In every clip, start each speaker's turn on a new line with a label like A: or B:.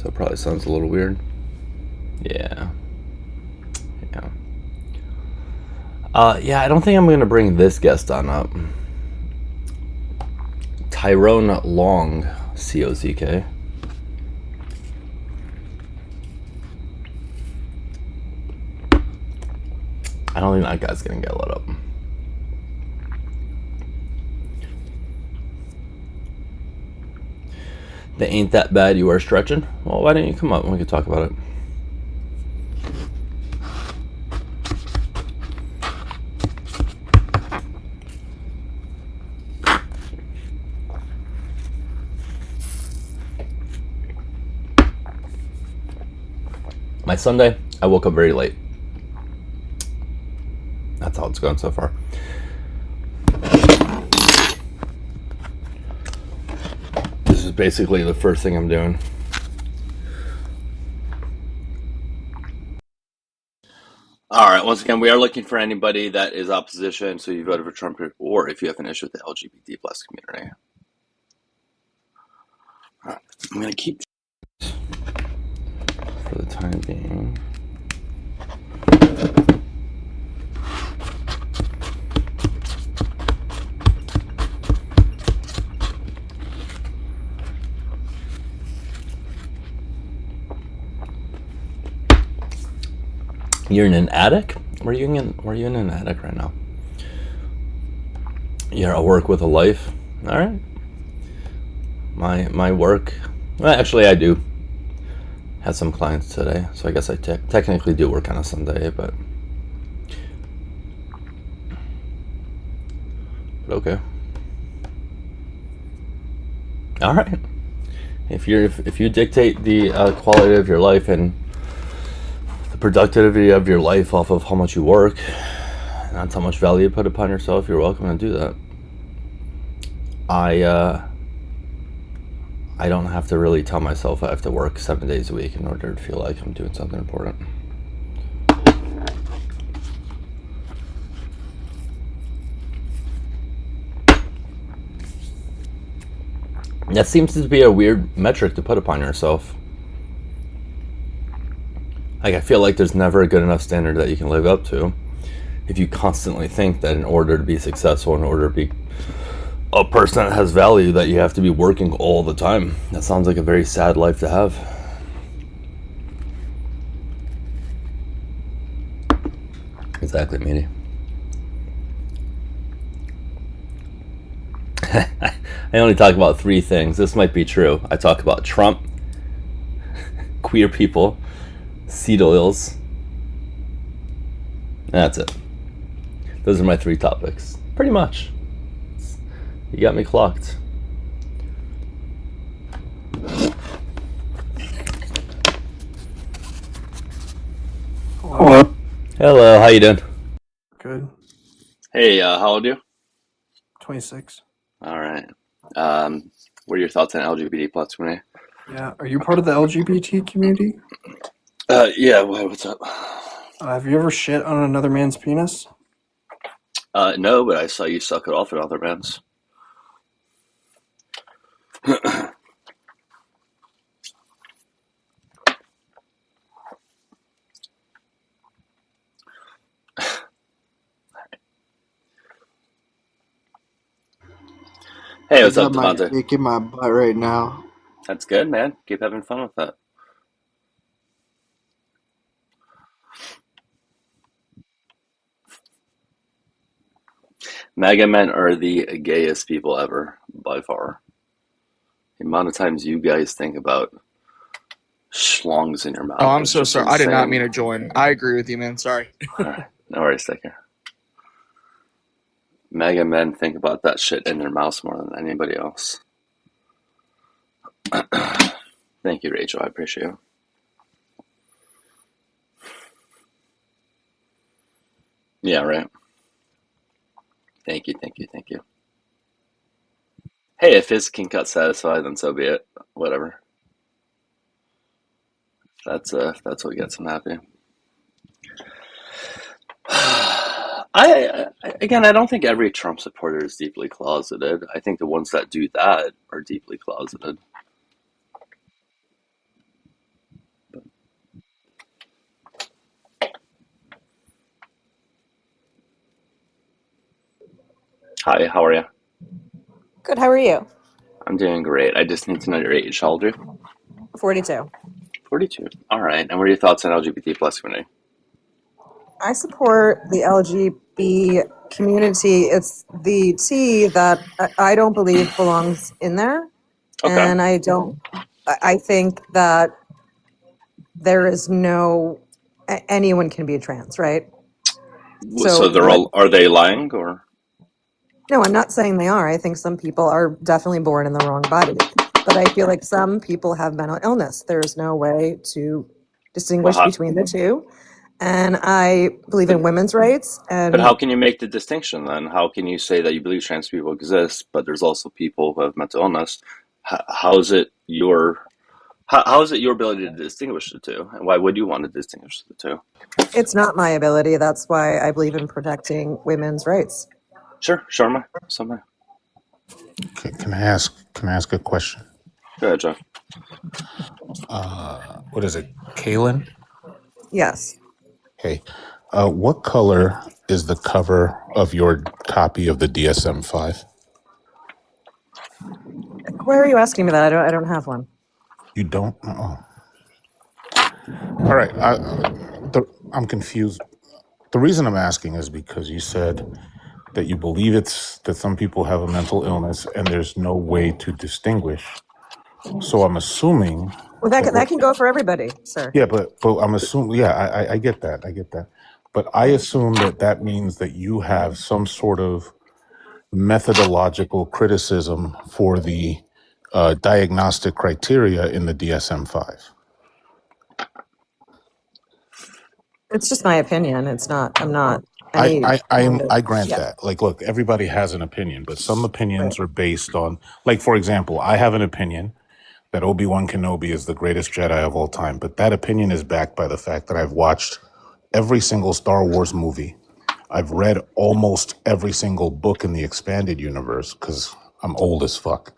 A: So it probably sounds a little weird. Yeah. Yeah, I don't think I'm going to bring this guest on up. Tyrone Long, COCK. I don't think that guy's going to get let up. They ain't that bad, you are stretching? Well, why don't you come up and we can talk about it? My Sunday, I woke up very late. That's how it's going so far. This is basically the first thing I'm doing. All right, once again, we are looking for anybody that is opposition, so you voted for Trump, or if you have an issue with the LGBT plus community. All right, I'm going to keep for the time being. You're in an attic? Where are you in an attic right now? You're at work with a life? All right. My work, well, actually I do have some clients today, so I guess I technically do work on a Sunday, but okay. All right. If you dictate the quality of your life and the productivity of your life off of how much you work, not how much value you put upon yourself, you're welcome to do that. I don't have to really tell myself I have to work 7 days a week in order to feel like I'm doing something important. That seems to be a weird metric to put upon yourself. Like, I feel like there's never a good enough standard that you can live up to if you constantly think that in order to be successful, in order to be a person that has value, that you have to be working all the time. That sounds like a very sad life to have. Exactly, matey. I only talk about 3 things. This might be true. I talk about Trump, queer people, seed oils. That's it. Those are my 3 topics. Pretty much. You got me clocked.
B: Hello.
A: Hello, how you doing?
B: Good.
A: Hey, how old are you?
B: 26.
A: All right. What are your thoughts on LGBT plus community?
B: Yeah. Are you part of the LGBT community?
A: Yeah, what's up?
B: Have you ever shit on another man's penis?
A: No, but I saw you suck it off at other bands. Hey,
C: I
A: what's up,
C: got my
A: Devontae?
C: dick in my butt right now.
A: That's good, man. Keep having fun with that. MAGA men are the gayest people ever, by far. The amount of times you guys think about schlongs in your
D: Oh,
A: mouth
D: I'm
A: is
D: so
A: just
D: sorry. I did not mean
A: insane.
D: to join. I agree with you, man. Sorry.
A: Alright, no worries, take care. MAGA men think about that shit in their mouths more than anybody else. Thank you, Rachel. I appreciate it. Yeah, right. Thank you. Hey, if his kink got satisfied, then so be it. Whatever. That's what gets him happy. I don't think every Trump supporter is deeply closeted. I think the ones that do that are deeply closeted. Hi, how are you?
C: Good. How are you?
A: I'm doing great. I just need to know your age. How old are you?
C: 42.
A: 42. All right. And what are your thoughts on LGBT plus community?
C: I support the LGBT community. It's the T that I don't believe belongs in there.
A: Okay.
C: And I think that there is anyone can be trans, right?
A: So they're
C: But
A: all, are they lying or?
C: no, I'm not saying they are. I think some people are definitely born in the wrong body. But I feel like some people have mental illness. There's no way to
A: Well,
C: distinguish between the two. And I believe in
A: but,
C: women's rights.
A: but how
C: And
A: can you make the distinction then? How can you say that you believe trans people exist, but there's also people who have mental illness? How is it how is it your ability to distinguish the two? And why would you want to distinguish the two?
C: it's not my ability. That's why I believe in protecting women's rights.
A: Sure, Sharma. Somebody.
E: Can I ask a question?
A: Go ahead, John.
E: What is it, Kaylin?
C: Yes.
E: Hey, what color is the cover of your copy of the DSM-5?
C: Why are you asking me that? I don't have one.
E: You don't? Oh. All right. I'm confused. The reason I'm asking is because you said that you believe that some people have a mental illness and there's no way to distinguish. So I'm assuming
C: Well, that can go for everybody, sir.
E: yeah, but I'm assuming, yeah, I get that. I get that. But I assume that means that you have some sort of methodological criticism for the diagnostic criteria in the DSM-5.
C: It's just my opinion. It's not. I'm not any.
E: I grant
C: Yeah.
E: that. Like, look, everybody has an opinion, but some opinions
C: Right.
E: are based on, like, for example, I have an opinion that Obi-Wan Kenobi is the greatest Jedi of all time, but that opinion is backed by the fact that I've watched every single Star Wars movie. I've read almost every single book in the expanded universe because I'm old as fuck.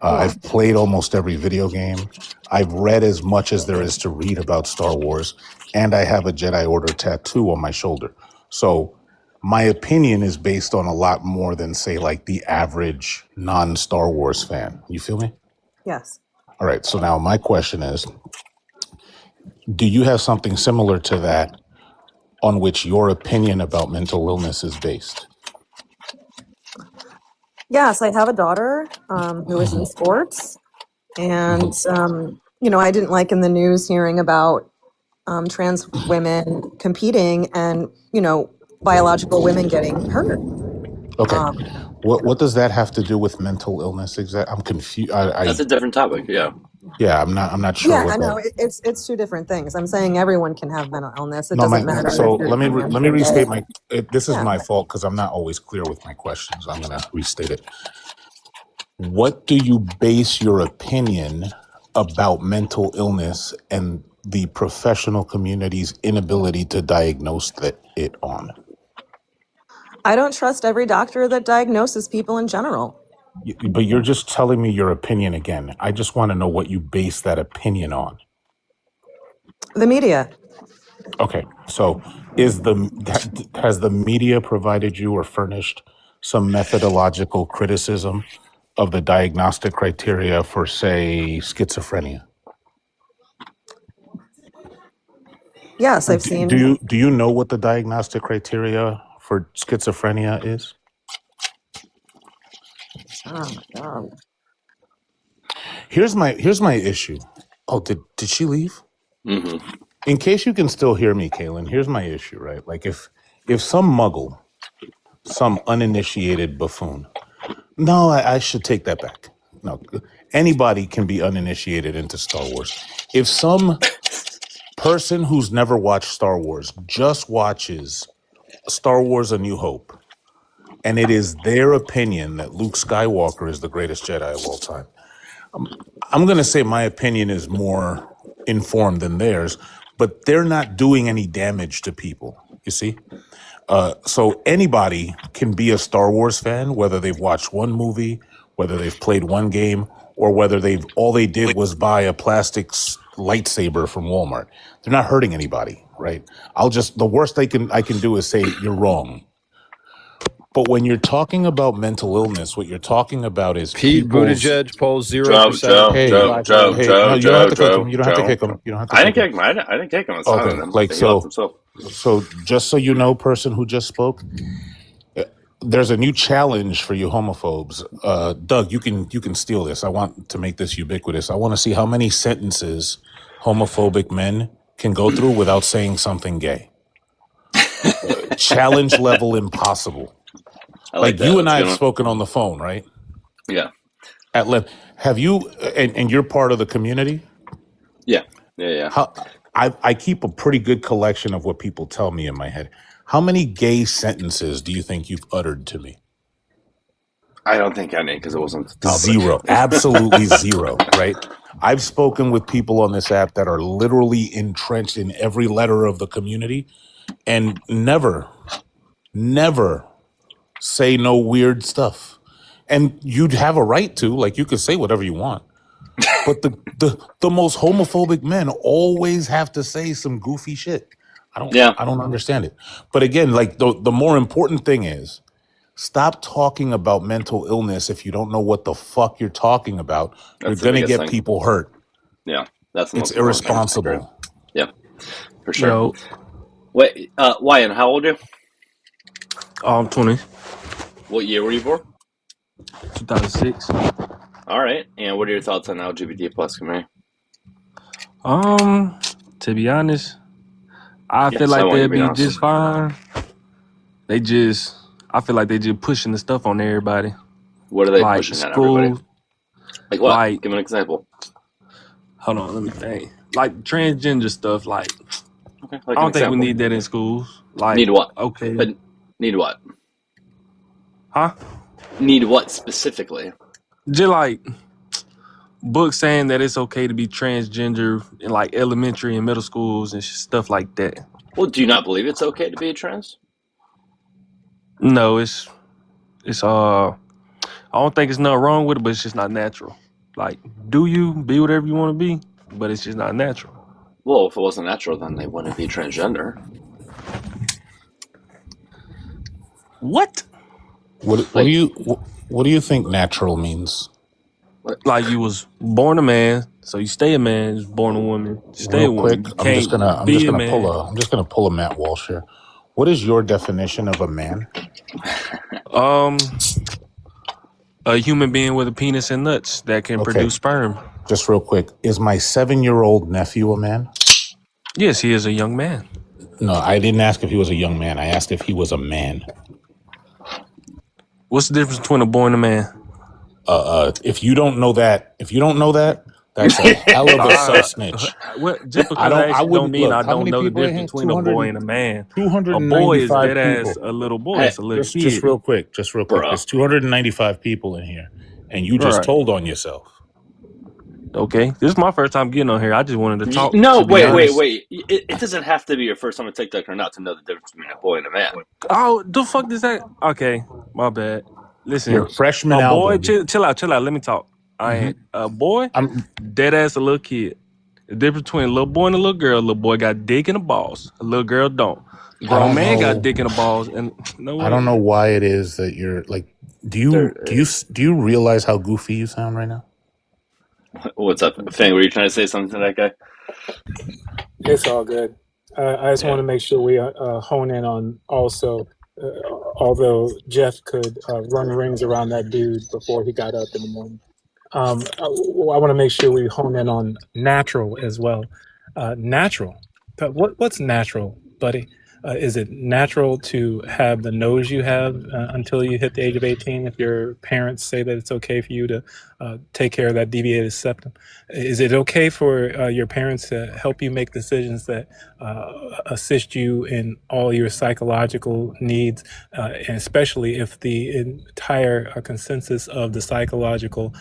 E: I've played almost every video game. I've read as much as there is to read about Star Wars, and I have a Jedi Order tattoo on my shoulder. So my opinion is based on a lot more than, say, like the average non-Star Wars fan. You feel me?
C: Yes.
E: All right. So now my question is, do you have something similar to that on which your opinion about mental illness is based?
C: Yes, I have a daughter who is in sports, and I didn't like in the news hearing about trans women competing and biological women getting hurt.
E: Okay. What does that have to do with mental illness? I'm confused.
A: That's a different topic. Yeah.
E: Yeah, I'm not sure.
C: Yeah,
E: what
C: I know.
E: that.
C: It's two different things. I'm saying everyone can have mental illness. It
E: No,
C: doesn't matter.
E: so
C: if you're
E: let me
C: trans
E: let me
C: or
E: restate
C: gay.
E: this is
C: Yeah.
E: my fault because I'm not always clear with my questions. I'm gonna restate it. What do you base your opinion about mental illness and the professional community's inability to diagnose it on?
C: I don't trust every doctor that diagnoses people in general.
E: But you're just telling me your opinion again. I just want to know what you base that opinion on.
C: The media.
E: Okay, so has the media provided you or furnished some methodological criticism of the diagnostic criteria for, say, schizophrenia?
C: Yes, I've seen.
E: Do you know what the diagnostic criteria for schizophrenia is?
C: Oh my God.
E: Here's my issue. Oh, did she leave?
A: Mm-hmm.
E: In case you can still hear me, Kaylin, here's my issue, right? Like if some muggle, some uninitiated buffoon, no, I should take that back. No, anybody can be uninitiated into Star Wars. If some person who's never watched Star Wars just watches Star Wars A New Hope, and it is their opinion that Luke Skywalker is the greatest Jedi of all time, I'm going to say my opinion is more informed than theirs, but they're not doing any damage to people, you see? So anybody can be a Star Wars fan, whether they've watched one movie, whether they've played one game, or whether all they did was buy a plastic lightsaber from Walmart. They're not hurting anybody, right? The worst I can do is say you're wrong. But when you're talking about mental illness, what you're talking about is
F: Pete
E: people's.
F: Buttigieg polls
A: Joe,
F: 0%
E: Hey,
F: black women.
E: hey, no, you don't have to kick him. You don't have to
A: Joe.
E: kick him. You don't have to
A: I
E: kick
A: didn't
E: him.
A: kick him. I didn't kick him. It's
E: Okay,
A: on him.
E: like
A: He left
E: so.
A: himself.
E: So just so you know, person who just spoke, there's a new challenge for you homophobes. Doug, you can steal this. I want to make this ubiquitous. I want to see how many sentences homophobic men can go through without saying something gay. Challenge level impossible.
A: I like that.
E: You and
A: That's
E: I
A: a
E: have
A: good one.
E: spoken on the phone, right?
A: Yeah.
E: At length. Have you? And you're part of the community.
A: Yeah.
E: How? I keep a pretty good collection of what people tell me in my head. How many gay sentences do you think you've uttered to me?
A: I don't think any, because it wasn't the topic.
E: Zero. Absolutely zero, right? I've spoken with people on this app that are literally entrenched in every letter of the community and never say no weird stuff. And you'd have a right to, like, you could say whatever you want. But the most homophobic men always have to say some goofy shit. I don't understand it. But again, like the more important thing is stop talking about mental illness if you don't know what the fuck you're talking about. You're going to get people hurt.
A: Yeah, that's the
E: It's
A: most important thing.
E: irresponsible.
A: Yeah, for sure.
G: Yo,
A: Wait, Wyan, how old are you?
G: I'm 20,
A: What year were you born?
G: 2006.
A: All right, and what are your thoughts on LGBT plus community?
G: To be honest, I
A: Yes,
G: feel
A: I
G: like
A: want you
G: they'll
A: to be
G: be
A: honest.
G: just fine. I feel like they just pushing the stuff on everybody.
A: What are they
G: Like
A: pushing at everybody?
G: school,
A: Like what?
G: like,
A: Give me an example.
G: hold on, let me think. Like transgender stuff, like,
A: Okay,
G: I don't think we need that in schools. Like,
A: Need what?
G: okay,
A: But need what?
G: huh?
A: Need what specifically?
G: Just like books saying that it's okay to be transgender in like elementary and middle schools and stuff like that.
A: Well, do you not believe it's okay to be a trans?
G: No, it's I don't think it's nothing wrong with it, but it's just not natural. Like, do you be whatever you want to be, but it's just not natural.
A: Well, if it wasn't natural, then they wouldn't be transgender.
G: What?
E: What do you think natural means?
G: Like you was born a man, so you stay a man. You was born a woman, stay a
E: Real
G: woman.
E: quick,
G: You can't be a man.
E: I'm just gonna pull a Matt Walsh here. What is your definition of a man?
G: A human being with a penis and nuts that can produce sperm.
E: Just real quick, is my 7-year-old nephew a man?
G: Yes, he is a young man.
E: No, I didn't ask if he was a young man. I asked if he was a man.
G: What's the difference between a boy and a man?
E: If you don't know that, that's a hell of a self snitch.
G: Just because I actually don't mean I don't know the difference between a boy and a man. A boy is dead ass a little boy. It's a little kid.
E: Just real quick. There's 295 people in here, and you just told on yourself.
G: Okay, this is my first time getting on here. I just wanted to talk.
A: No, wait. It doesn't have to be your first time on TikTok or not to know the difference between a boy and a man.
G: Oh, the fuck does that? Okay, my bad. Listen,
E: You're a freshman
G: a boy,
E: album.
G: chill out. Let me talk. I ain't a boy. I'm dead ass a little kid. The difference between a little boy and a little boy got dick in the balls. A little girl don't. Grown man got dick in the balls, and no way.
E: I don't know why it is that you're like. Do you realize how goofy you sound right now?
A: What's up, Fang? Were you trying to say something to that guy?
H: It's all good. I just want to make sure we hone in on also, although Jeff could run rings around that dude before he got up in the morning. I want to make sure we hone in on natural as well. Natural. But what's natural, buddy? Is it natural to have the nose you have until you hit the age of 18 if your parents say that it's okay for you to take care of that deviated septum? Is it okay for your parents to help you make decisions that assist you in all your psychological needs, and especially if the entire consensus of the psychological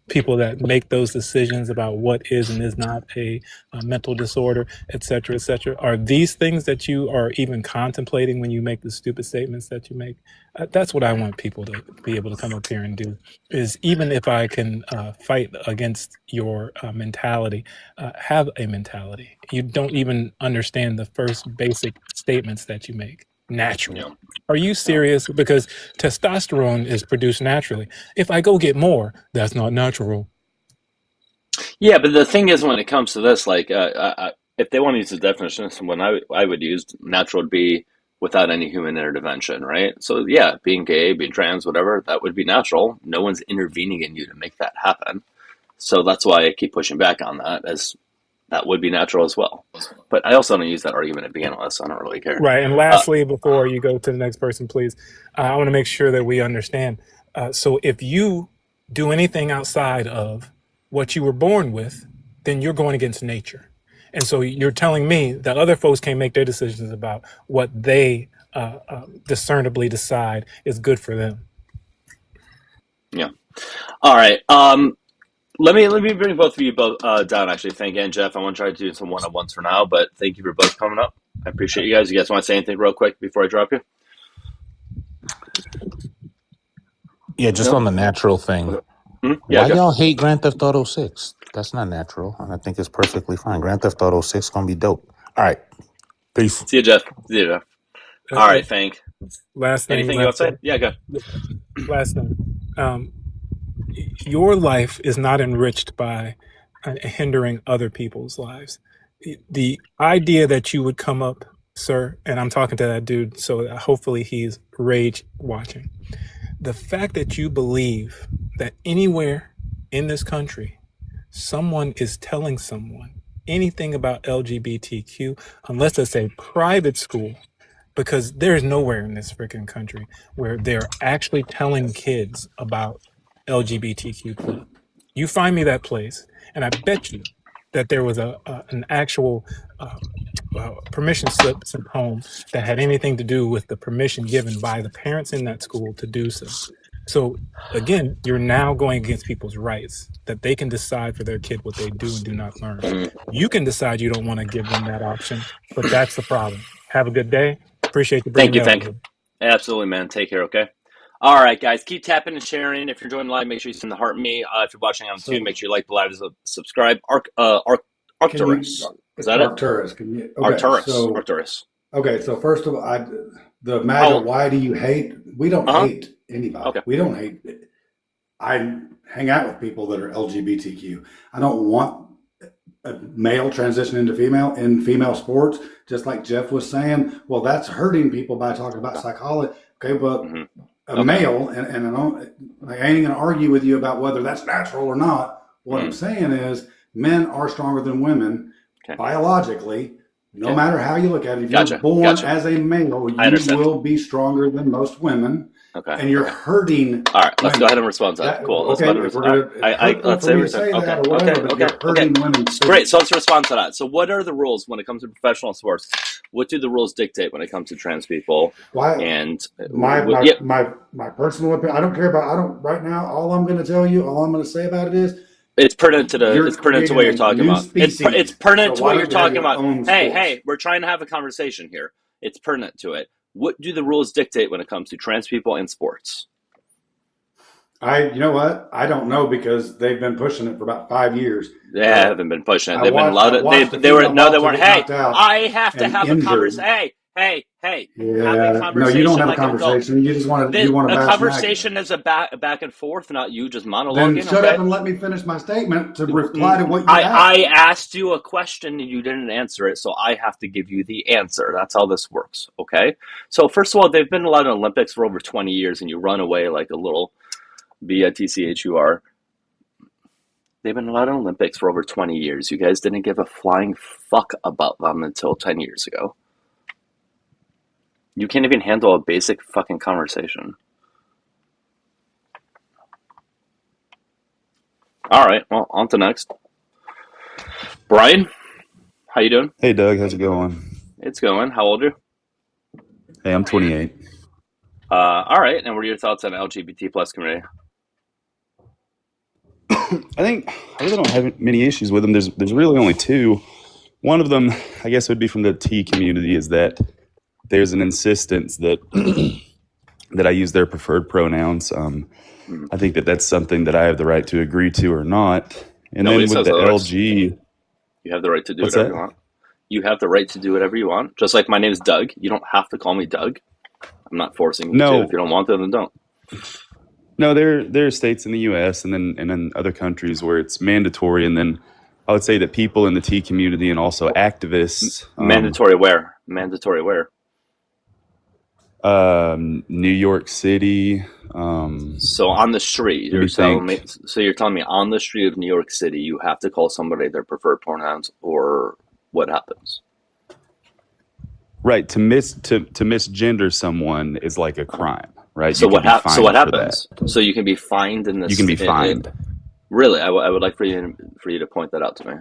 H: people that make those decisions about what is and is not a mental disorder, et cetera, are these things that you are even contemplating when you make the stupid statements that you make? That's what I want people to be able to come up here and do, is even if I can fight against your mentality, have a mentality. You don't even understand the first basic statements that you make. natural.
A: Yeah.
H: Are you serious? Because testosterone is produced naturally. If I go get more, that's not natural.
A: Yeah, but the thing is, when it comes to this, like, if they want to use the definition, when I would use natural would be without any human intervention, right? So yeah, being gay, being trans, whatever, that would be natural. No one's intervening in you to make that happen. So that's why I keep pushing back on that, as that would be natural as well. But I also don't use that argument to begin with, so I don't really care.
H: Right. And lastly, before you go to the next person, please, I want to make sure that we understand. So if you do anything outside of what you were born with, then you're going against nature. And so you're telling me that other folks can't make their decisions about what they discernibly decide is good for them.
A: Yeah. All right. Let me bring both of you down. Actually, thank you, and Jeff. I want to try to do some one-on-ones for now, but thank you for both coming up. I appreciate you guys. You guys want to say anything real quick before I drop you?
E: Yeah, just on the natural thing.
A: Yeah,
E: Why
A: go.
E: y'all hate Grand Theft Auto 6? That's not natural. And I think it's perfectly fine. Grand Theft Auto 6 gonna be dope. All right. Peace.
A: See you, Jeff. See you, Jeff. All right, thank.
H: Last thing.
A: Anything you want to say? Yeah, go.
H: Last thing. Your life is not enriched by hindering other people's lives. The idea that you would come up, sir, and I'm talking to that dude, so hopefully he's rage watching. The fact that you believe that anywhere in this country, someone is telling someone anything about LGBTQ, unless it's a private school, because there's nowhere in this freaking country where they're actually telling kids about LGBTQ+. You find me that place, and I bet you that there was an actual permission slip sent home that had anything to do with the permission given by the parents in that school to do so. So again, you're now going against people's rights, that they can decide for their kid what they do and do not learn. You can decide you don't want to give them that option, but that's the problem. Have a good day. Appreciate you bringing
A: Thank you,
H: me up.
A: Absolutely, man. Take care, okay? All right, guys. Keep tapping and sharing. If you're joining live, make sure you send the heart me. If you're watching on YouTube, make sure you like the live and subscribe. Arcturus. Is that
F: Arcturus.
A: it?
F: Okay,
A: Arcturus.
F: Okay, so first of all, the MAGA, why do you hate? We don't hate anybody.
A: Okay.
F: We don't hate. I hang out with people that are LGBTQ. I don't want a male transition into female in female sports, just like Jeff was saying. Well, that's hurting people by talking about psychology. Okay, but a male, and I ain't going to argue with you about whether that's natural or not. What I'm saying is men are stronger than women biologically. No matter how you look at it, if you're born as a male, you will be stronger than most women. Okay. And you're hurting.
A: All right, let's go ahead and respond to that. Cool. Let's let's say what you're saying. Great. So let's respond to that. So, what are the rules when it comes to professional sports? What do the rules dictate when it comes to trans people?
F: Why?
A: And
F: my personal opinion. I don't care about. Right now. All I'm going to say about it is.
A: It's pertinent to what you're talking about. It's pertinent to what you're talking about. Hey, we're trying to have a conversation here. It's pertinent to it. What do the rules dictate when it comes to trans people in sports?
F: You know what? I don't know, because they've been pushing it for about 5 years.
A: They haven't been pushing it. They've been allowed it. They weren't. Hey, I have to have a conversation. Hey.
F: Yeah. No, you don't have a conversation. You just want to.
A: The conversation is a back and forth, not you just monologuing.
F: Then shut up and let me finish my statement to reply to what you asked.
A: I asked you a question and you didn't answer it, so I have to give you the answer. That's how this works. Okay. So first of all, they've been allowed in Olympics for over 20 years, and you run away like a little bitchur. They've been allowed in Olympics for over 20 years. You guys didn't give a flying fuck about them until 10 years ago. You can't even handle a basic fucking conversation. All right, well, on to next. Brian, how you doing?
I: Hey, Doug, how's it going?
A: It's going. How old are you?
I: Hey, I'm 28.
A: All right, and what are your thoughts on LGBT plus community?
I: I really don't have many issues with them. There's really only two. One of them, I guess, would be from the T community, is that there's an insistence that that I use their preferred pronouns. I think that's something that I have the right to agree to or not. And then with the LG,
A: you have the right to do whatever you want. You have the right to do whatever you want. Just like my name is Doug. You don't have to call me Doug. I'm not forcing you to.
I: No,
A: If you don't want to, then don't.
I: no, there are states in the U.S. and then other countries where it's mandatory, and then I would say that people in the T community and also activists,
A: Mandatory where? Mandatory where?
I: New York City.
A: So on the street,
I: Let
A: you're
I: me
A: telling me.
I: think.
A: So you're telling me on the street of New York City, you have to call somebody their preferred pronouns, or what happens?
I: Right, to misgender someone is like a crime, right?
A: So
I: You can
A: what
I: be
A: So what
I: fined for that.
A: happens? So you can be fined in this.
I: You can be fined.
A: Really, I would like for you to point that out to me.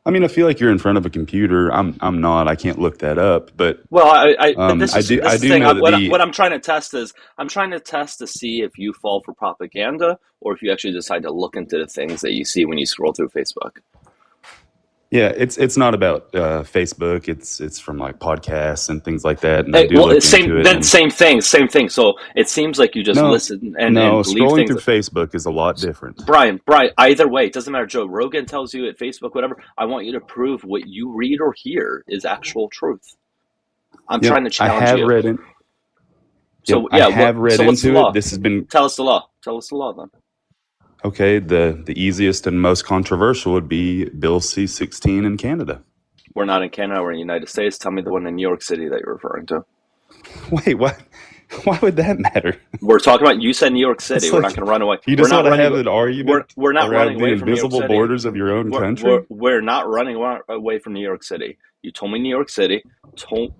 I: I mean, I feel like you're in front of a computer. I'm not. I can't look that up, but
A: Well, but this
I: I
A: is
I: do.
A: this
I: I
A: is the
I: do
A: thing.
I: know that
A: What I'm trying to test is I'm trying to test to see if you fall for propaganda or if you actually decide to look into the things that you see when you scroll through Facebook.
I: Yeah, it's not about Facebook. It's from like podcasts and things like that. And I do
A: Well,
I: look
A: it's
I: into it. And
A: same thing. So it seems like you just listen and believe
I: scrolling
A: things.
I: through Facebook is a lot different.
A: Brian, either way, it doesn't matter. Joe Rogan tells you at Facebook, whatever. I want you to prove what you read or hear is actual truth. I'm trying to challenge
I: I have
A: you.
I: read it.
A: So
I: I have read
A: what's the
I: into
A: law?
I: it. This has been
A: Tell us the law. Tell us the law then.
I: okay. The easiest and most controversial would be Bill C-16 in Canada.
A: We're not in Canada. We're in the United States. Tell me the one in New York City that you're referring to.
I: Wait, what? Why would that matter?
A: We're talking about. You said New York City.
I: It's
A: We're
I: like,
A: not going to run away.
I: You just
A: We're
I: want
A: not
I: to have
A: running.
I: an argument
A: We're not
I: around
A: running
I: the
A: away from New York
I: invisible
A: City.
I: borders of your own country.
A: We're not running away from New York City. You told me New York City.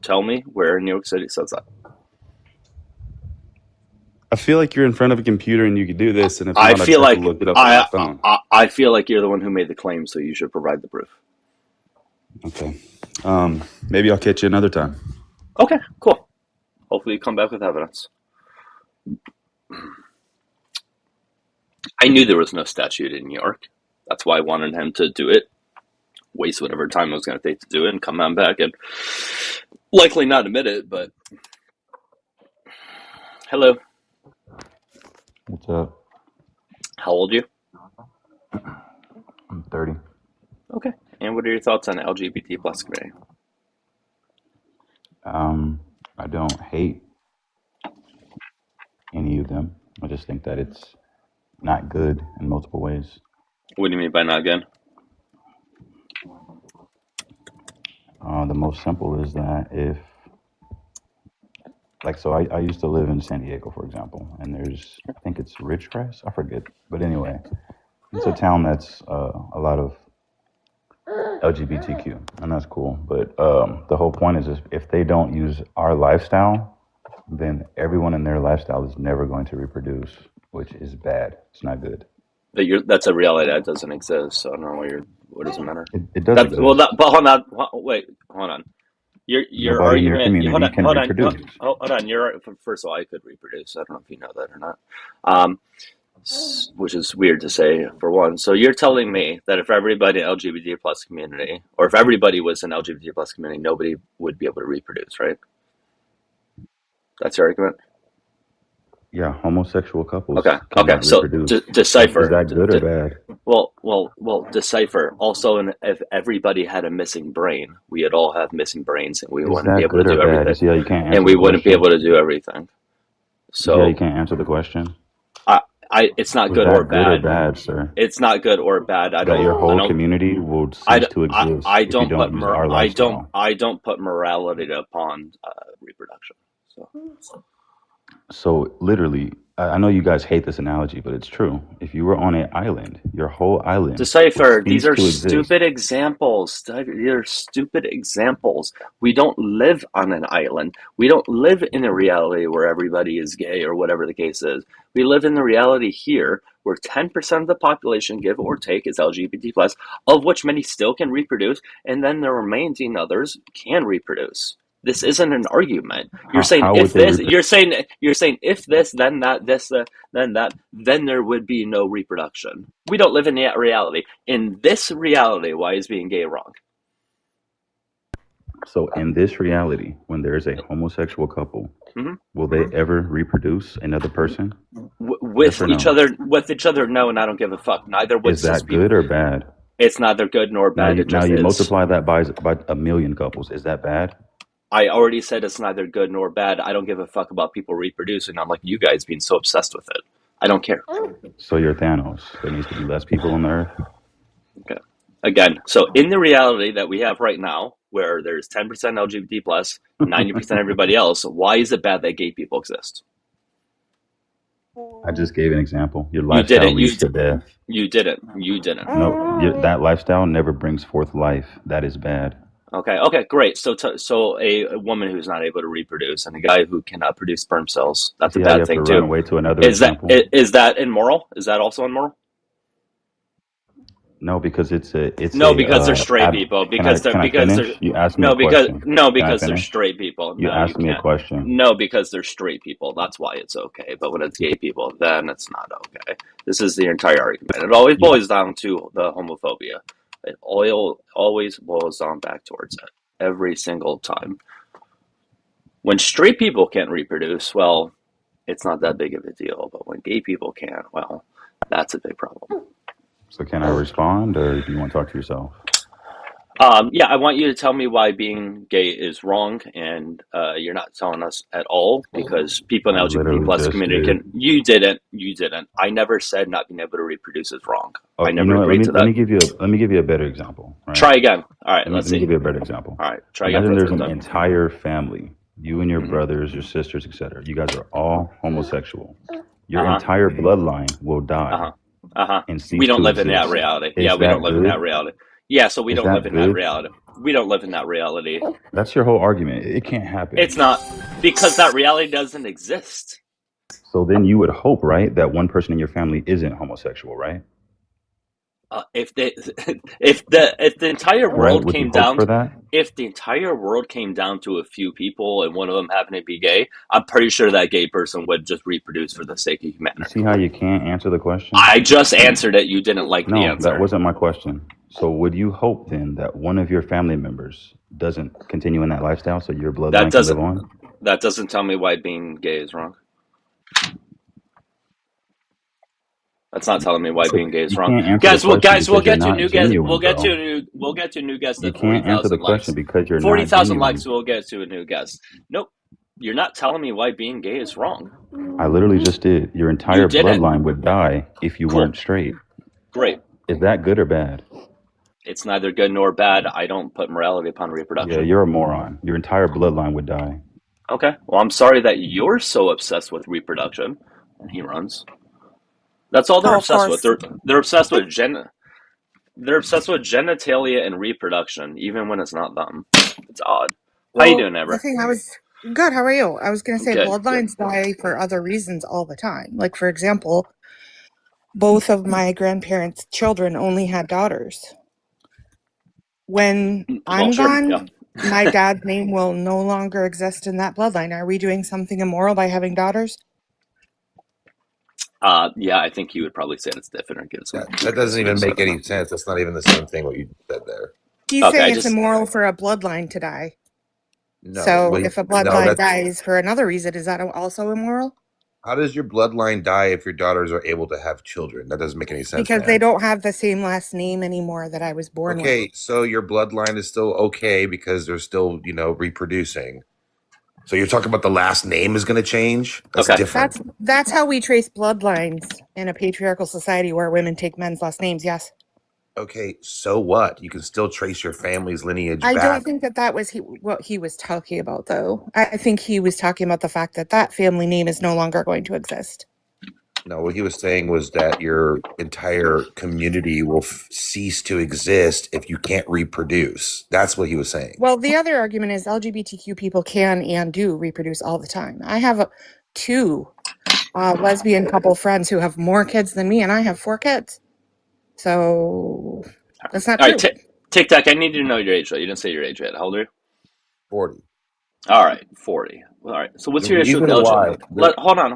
A: Tell me where in New York City says that.
I: I feel like you're in front of a computer and you could do this, and if not,
A: I
I: I just
A: feel
I: have
A: like
I: to look it up on my phone.
A: I feel like you're the one who made the claim, so you should provide the proof.
I: Okay. Maybe I'll catch you another time.
A: Okay, cool. Hopefully you come back with evidence. I knew there was no statute in New York. That's why I wanted him to do it. Waste whatever time it was going to take to do it and come on back and likely not admit it, but... Hello.
J: What's up?
A: How old are you?
J: I'm 30.
A: Okay. And what are your thoughts on the LGBT plus community?
J: I don't hate any of them. I just think that it's not good in multiple ways.
A: What do you mean by not good?
J: The most simple is that if, like, so I used to live in San Diego, for example, and there's, I think it's Ridgecrest, I forget. But anyway, it's a town that's a lot of LGBTQ, and that's cool. But the whole point is if they don't use our lifestyle, then everyone in their lifestyle is never going to reproduce, which is bad. It's not good.
A: But that's a reality that doesn't exist, so I don't know what does it matter?
J: It does exist.
A: But hold on. Wait, hold on. Your
J: Nobody in your
A: argument.
J: community
A: Hold on.
J: can
A: Hold on.
J: reproduce.
A: Hold on. First of all, I could reproduce. I don't know if you know that or not. Which is weird to say for one. So you're telling me that if everybody in LGBT plus community, or if everybody was in LGBT plus community, nobody would be able to reproduce, right? That's your argument.
J: Yeah, homosexual couples.
A: Okay.
J: cannot
A: So
J: reproduce.
A: decipher.
J: Is that good or bad?
A: Well, decipher. Also, if everybody had a missing brain, we would all have missing brains, and we
J: Is
A: wouldn't be
J: that
A: able to
J: good or
A: do
J: bad? You
A: everything.
J: see how you can't answer
A: And we
J: the
A: wouldn't be
J: question?
A: able to do everything.
J: You see how
A: So,
J: you can't answer the question?
A: it's not
J: Is
A: good
J: that
A: or
J: good or
A: bad.
J: bad, sir?
A: It's not good or bad. I
J: That your
A: don't.
J: whole community will cease to exist
A: I
J: if you
A: don't put
J: don't use our lifestyle.
A: I don't put morality upon reproduction.
J: So literally, I know you guys hate this analogy, but it's true. If you were on an island, your whole island would
A: Decipher. These
J: cease
A: are
J: to exist.
A: stupid examples. These are stupid examples. We don't live on an island. We don't live in a reality where everybody is gay or whatever the case is. We live in the reality here where 10% of the population, give or take, is LGBT plus, of which many still can reproduce, and then the remaining others can reproduce. This isn't an argument. You're saying
J: How
A: if
J: would they
A: this,
J: reproduce?
A: you're saying if this, then that, this, then that, then there would be no reproduction. We don't live in that reality. In this reality, why is being gay wrong?
J: So in this reality, when there is a homosexual couple,
A: Mhm.
J: will they ever reproduce another person?
A: With
J: Yes or
A: each
J: no?
A: other, no, and I don't give a fuck. Neither would
J: Is that
A: cis people.
J: good or bad?
A: It's neither good nor
I: Now
A: bad.
I: you
A: It just is.
I: multiply that by 1,000,000 couples. Is that bad?
A: I already said it's neither good nor bad. I don't give a fuck about people reproducing. I'm like you guys being so obsessed with it. I don't care.
I: So you're Thanos. There needs to be less people on the earth.
A: Okay. Again, so in the reality that we have right now, where there's 10% LGBT plus, 90% everybody else, why is it bad that gay people exist?
I: I just gave an example. Your
A: You
I: lifestyle
A: didn't.
I: leads to death.
A: You didn't. You didn't.
I: No, that lifestyle never brings forth life. That is bad.
A: Okay, great. So a woman who's not able to reproduce and a guy who cannot produce sperm cells, that's a
I: See how you
A: bad
I: have
A: thing
I: to run
A: too.
I: away to another
A: Is
I: example?
A: that immoral? Is that also immoral?
I: No, because it's
A: No, because they're straight people.
I: Can I finish? You asked me a question. Can I
A: because they're
I: finish?
A: straight people.
I: You
A: No,
I: asked me a
A: can't.
I: question.
A: No, because they're straight people. That's why it's okay. But when it's gay people, then it's not okay. This is the entire argument. It always boils down to the homophobia. It always boils down back towards it every single time. When straight people can't reproduce, well, it's not that big of a deal. But when gay people can, well, that's a big problem.
I: So can I respond, or do you want to talk to yourself?
A: Yeah, I want you to tell me why being gay is wrong, and you're not telling us at all because people in the
I: I
A: LGBT
I: literally
A: plus
I: just
A: community
I: did.
A: can. You didn't. I never said not being able to reproduce is wrong.
I: Oh,
A: I
I: you
A: never
I: know what?
A: agreed to
I: Let me
A: that.
I: give you a better example. Right?
A: Try again. All right,
I: Let
A: let's
I: me
A: see.
I: give you a better example.
A: All right, try again
I: Imagine
A: for a
I: there's
A: third
I: an
A: time.
I: entire family, you and your brothers, your sisters, etc. You guys are all homosexual. Your entire bloodline will die and cease
A: We don't
I: to
A: live in that
I: exist.
A: reality.
I: Is
A: Yeah, we don't
I: that
A: live in that
I: good?
A: reality. Yeah, so we
I: Is
A: don't live
I: that
A: in that
I: good?
A: reality. We don't live in that reality.
I: That's your whole argument. It can't happen.
A: It's not because that reality doesn't exist.
I: So then you would hope, right, that one person in your family isn't homosexual, right?
A: If the entire
I: Right?
A: world
I: Would you
A: came
I: hope
A: down
I: for that?
A: if the entire world came down to a few people and one of them happened to be gay, I'm pretty sure that gay person would just reproduce for the sake of
I: You
A: humanity.
I: see how you can't answer the question?
A: I just answered it. You didn't like the
I: No,
A: answer.
I: that wasn't my question. So would you hope then that one of your family members doesn't continue in that lifestyle so your bloodline can live on?
A: That doesn't tell me why being gay is wrong. That's not telling me why being gay is
I: You
A: wrong.
I: can't answer
A: Guys,
I: the
A: we'll
I: question
A: get to
I: because
A: new
I: you're
A: guests.
I: not
A: We'll get to
I: genuine,
A: a new guest
I: You
A: at
I: can't answer the
A: 40,000 likes.
I: question because you're not
A: 40,000 likes,
I: genuine.
A: we'll get to a new guest. Nope. You're not telling me why being gay is wrong.
I: I literally just did. Your entire
A: didn't.
I: bloodline would die if you
A: Cool.
I: weren't straight.
A: Great.
I: Is that good or bad?
A: It's neither good nor bad. I don't put morality upon reproduction.
I: Yeah, you're a moron. Your entire bloodline would die.
A: Okay. Well, I'm sorry that you're so obsessed with reproduction. And he runs. That's all they're
C: Oh, of
A: obsessed with.
C: course.
A: They're obsessed with They're obsessed with genitalia and reproduction, even when it's not them. It's odd. How you doing,
K: The
A: Ever?
K: thing I was good. How are you? I was gonna say
A: Good.
K: bloodlines die for other reasons all the time. Like for example, both of my grandparents' children only had daughters. When I'm
A: sure,
K: gone,
A: yeah.
K: my dad's name will no longer exist in that bloodline. Are we doing something immoral by having daughters?
A: Yeah, I think you would probably say it's different.
L: That doesn't even make any sense. That's not even the same thing what you said there.
K: He's saying it's immoral for a bloodline to die.
L: No.
K: So
L: well,
K: if a
L: no,
K: bloodline
L: that's-
K: dies for another reason, is that also immoral?
L: How does your bloodline die if your daughters are able to have children? That doesn't make any sense.
K: Because
L: man.
K: they don't have the same last name anymore that I was born with.
L: Okay, so your bloodline is still okay because they're still, reproducing. So you're talking about the last name is going to change? That's different.
K: That's how we trace bloodlines in a patriarchal society where women take men's last names. Yes.
L: Okay, so what? You can still trace your family's lineage
K: I
L: back.
K: don't think that was what he was talking about, though. I think he was talking about the fact that family name is no longer going to exist.
L: No, what he was saying was that your entire community will cease to exist if you can't reproduce. That's what he was saying.
K: Well, the other argument is LGBTQ people can and do reproduce all the time. I have two lesbian couple friends who have more kids than me, and I have 4 kids. So that's not true.
A: All right, Tic Tac, I need to know your age, though. You didn't say your age yet. How old are you?
L: 40.
A: All right, 40. All right. So what's your issue with LGBT? Hold on.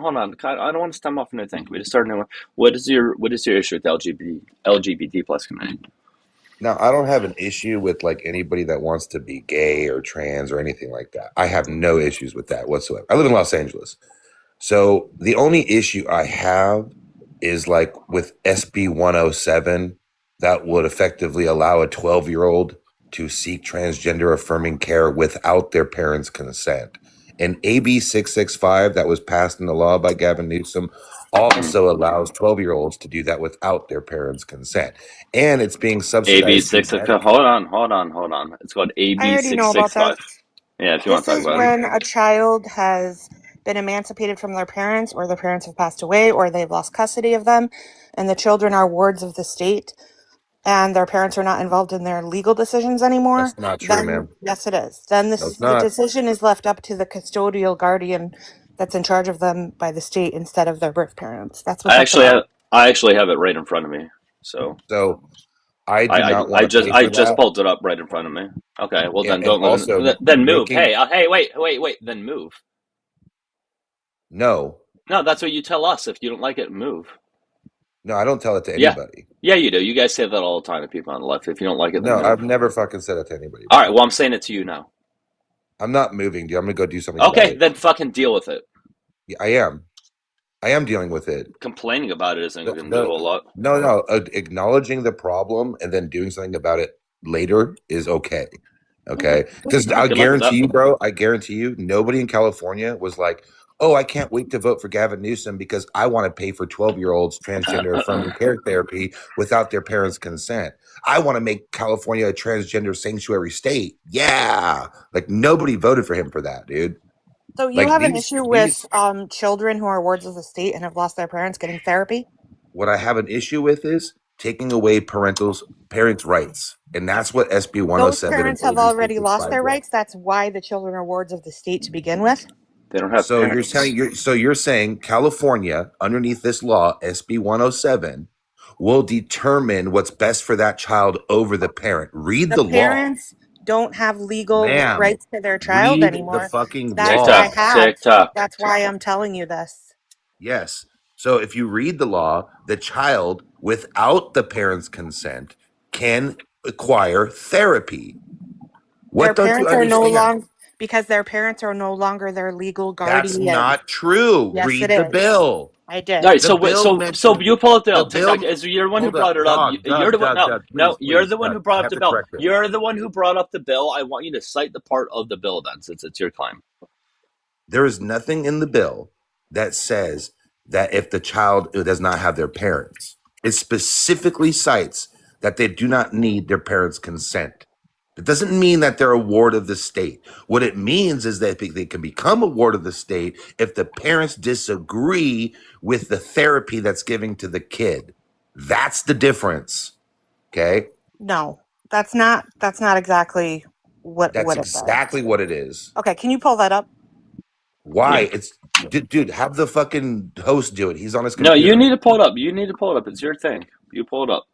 A: I don't want to stem off a new thing. We just started a new one. What is your issue with the LGBT plus community?
L: Now, I don't have an issue with anybody that wants to be gay or trans or anything like that. I have no issues with that whatsoever. I live in Los Angeles. So the only issue I have is with SB 107 that would effectively allow a 12-year-old to seek transgender affirming care without their parents' consent. And AB 665 that was passed into law by Gavin Newsom also allows 12-year-olds to do that without their parents' consent. And it's being
M: AB
L: subsidized.
M: 665. Hold on. It's called
K: I
M: AB
K: already know about
M: 665.
K: this.
M: Yeah, if you want
K: This
M: to talk
K: is
M: about it.
K: when a child has been emancipated from their parents, or their parents have passed away, or they've lost custody of them, and the children are wards of the state, and their parents are not involved in their legal decisions anymore.
L: That's not true,
K: Then,
L: man.
K: yes, it is. Then
L: No, it's
K: the
L: not.
K: decision is left up to the custodial guardian that's in charge of them by the state instead of their birth parents. That's what
M: I
K: that's about.
M: actually have it right in front of me. So
L: I do not want to pay for
M: I just
L: that.
M: pulled it up right in front of me. Okay, well
L: Yeah,
M: then
L: and also
M: then move.
L: making
M: Hey, wait. Then move.
L: no,
M: No, that's what you tell us. If you don't like it, move.
L: no, I don't tell it to
M: Yeah,
L: anybody.
M: yeah, you do. You guys say that all the time to people on the left. If you don't like it, then
L: No,
M: move.
L: I've never fucking said it to anybody.
M: All right, well I'm saying it to you now.
L: I'm not moving, dude. I'm gonna go do something about
M: Okay,
L: it.
M: then fucking deal with it.
L: Yeah, I am dealing with it.
M: Complaining about it isn't going to do a whole lot.
L: No. Acknowledging the problem and then doing something about it later is okay. Okay, because I
M: Good luck with
L: guarantee
M: that.
L: you, bro. I guarantee you, nobody in California was like, "Oh, I can't wait to vote for Gavin Newsom because I want to pay for 12-year-olds transgender affirming care therapy without their parents' consent. I want to make California a transgender sanctuary state." Yeah, like nobody voted for him for that, dude.
K: So you
L: Like
K: have an
L: these-
K: issue with children who are wards of the state and have lost their parents getting therapy?
L: What I have an issue with is taking away parents' rights, and that's what SB
K: Those
L: 107
K: parents
L: and
K: have already lost
L: 665
K: their
L: does.
K: rights. That's why the children are wards of the state to begin with.
M: They don't have
L: So
M: parents.
L: you're saying California, underneath this law, SB 107, will determine what's best for that child over the parent. Read the law.
K: Parents don't have legal
L: Ma'am,
K: rights to their child
L: read the
K: anymore.
L: fucking
K: That's
L: law.
K: what I have.
M: TikTok.
K: That's why I'm telling you this.
L: Yes. So if you read the law, the child, without the parent's consent, can acquire therapy. What
K: Their
L: don't you
K: parents are no
L: understand?
K: longer because their parents are no longer their legal guardian.
L: That's not true.
K: Yes,
L: Read
K: it
L: the
K: is.
L: bill.
K: I did.
M: All right,
L: The
M: so
L: bill
M: you pull up the bill.
L: the bill-
M: TikTok. You're the one who
L: Hold
M: brought
L: up,
M: it up.
L: dog,
M: You're the one.
L: Doug,
M: You're
L: please,
M: the one
L: Doug,
M: who brought
L: I
M: up
L: have
M: the
L: to
M: bill.
L: correct it.
M: You're the one who brought up the bill. I want you to cite the part of the bill then, since it's your claim.
L: There is nothing in the bill that says that if the child does not have their parents, it specifically cites that they do not need their parents' consent. It doesn't mean that they're a ward of the state. What it means is that they can become a ward of the state if the parents disagree with the therapy that's given to the kid. That's the difference. Okay?
K: No, that's not exactly what
L: That's
K: it
L: exactly
K: says.
L: what it is.
K: Okay, can you pull that up?
L: Why?
M: Yeah.
L: It's dude, have the fucking host do it. He's on his
M: No,
L: computer.
M: you need to pull it up. It's your thing. You pull it up.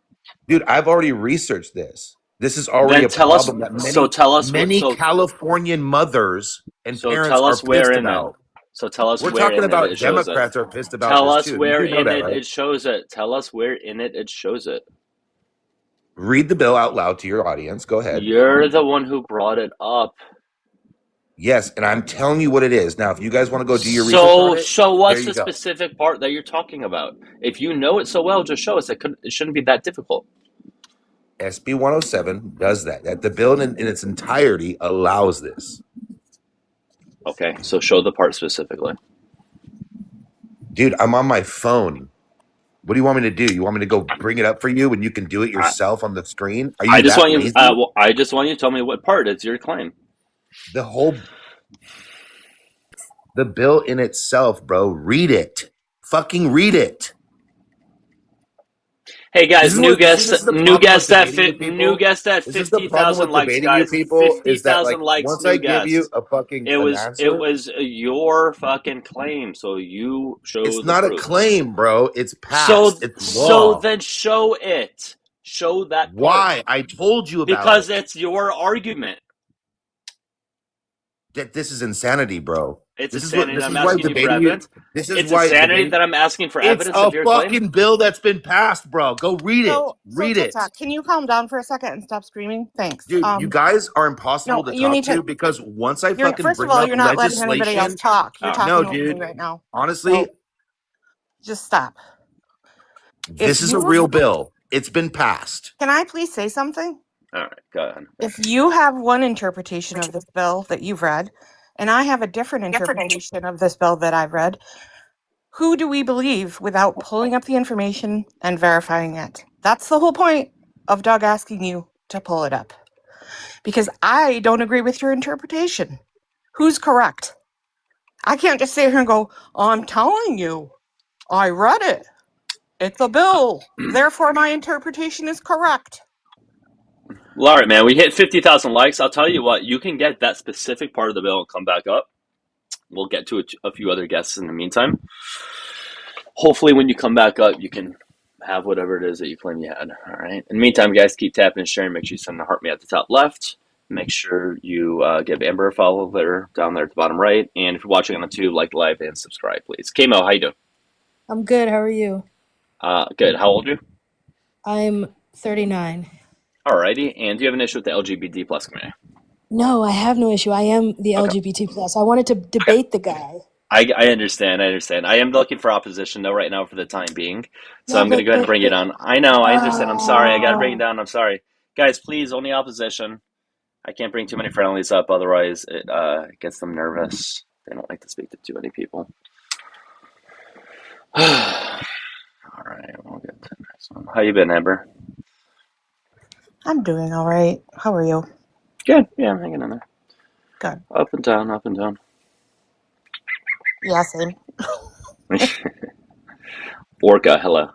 L: Dude, I've already researched this. This is already
M: Then
L: a
M: tell us.
L: problem that
M: So tell us.
L: many Californian mothers and
M: So
L: parents
M: tell
L: are
M: us where
L: pissed
M: in it.
L: about.
M: So tell us
L: We're
M: where
L: talking
M: in
L: about
M: it shows it.
L: Democrats are pissed about
M: Tell
L: this
M: us
L: too.
M: where
L: You do know
M: in
L: that,
M: it
L: right?
M: it shows it. Tell us where in it shows it.
L: Read the bill out loud to your audience. Go ahead.
M: You're the one who brought it up.
L: Yes, and I'm telling you what it is. Now, if you guys want to go do your research on it,
M: So what's
L: there you
M: the
L: go.
M: specific part that you're talking about? If you know it so well, just show us. It shouldn't be that difficult.
L: SB 107 does that. That the bill in its entirety allows this.
M: Okay, so show the part specifically.
L: Dude, I'm on my phone. What do you want me to do? You want me to go bring it up for you and you can do it yourself on the screen? Are you
M: I just
L: that
M: want you.
L: lazy?
M: I just want you to tell me what part. It's your claim.
L: The bill in itself, bro. Read it. Fucking read it.
M: Hey guys, new guest at
L: This is the problem
M: 50,000
L: with
M: likes,
L: debating you
M: guys.
L: people is that, like,
M: 50,000 likes,
L: once
M: new
L: I give you
M: guest.
L: a fucking
M: It was
L: answer,
M: your fucking claim, so you show
L: it's
M: the
L: not
M: proof.
L: a claim, bro. It's past. It's law.
M: So then show it. Show that part.
L: Why? I told you about
M: Because
L: it.
M: it's your argument.
L: That this is insanity, bro.
M: It's
L: This is
M: insanity
L: what.
M: that
L: This
M: I'm
L: is why
M: asking you for
L: debating you.
M: evidence.
L: This is
M: It's
L: why
M: insanity
L: debating.
M: that I'm asking for
L: It's
M: evidence
L: a
M: of your
L: fucking
M: claim.
L: bill that's been passed, bro. Go read it. Read it.
K: TikTok, can you calm down for a second and stop screaming? Thanks.
L: Dude, you guys are impossible
K: no,
L: to
K: you
L: talk
K: need
L: to
K: to-
L: because once I fucking
K: First
L: bring
K: of all,
L: up
K: you're not letting anybody else
L: legislation,
K: talk. You're talking
L: no,
K: over me
L: dude.
K: right now.
L: Honestly,
K: So, just stop.
L: this
K: If
L: is a
K: you-
L: real bill. It's been passed.
K: Can I please say something?
M: All right, go ahead.
K: If you have one interpretation of this bill that you've read, and I have a different interpretation of this bill that I've read, who do we believe without pulling up the information and verifying it? That's the whole point of Doug asking you to pull it up. Because I don't agree with your interpretation. Who's correct? I can't just sit here and go, I'm telling you, I read it. It's a bill. Therefore, my interpretation is correct.
M: Well, all right, man. We hit 50,000 likes. I'll tell you what. You can get that specific part of the bill and come back up. We'll get to a few other guests in the meantime. Hopefully, when you come back up, you can have whatever it is that you claim you had. All right. In the meantime, guys, keep tapping and sharing. Make sure you send the heart me at the top left. Make sure you give Amber a follow there down there at the bottom right. And if you're watching on the tube, like, live, and subscribe, please. Kamo, how you doing?
N: I'm good. How are you?
M: Good. How old are you?
N: I'm 39.
M: Alrighty. And do you have an issue with the LGBT plus community?
N: No, I have no issue. I am the LGBT plus. I wanted to debate the guy.
M: I understand. I am looking for opposition, though, right now for the time being. So
N: Yeah,
M: I'm going to go ahead and bring it on. I know. I understand. I'm sorry. I got to bring it
N: Oh.
M: down. I'm sorry. Guys, please, only opposition. I can't bring too many friendlies up. Otherwise, it gets them nervous. They don't like to speak to too many people. All right. We'll get to the next one. How you been, Amber?
K: I'm doing all right. How are you?
M: Good. Yeah, I'm hanging in there.
K: Good.
M: Up and down, up and down.
K: Yeah, same.
M: Orca, hello.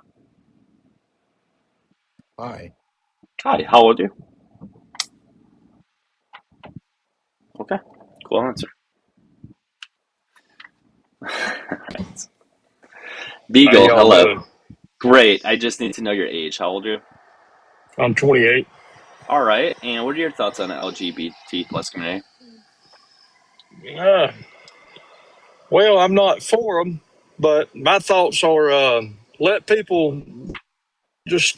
O: Hi.
M: Hi, how old are you? Okay, cool answer. Right. Beagle,
P: y'all
M: hello.
P: doing?
M: Great, I just need to know your age. How old are you?
P: I'm 28.
M: All right, and what are your thoughts on the LGBT plus community?
P: Well, I'm not for them, but my thoughts are let people just.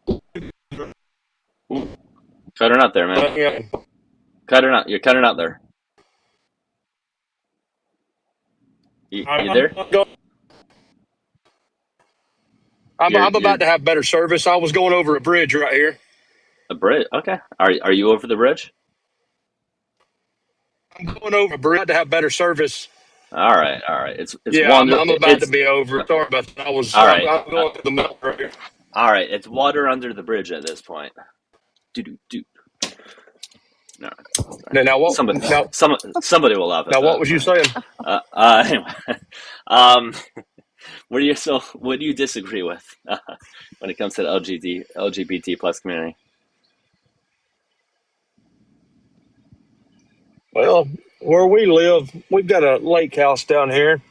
M: Ooh, cutting out there, man. Cutting out. You're cutting out there. You there?
P: I'm about to have better service. I was going over a bridge right here.
M: A bridge? Okay. Are you over the bridge?
P: I'm going over a bridge to have better service.
M: All right. It's
P: Yeah,
M: water.
P: I'm about to be over. Sorry about that.
M: All right.
P: I'm going through the middle right here.
M: All right. It's water under the bridge at this point. Do. No.
P: Now what?
M: Somebody will laugh at
P: Now
M: that.
P: what was you saying?
M: Anyway, what do you disagree with when it comes to the LGBT plus community?
P: Well, where we live, we've got a lake house down here,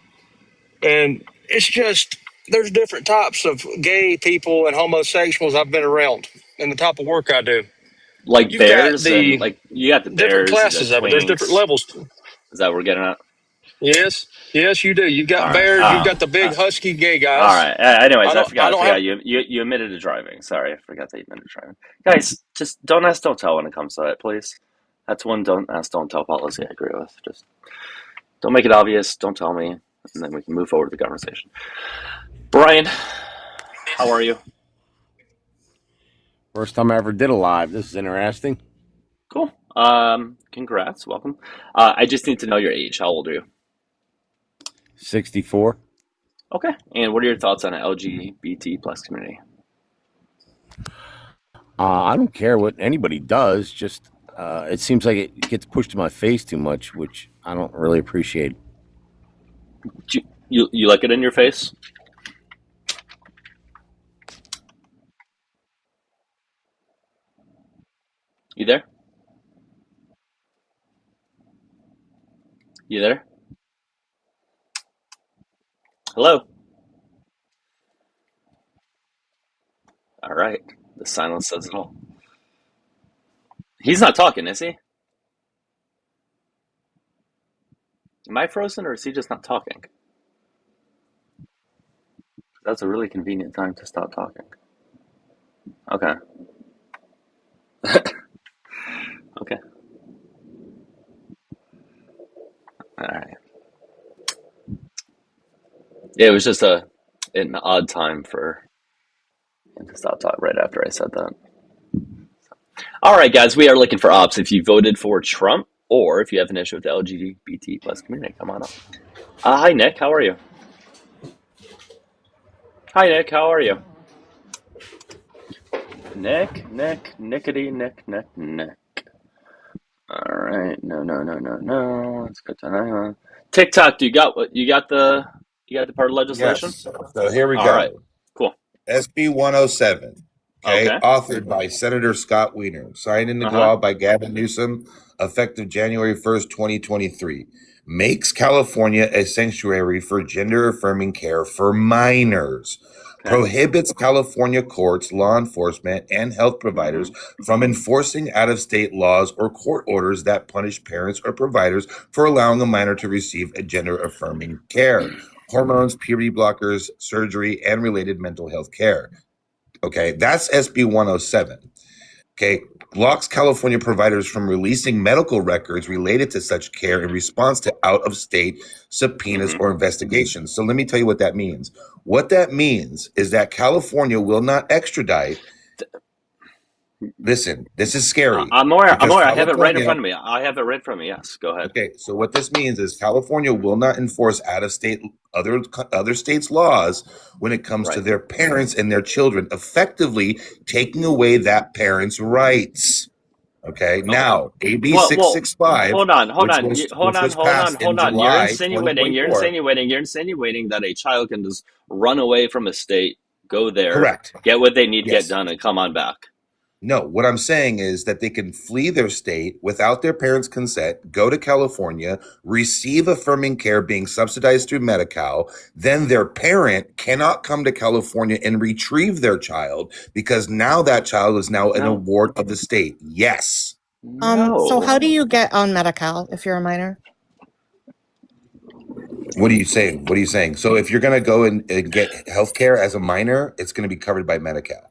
P: and it's just there's different types of gay people and homosexuals I've been around in the type of work I do.
M: Like
P: You've
M: bears
P: got
M: and like you got the
P: different
M: bears,
P: classes
M: the
P: of it. There's different
M: twinks.
P: levels.
M: Is that what we're getting at?
P: Yes, you do. You've got
M: All right.
P: bears. You've got the big husky gay guys.
M: All right. Anyways, I forgot.
P: don't have.
M: You admitted to driving. Sorry, I forgot that you admitted to driving. Guys, just don't ask, don't tell when it comes to that, please. That's one don't ask, don't tell policy I agree with. Just don't make it obvious. Don't tell me, and then we can move forward with the conversation. Brian, how are you?
O: First time I ever did a live. This is interesting.
M: Cool. Congrats. Welcome. I just need to know your age. How old are you?
O: 64.
M: Okay. And what are your thoughts on the LGBT plus community?
O: I don't care what anybody does. Just it seems like it gets pushed in my face too much, which I don't really appreciate.
M: You like it in your face? You there? You there? Hello? All right. The silence says it all. He's not talking, is he? Am I frozen or is he just not talking? That's a really convenient time to stop talking. Okay. Okay. All right. Yeah, it was just an odd time for him Stop talking right after I said that. All right, guys, we are looking for ops. If you voted for Trump, or if you have an issue with the LGBT plus community, come on up. Hi, Nick. How are you? Hi, Nick. How are you? Nick. All right. No. Let's go to TikTok. You got the part of legislation?
L: Yes. So here we
M: All
L: go.
M: right. Cool.
L: SB 107. Okay.
M: Okay.
L: Authored by Senator Scott Wiener. Signed into law by Gavin Newsom, effective January 1st, 2023. Makes California a sanctuary for gender affirming care for minors. Prohibits California courts, law enforcement, and health providers from enforcing out of state laws or court orders that punish parents or providers for allowing a minor to receive a gender affirming care. Hormones, puberty blockers, surgery, and related mental health care. Okay, that's SB 107. Okay, blocks California providers from releasing medical records related to such care in response to out-of-state subpoenas or investigations. So let me tell you what that means. What that means is that California will not extradite. Listen, this is scary.
M: I'm aware. I have it right in front of me. Yes, go ahead.
L: Okay, so what this means is California will not enforce out-of-state other states' laws when it comes to their parents and their children, effectively taking away that parent's rights. Okay, now AB 665.
M: Hold on. You're insinuating that a child can just run away from a state, go there,
L: correct,
M: get what they need to get done, and come on back.
L: No, what I'm saying is that they can flee their state without their parents' consent, go to California, receive affirming care being subsidized through Medi-Cal, then their parent cannot come to California and retrieve their child because now that child is now an award of the state. Yes.
K: So how do you get on Medi-Cal if you're a minor?
L: What are you saying? So if you're going to go and get health care as a minor, it's going to be covered by Medi-Cal.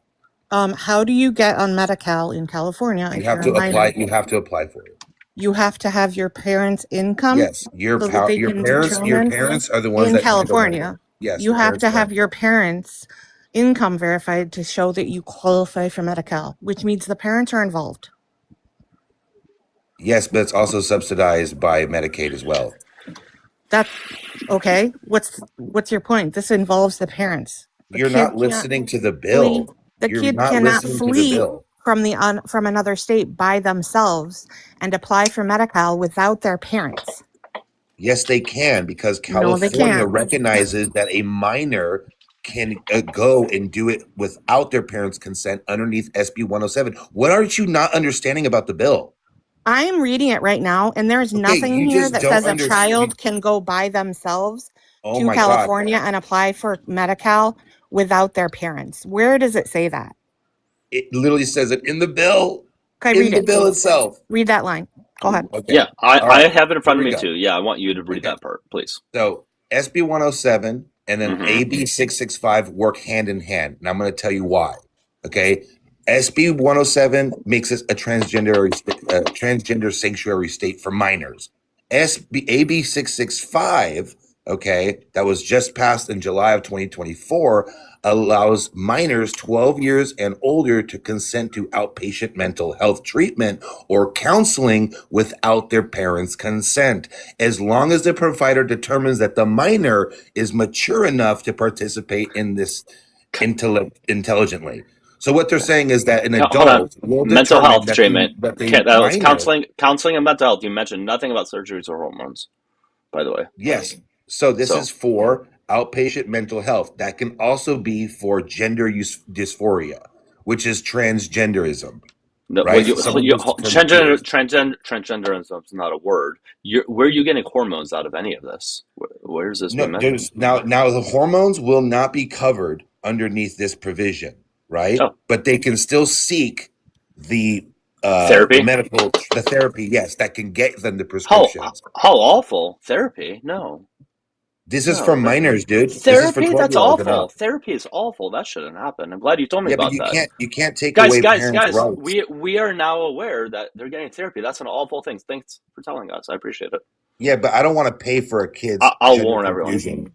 K: How do you get on Medi-Cal in California?
L: You have to apply. You have to apply for it.
K: You have to have your parents' income.
L: Yes, your parents are the ones
K: in
L: that
K: California.
L: Yes,
K: you have to have your parents' income verified to show that you qualify for Medi-Cal, which means the parents are involved.
L: Yes, but it's also subsidized by Medicaid as well.
K: That's okay. What's your point? This involves the parents.
L: You're not listening to the bill.
K: The kid cannot flee from another state by themselves and apply for Medi-Cal without their parents.
L: Yes, they can, because California recognizes that a minor can go and do it without their parents' consent underneath SB 107. What aren't you not understanding about the bill?
K: I'm reading it right now, and there's nothing here that says a child can go by themselves to California and apply for Medi-Cal without their parents. Where does it say that?
L: It literally says it in the bill.
K: Okay, read
L: the bill itself.
K: Read that line. Go ahead.
L: Okay.
M: Yeah, I have it in front of me too. Yeah, I want you to read that part, please.
L: So SB 107 and then AB 665 work hand in hand, and I'm going to tell you why. Okay, SB 107 makes us a transgender sanctuary state for minors. AB 665, okay, that was just passed in July of 2024, allows minors 12 years and older to consent to outpatient mental health treatment or counseling without their parents' consent, as long as the provider determines that the minor is mature enough to participate in this intelligently. So what they're saying is that an adult will
M: mental health treatment.
L: That
M: was counseling and mental health. You mentioned nothing about surgeries or hormones, by the way.
L: Yes. So this is for outpatient mental health. That can also be for gender dysphoria, which is transgenderism.
M: No,
L: right?
M: Transgenderism is not a word. Where are you getting hormones out of any of this? Where is this?
L: Now the hormones will not be covered underneath this provision, right? But they can still seek the
M: therapy,
L: the therapy. Yes, that can get them the prescriptions.
M: How awful therapy? No.
L: This is for minors, dude.
M: Therapy? That's awful. Therapy is awful. That shouldn't happen. I'm glad you told me about that.
L: You can't take away parents' rights.
M: We are now aware that they're getting therapy. That's an awful thing. Thanks for telling us. I appreciate it.
L: Yeah, but I don't want to pay for a kid's.
M: I'll warn everyone.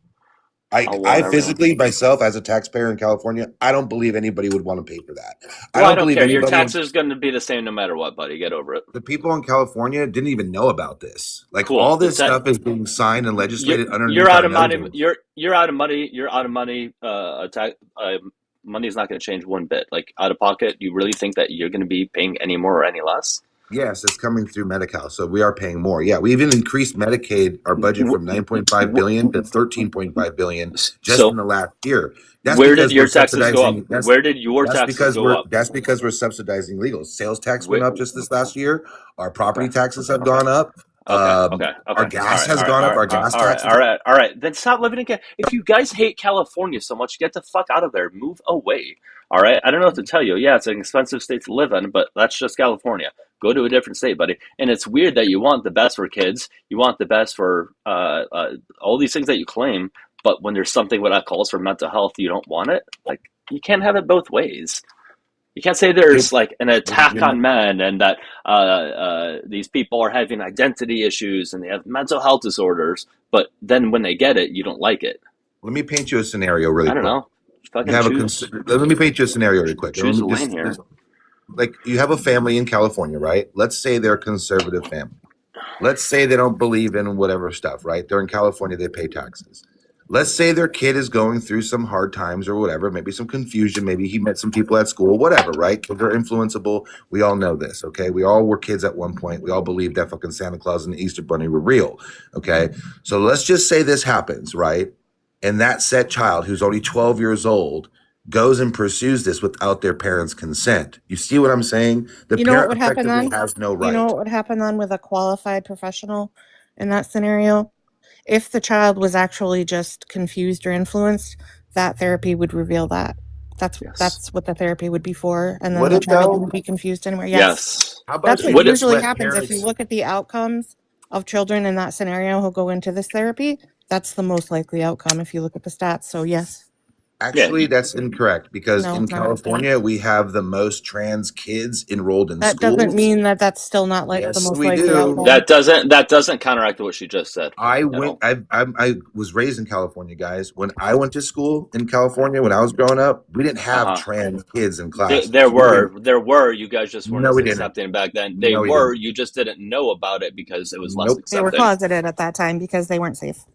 L: I physically myself as a taxpayer in California, I don't believe anybody would want to pay for that.
M: Well, I don't
L: believe
M: care. Your
L: anybody.
M: taxes going to be the same no matter what, buddy. Get over it.
L: The people in California didn't even know about this. Like
M: Cool.
L: all this stuff is being signed and legislated underneath.
M: You're out
L: our
M: of money.
L: noses.
M: You're out of money. You're out of money. Money is not going to change one bit. Like out of pocket, you really think that you're going to be paying any more or any less?
L: Yes, it's coming through Medi-Cal, so we are paying more. Yeah, we even increased Medicaid, our budget from 9.5 billion to 13.5 billion just in the last year. That's
M: where
L: because
M: did your
L: we're
M: taxes go up?
L: subsidizing.
M: Where did your taxes go up?
L: That's because we're subsidizing legals. Sales tax went up just this last year. Our property taxes have gone up.
M: Okay.
L: Our gas has gone up. Our gas taxes.
M: All right. Then stop living in California. If you guys hate California so much, get the fuck out of there. Move away. All right. I don't know what to tell you. Yeah, it's an expensive state to live in, but that's just California. Go to a different state, buddy. And it's weird that you want the best for kids. You want the best for all these things that you claim, but when there's something what I calls for mental health, you don't want it. Like you can't have it both ways. You can't say there's like an attack on men and that these people are having identity issues and they have mental health disorders, but then when they get it, you don't like it.
L: Let me paint you a scenario really quick.
M: I don't know.
L: Let me paint you a scenario really quick.
M: Choose a lane here.
L: Like you have a family in California, right? Let's say they're a conservative family. Let's say they don't believe in whatever stuff, right? They're in California, they pay taxes. Let's say their kid is going through some hard times or whatever, maybe some confusion, maybe he met some people at school, whatever, right? Kids are influenceable. We all know this, okay? We all were kids at one point. We all believed that fucking Santa Claus and the Easter Bunny were real, okay? So let's just say this happens, right? And that said child who's only 12 years old goes and pursues this without their parents' consent. You see what I'm saying? The
K: You know what
L: parent
K: would happen
L: effectively
K: then?
L: has no right.
K: You know what would happen then with a qualified professional in that scenario? If the child was actually just confused or influenced, that therapy would reveal that. That's what the therapy would be for, and then
L: Would
K: the
L: it
K: child
L: though?
K: wouldn't be confused anymore.
M: Yes.
L: How about
K: That's
L: you
K: what
L: just
K: usually
L: let
K: happens. If you
L: parents-
K: look at the outcomes of children in that scenario who go into this therapy, that's the most likely outcome if you look at the stats. So yes.
L: Actually, that's incorrect because
K: No,
L: in
K: it's not.
L: California, we have the most trans kids enrolled in
K: That
L: schools.
K: doesn't mean that that's still not like the
L: Yes,
K: most
L: we
K: likely
L: do.
K: outcome.
M: That doesn't counteract what she just said.
L: I was raised in California, guys. When I went to school in California, when I was growing up, we didn't have trans kids in class.
M: There were. You guys just weren't
L: No,
M: as
L: we didn't.
M: accepting back then.
L: No, we didn't.
M: You just didn't know about it because it was less
L: Nope.
K: They were
M: accepted.
K: closeted at that time because they weren't safe.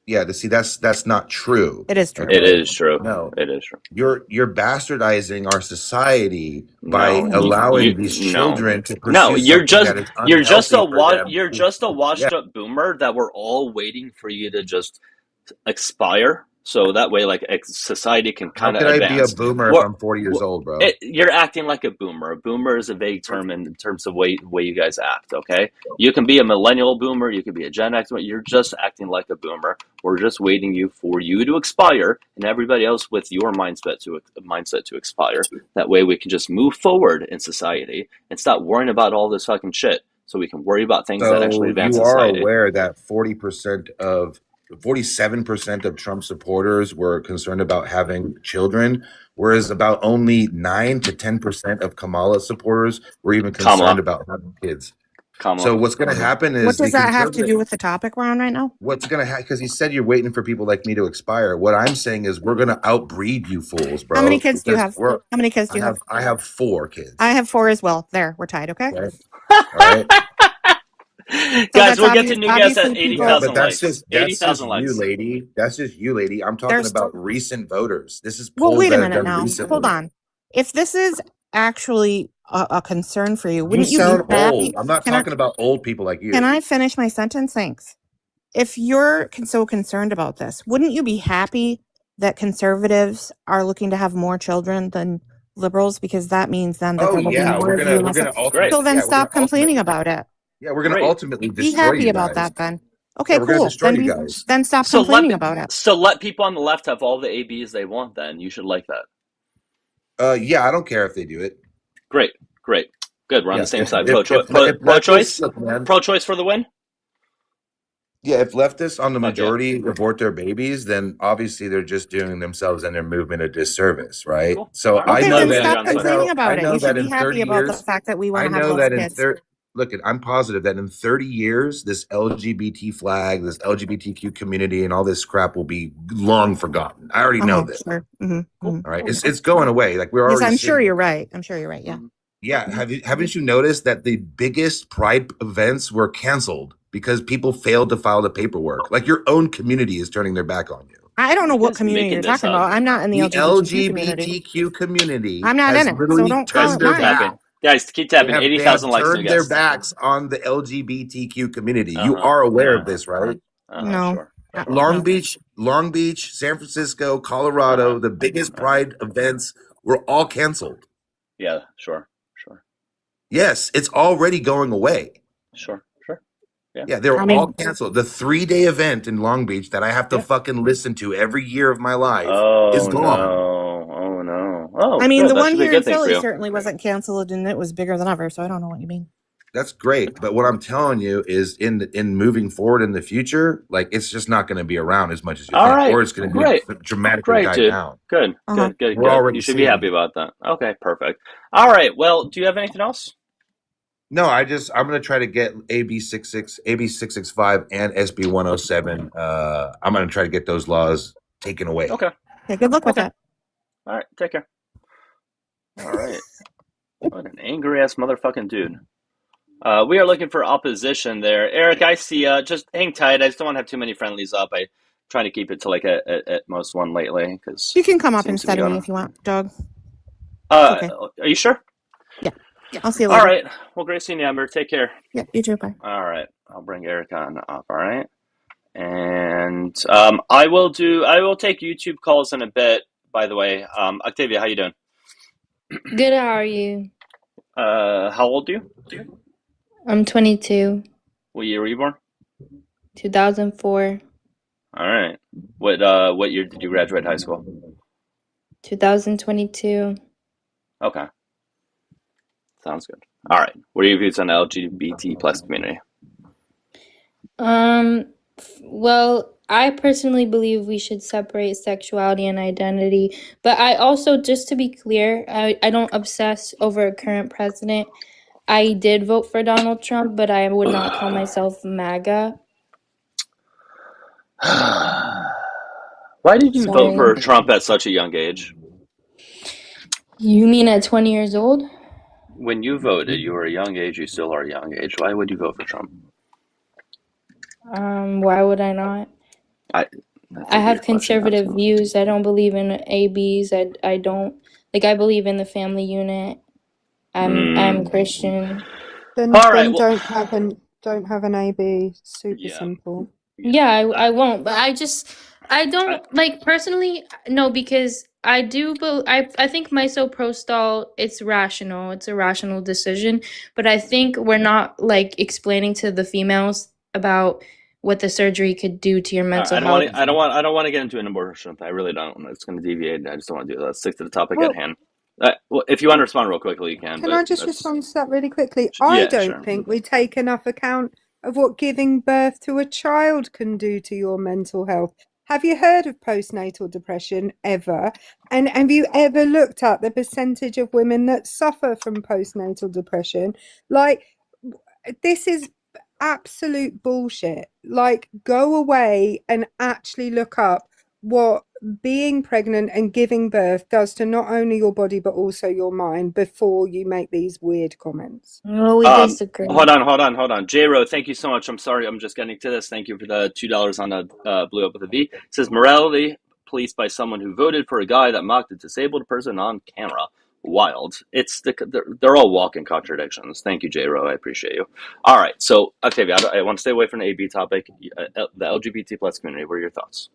L: Yeah, to see that's not true.
K: It is true.
M: It is true.
L: No,
M: it is true.
L: You're bastardizing our society by allowing these children to pursue
M: No, you're
L: something
M: just
L: that is unhealthy
M: you're
L: for
M: just a
L: them.
M: washed up boomer that we're all waiting for you to just expire. So that way, like society can
L: How
M: kind of
L: could
M: advance.
L: I be a boomer if I'm 40 years old, bro?
M: You're acting like a boomer. A boomer is a vague term in terms of way you guys act. Okay, you can be a millennial boomer, you can be a Gen X. You're just acting like a boomer. We're just waiting for you to expire, and everybody else with your mindset to expire. That way, we can just move forward in society and stop worrying about all this fucking shit. So we can worry about things that actually advance
L: you are
M: society.
L: aware that 47% of Trump supporters were concerned about having children, whereas about only 9 to 10% of Kamala supporters were even concerned about having kids. So what's going to happen is
K: What does that have to do with the topic we're on right now?
L: what's going to happen, because he said you're waiting for people like me to expire. What I'm saying is we're going to outbreed you fools, bro.
K: How many kids do you have?
L: Because
K: How many kids do you have?
L: I have 4 kids.
K: I have 4 as well. There, we're tied. Okay.
L: Right? All right.
M: Guys, we'll get to new guests at 80,000
L: but that's
M: likes.
L: just
M: 80,000 likes.
L: you, lady. That's just you, lady. I'm talking
K: There's-
L: about recent voters. This is
K: Well,
L: polls
K: wait a
L: that are
K: minute
L: done
K: now.
L: recently.
K: Hold on. If this is actually a concern for you, wouldn't you
L: sound
K: be happy?
L: old. I'm not
K: Can I-
L: talking about old people like you.
K: Can I finish my sentence? Thanks. If you're so concerned about this, wouldn't you be happy that conservatives are looking to have more children than liberals? Because that means then that
L: Oh,
K: there will
L: yeah,
K: be more
L: we're
K: of
L: gonna-
K: you.
L: we're
K: less
L: gonna
K: of-
L: ultimately-
K: So then
L: yeah, we're
K: stop
L: gonna
K: complaining about it.
L: Yeah, we're going to ultimately destroy
K: Be happy
L: you
K: about
L: guys.
K: that then. Okay,
L: Yeah, we're gonna
K: cool.
L: destroy
K: Then,
L: you guys.
K: then stop
M: So
K: complaining about it.
M: So let people on the left have all the ABs they want. Then you should like that.
L: Yeah, I don't care if they do it.
M: Great. Good. We're on
L: Yeah,
M: the same
L: if-
M: side.
L: if-
M: Pro-choice.
L: if
M: Pro-choice.
L: leftists- look, man.
M: Pro-choice for the win.
L: Yeah, if leftists on the majority abort their babies, then obviously they're just doing themselves and their movement a disservice, right? So I
K: Okay,
L: know
K: then
L: that
K: stop complaining about
L: I
K: it.
L: know
K: You
L: that
K: should be
L: in
K: happy
L: 30
K: about the
L: years,
K: fact that we
L: I
K: want to have
L: know
K: less
L: that in
K: kids.
L: look, I'm positive that in 30 years, this LGBT flag, this LGBTQ community, and all this crap will be long forgotten. I already know this.
K: Sure.
L: All right, it's going away. Like we're
K: Yes,
L: already
K: I'm sure
L: seeing.
K: you're right. I'm sure you're right. Yeah.
L: Yeah, haven't you noticed that the biggest pride events were canceled because people failed to file the paperwork? Like your own community is turning their back on you.
K: I don't know what
M: guys
K: community
M: making
K: you're
M: this
K: talking
M: up.
K: about. I'm not in the
L: The
K: LGBTQ community.
L: LGBTQ community
K: I'm not
L: has
K: in it, so
L: literally
K: don't call
L: turned
K: it
L: their
K: mine.
L: back.
M: Guys, keep
L: They
M: tapping.
L: have
M: 80,000 likes, new
L: turned their
M: guests.
L: backs on the LGBTQ community. You
M: Uh-huh.
L: are aware of this, right?
K: No.
M: Sure.
L: Long Beach, San Francisco, Colorado, the biggest pride events were all canceled.
M: Yeah, sure.
L: Yes, it's already going away.
M: Sure.
L: Yeah, they were all canceled. The 3-day event in Long Beach that I have to fucking listen to every year of my life is gone.
M: Oh no. Oh,
K: I mean,
M: good.
K: the
M: That
K: one
M: should be a
K: here in
M: good thing for
K: Philly
M: you.
K: certainly wasn't canceled, and it was bigger than ever. So I don't know what you mean.
L: That's great, but what I'm telling you is, in moving forward in the future, like it's just not going to be around as much as you
M: All
L: think,
M: right.
L: or it's going to
M: Great.
L: dramatically
M: Great,
L: die
M: dude.
L: down.
M: Good.
L: We're already
M: You should be
L: seeing
M: happy
L: it.
M: about that. Okay, perfect. All right. Well, do you have anything else?
L: No, I'm going to try to get AB 665, and SB 107. I'm going to try to get those laws taken away.
M: Okay.
K: Yeah, good luck with that.
M: All right. Take care. All right. What an angry ass motherfucking dude. We are looking for opposition there. Eric, I see. Just hang tight. I just don't want to have too many friendlies up. I try to keep it to like at most one lately, because
K: You can come up instead of me if you want, dog.
M: Okay. Are you sure?
K: Yeah. I'll see you later.
M: All right. Well, great seeing you, Amber. Take care.
K: Yeah, you too. Bye.
M: All right. I'll bring Eric on up. All right. And I will take YouTube calls in a bit. By the way, Octavia, how you doing?
Q: Good, how are you?
M: How old are you?
Q: I'm 22,
M: What year were you born?
Q: 2004,
M: All right. What year did you graduate high school?
Q: 2022.
M: Okay. Sounds good. All right. What are your views on the LGBT plus community?
Q: Well, I personally believe we should separate sexuality and identity, but I also, just to be clear, I don't obsess over a current president. I did vote for Donald Trump, but I would not call myself MAGA.
M: Why did you vote for
Q: Sorry.
M: Trump at such a young age?
Q: You mean at 20 years old?
M: When you voted, you were a young age. You still are a young age. Why would you vote for Trump?
Q: Why would I not? I have conservative views. I don't believe in ABs. I don't I believe in the family unit. I'm Christian.
C: Then,
M: All right,
C: then
M: well-
C: don't have an AB. Super simple.
Q: Yeah, I won't. But I don't personally, no, because I do. I think misoprostol, it's rational. It's a rational decision. But I think we're not explaining to the females about what the surgery could do to your mental health.
M: I don't want to get into an abortion. I really don't. It's going to deviate. I just don't want to do that. Let's stick to the topic at hand. Well, if you want to respond real quickly, you can.
C: Can
M: but
C: I just
M: that's-
C: respond to that really quickly? I
M: Yeah,
C: don't
M: sure.
C: think we take enough account of what giving birth to a child can do to your mental health. Have you heard of postnatal depression ever? And have you ever looked at the percentage of women that suffer from postnatal depression? This is absolute bullshit. Go away and actually look up what being pregnant and giving birth does to not only your body but also your mind before you make these weird comments.
Q: No, we disagree.
M: Hold on. J-Ro, thank you so much. I'm sorry, I'm just getting to this. Thank you for the $2 on the Blue Up with a V. It says, morality policed by someone who voted for a guy that mocked a disabled person on camera. Wild. They're all walking contradictions. Thank you, J-Ro. I appreciate you. All right, so Octavia, I want to stay away from the AB topic. The LGBT plus community, what are your thoughts?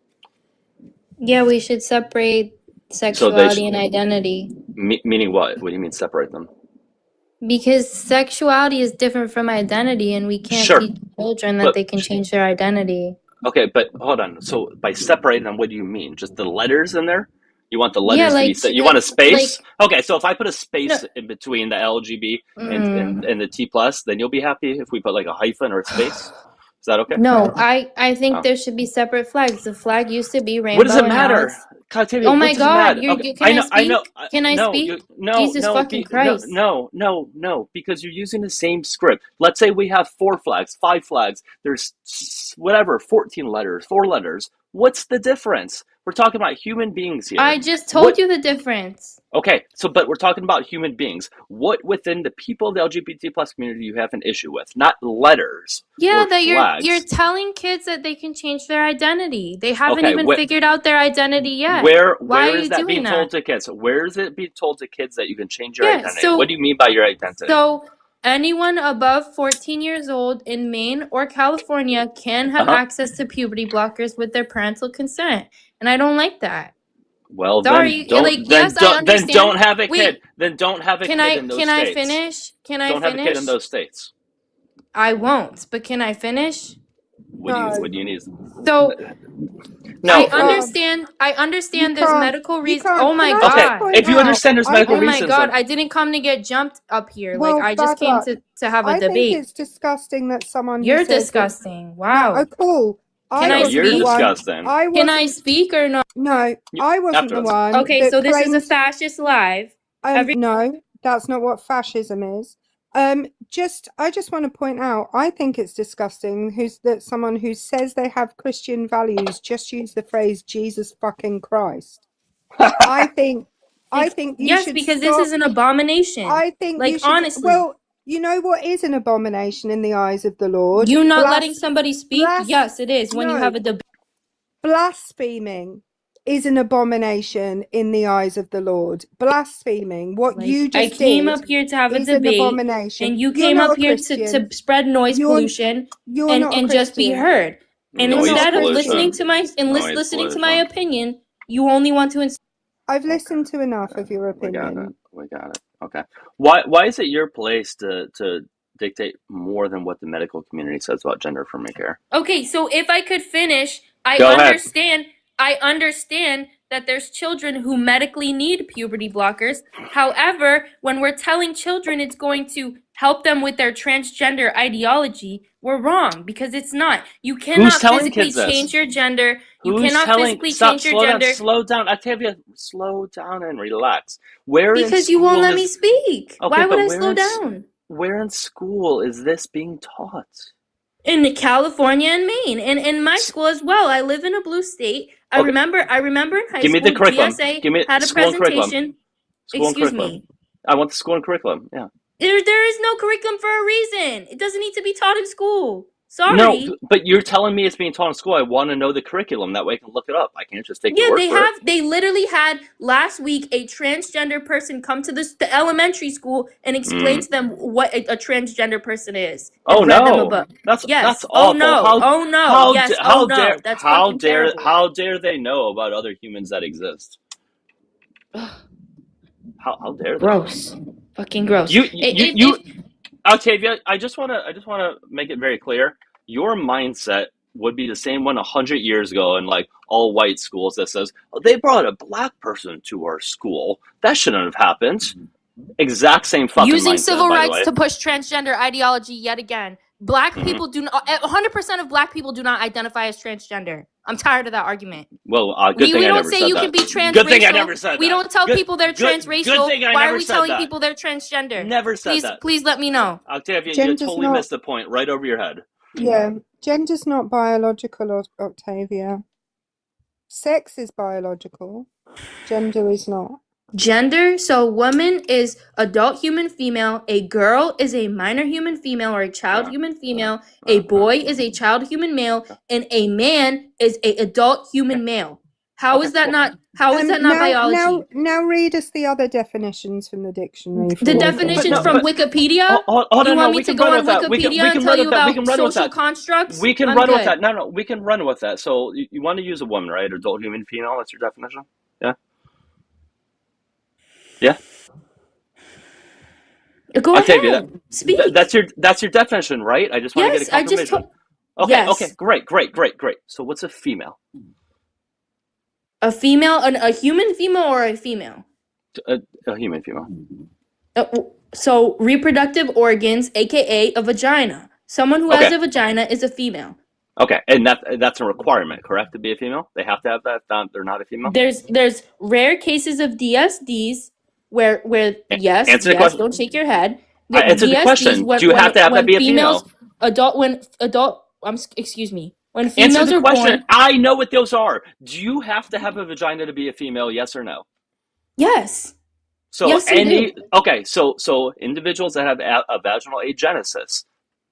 Q: Yeah, we should separate sexuality and identity.
M: Meaning what? What do you mean separate them?
Q: Because sexuality is different from identity, and we can't
M: Sure,
Q: teach children that
M: but-
Q: they can change their identity.
M: Okay, but hold on. So by separating them, what do you mean? Just the letters in there? You want the letters to be set? You want a space? Okay, so if I put a space in between the LGB and the T plus, then you'll be happy if we put a hyphen or a space? Is that okay?
Q: No, I think
M: Oh.
Q: there should be separate flags. The flag used to be rainbow.
M: What does it
Q: and now
M: matter?
Q: it's-
M: Octavia,
Q: Oh
M: what
Q: my
M: does it
Q: God!
M: matter?
Q: You're,
M: Okay,
Q: can I
M: I
Q: speak?
M: know.
Q: Can I
M: No,
Q: speak?
M: no,
Q: Jesus
M: no,
Q: fucking Christ!
M: no, because you're using the same script. Let's say we have 4 flags, 5 flags. There's whatever, 14 letters, 4 letters. What's the difference? We're talking about human beings here.
Q: I just told you the difference.
M: Okay, but we're talking about human beings. What within the people of the LGBT plus community you have an issue with? Not letters.
Q: Yeah,
M: or
Q: that
M: flags.
Q: you're telling kids that they can change their identity. They haven't
M: Okay,
Q: even figured out their identity yet.
M: Where
Q: Why are
M: is
Q: you
M: that
Q: doing
M: being
Q: that?
M: told to kids? Where is it being told to kids that you can change your
Q: Yeah,
M: identity?
Q: so-
M: What do you mean by your identity?
Q: So anyone above 14 years old in Maine or California can have access to puberty blockers with their parental consent, and I don't like that.
M: Well,
Q: Sorry,
M: then don't.
Q: like,
M: then,
Q: yes, I
M: don't then
Q: understand.
M: don't have a
Q: Wait,
M: kid. Then don't have a
Q: Can
M: kid
Q: I
M: in those
Q: can
M: states.
Q: I finish? Can I
M: Don't have a kid in
Q: finish?
M: those states.
Q: I won't, but can I finish?
M: What do you need?
Q: So
M: No.
Q: I understand there's medical reasons. Oh my
M: Okay,
Q: God.
M: if you understand there's medical
Q: Oh my
M: reasons,
Q: God,
M: then-
Q: I didn't come to get jumped up here.
R: Well,
Q: Like I just
R: bad
Q: came
R: luck.
Q: to have a
R: I
Q: debate.
R: think it's disgusting that someone who
Q: You're
R: says that-
Q: disgusting. Wow.
R: No, oh, cool.
Q: Can I
M: You're
Q: speak?
M: disgusting.
Q: Can I speak or no?
R: No, I wasn't the
M: afterwards.
R: one.
Q: Okay,
R: that
Q: so this is a
R: claimed-
Q: fascist live.
R: No, that's not what fascism is. I just want to point out, I think it's disgusting that someone who says they have Christian values just use the phrase Jesus fucking Christ. I think you
Q: Yes,
R: should
Q: because this
R: stop-
Q: is an abomination.
R: I think
Q: like
R: you should,
Q: honestly.
R: well, you know what is an abomination in the eyes of the Lord?
Q: You not letting somebody speak?
R: blas-
Q: Yes, it is when you
R: no.
Q: have a debate.
R: Blaspheming is an abomination in the eyes of the Lord. Blaspheming, what you
Q: I
R: just
Q: came
R: did
Q: up here to have a
R: is an
Q: debate,
R: abomination.
Q: and you
R: You're
Q: came
R: not
Q: up
R: a
Q: here
R: Christian.
Q: to spread noise pollution
R: you're
Q: and,
R: not a
Q: and just be
R: Christian.
Q: heard. And
R: Noise
Q: instead of
R: pollution.
Q: listening to my
M: Noise
Q: listening to my
M: pollution.
Q: opinion, you only want to.
R: I've listened to enough of your
M: We got
R: opinion.
M: it. We got it. Okay. Why is it your place to dictate more than what the medical community says about gender affirming care?
Q: Okay, so if I could finish, I
M: Go ahead.
Q: understand that there's children who medically need puberty blockers. However, when we're telling children it's going to help them with their transgender ideology, we're wrong because it's not. You cannot
M: telling
Q: physically
M: kids this?
Q: change your gender. You
M: Who's
Q: cannot
M: telling?
Q: physically
M: Stop.
Q: change your
M: Slow
Q: gender
M: down. Slow down. Octavia, slow down and relax. Where in
Q: because you won't
M: school
Q: let me
M: is-
Q: speak.
M: Okay,
Q: Why would
M: but
Q: I
M: where
Q: slow
M: in s-
Q: down?
M: Where in school is this being taught?
Q: In California and Maine, and in my school as well. I live in a blue state. I
M: Okay.
Q: remember in high
M: Give me
Q: school,
M: the curriculum.
Q: GSA
M: Give me
Q: had a
M: school and curriculum.
Q: presentation.
M: School and
Q: Excuse
M: curriculum.
Q: me.
M: I want the school and curriculum. Yeah.
Q: There is no curriculum for a reason. It doesn't need to be taught in school. Sorry.
M: No, but you're telling me it's being taught in school. I want to know the curriculum. That way I can look it up. I can't just take your word for it.
Q: They literally had last week a transgender person come to the elementary school and explain to them what a transgender person is.
M: Oh
Q: and read them a
M: no,
Q: book.
M: that's
Q: Yes.
M: that's
Q: Oh
M: awful.
Q: no.
M: How,
Q: Oh no.
M: How,
Q: Yes.
M: how
Q: Oh no.
M: dare
Q: That's
M: how
Q: fucking
M: dare
Q: terrible.
M: how dare they know about other humans that exist? How dare they?
Q: Gross. Fucking gross.
M: You Octavia, I just wanna make it very clear. Your mindset would be the same one 100 years ago in like all white schools that says, oh, they brought a black person to our school. That shouldn't have happened. Exact same fucking
Q: Using
M: mindset,
Q: civil
M: by the
Q: rights
M: way.
Q: to push transgender ideology yet again. Black people do not. 100% of black people do not identify as transgender. I'm tired of that argument.
M: Well, good
Q: We
M: thing I
Q: don't
M: never
Q: say
M: said
Q: you
M: that.
Q: can be transracial.
M: Good thing I never said that.
Q: We don't tell people they're
M: Good
Q: transracial.
M: thing I
Q: Why
M: never
Q: are we
M: said
Q: telling
M: that.
Q: people they're transgender?
M: Never said
Q: please,
M: that.
Q: Please let me know.
M: Octavia, you
R: Gender's
M: totally
R: not-
M: missed the point right over your head.
R: Yeah, gender's not biological, Octavia. Sex is biological. Gender is not.
Q: Gender, so woman is adult human female, a girl is a minor human female or a child human female, a boy is a child human male, and a man is a adult human male. How is that not biology?
R: Now read us the other definitions from the dictionary.
Q: The definitions from Wikipedia?
M: Hold on,
Q: you
M: no,
Q: want me
M: we
Q: to
M: can
Q: go
M: run
Q: on
M: with that. We can
Q: Wikipedia and
M: run
Q: tell you
M: with that. We can
Q: about
M: run with
Q: social
M: that.
Q: constructs?
M: We can
Q: I'm
M: run with
Q: good.
M: that. No, we can run with that. So you want to use a woman, right? Adult human female, that's your definition? Yeah? Yeah?
Q: Go
M: Octavia,
Q: ahead. Speak.
M: That's your definition, right? I just want to
Q: Yes,
M: get a
Q: I just
M: confirmation.
Q: told-
M: Okay,
Q: yes.
M: okay, great. So what's a female?
Q: A female, a human female or a female?
M: A human female.
Q: So reproductive organs, aka a vagina. Someone who
M: Okay.
Q: has a vagina is a female.
M: Okay, and that's a requirement, correct? To be a female, they have to have that. They're not a female.
Q: There's rare cases of DSDs where yes,
M: Answer the question.
Q: don't shake your head.
M: I answered the question. Do you have to have that be a female?
Q: Excuse me. When
M: Answer
Q: females
M: the
Q: are
M: question.
Q: born,
M: I know what those are. Do you have to have a vagina to be a female? Yes or no?
Q: yes.
M: So
Q: Yes, you do.
M: okay. So individuals that have a vaginal agenesis,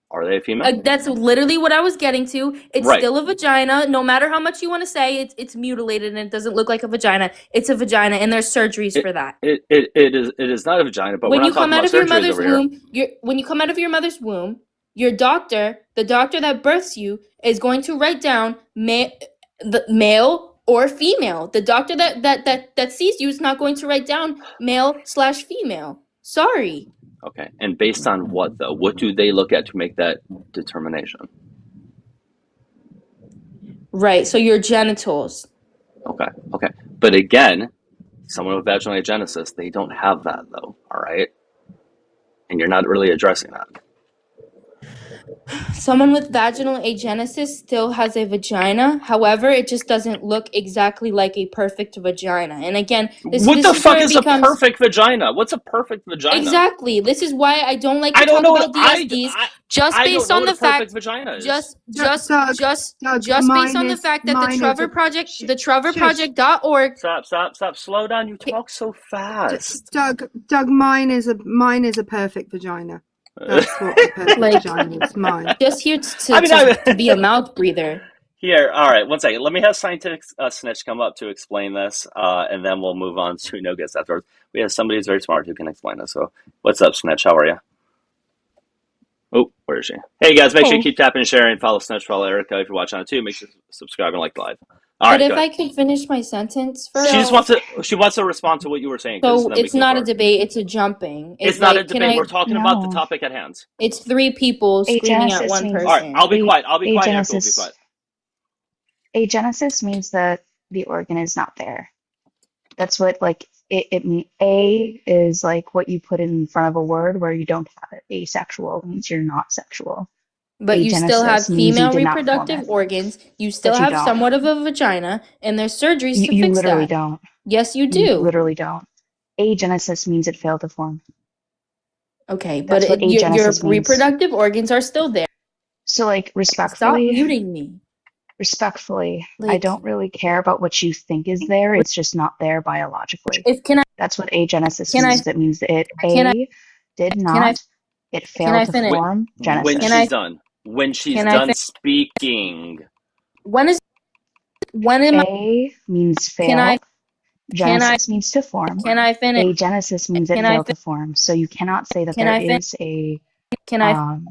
M: are they a female?
Q: That's literally what I was getting to. It's
M: Right.
Q: still a vagina, no matter how much you want to say it's mutilated and it doesn't look like a vagina. It's a vagina, and there's surgeries for that.
M: It is not a vagina, but
Q: When
M: we're
Q: you
M: not talking
Q: come out
M: about
Q: of your
M: surgeries
Q: mother's
M: over here.
Q: womb, when you come out of your mother's womb, your doctor, the doctor that births you, is going to write down the male or female. The doctor that sees you is not going to write down male/female. Sorry.
M: Okay, and based on what though? What do they look at to make that determination?
Q: Right. So your genitals.
M: Okay. But again, someone with vaginal agenesis, they don't have that though. All right, and you're not really addressing that.
Q: Someone with vaginal agenesis still has a vagina. However, it just doesn't look exactly like a perfect vagina. And again, this
M: What the
Q: is
M: fuck
Q: where it
M: is a
Q: becomes
M: perfect vagina? What's a perfect vagina?
Q: exactly. This is why I don't like to
M: I don't
Q: talk
M: know
Q: about
M: what
Q: DSDs
M: I
Q: just
M: I
Q: based
M: don't know
Q: on
M: what
Q: the
M: a perfect
Q: fact
M: vagina is.
Q: just
R: Doug,
Q: based on the fact that the Trevor Project, the TrevorProject.org.
M: Stop. Slow down. You talk so fast.
R: Doug, mine is a perfect vagina. That's what a perfect vagina is. Mine.
Q: Just here to be a mouth breather.
M: Here, all right, one second. Let me have Scientific Snitch come up to explain this, and then we'll move on to no guess afterwards. We have somebody who's very smart who can explain this. So, what's up, Snitch? How are you? Oh, where is she? Hey, guys, make sure you keep tapping and sharing. Follow Snitch, follow Erica if you're watching on it too. Make sure to subscribe and like the live. All right,
Q: but if
M: go
Q: I
M: ahead.
Q: could finish my sentence first.
M: She wants to respond to what you were saying.
Q: So it's not a debate, it's a jumping.
M: It's not a debate. We're talking about the topic at hand.
Q: It's three people screaming at one person.
M: All right, I'll be quiet. Erica will be quiet.
S: Agenesis means that the organ is not there. That's what it means. A is like what you put in front of a word where you don't have it. Asexual means you're not sexual.
Q: But you still have
S: Agenesis means
Q: female
S: you did not form
Q: reproductive
S: it.
Q: organs. You still
S: But you
Q: have
S: don't.
Q: somewhat of a vagina, and there's surgeries to
S: You
Q: fix
S: literally
Q: that.
S: don't.
Q: Yes, you do.
S: You literally don't. Agenesis means it failed to form.
Q: Okay,
S: That's
Q: but
S: what
Q: your
S: agenesis means.
Q: reproductive organs are still there.
S: So,
Q: Stop
S: respectfully,
Q: muting me.
S: I don't really care about what you think is there. It's just not there biologically. That's what agenesis means. It means that it did not. It failed to form genesis.
M: When she's done. When she's done speaking.
Q: When am
S: A means fail. Genesis means to form.
Q: Can I finish?
S: Agenesis means it failed to form. So you cannot say that there is a vaginal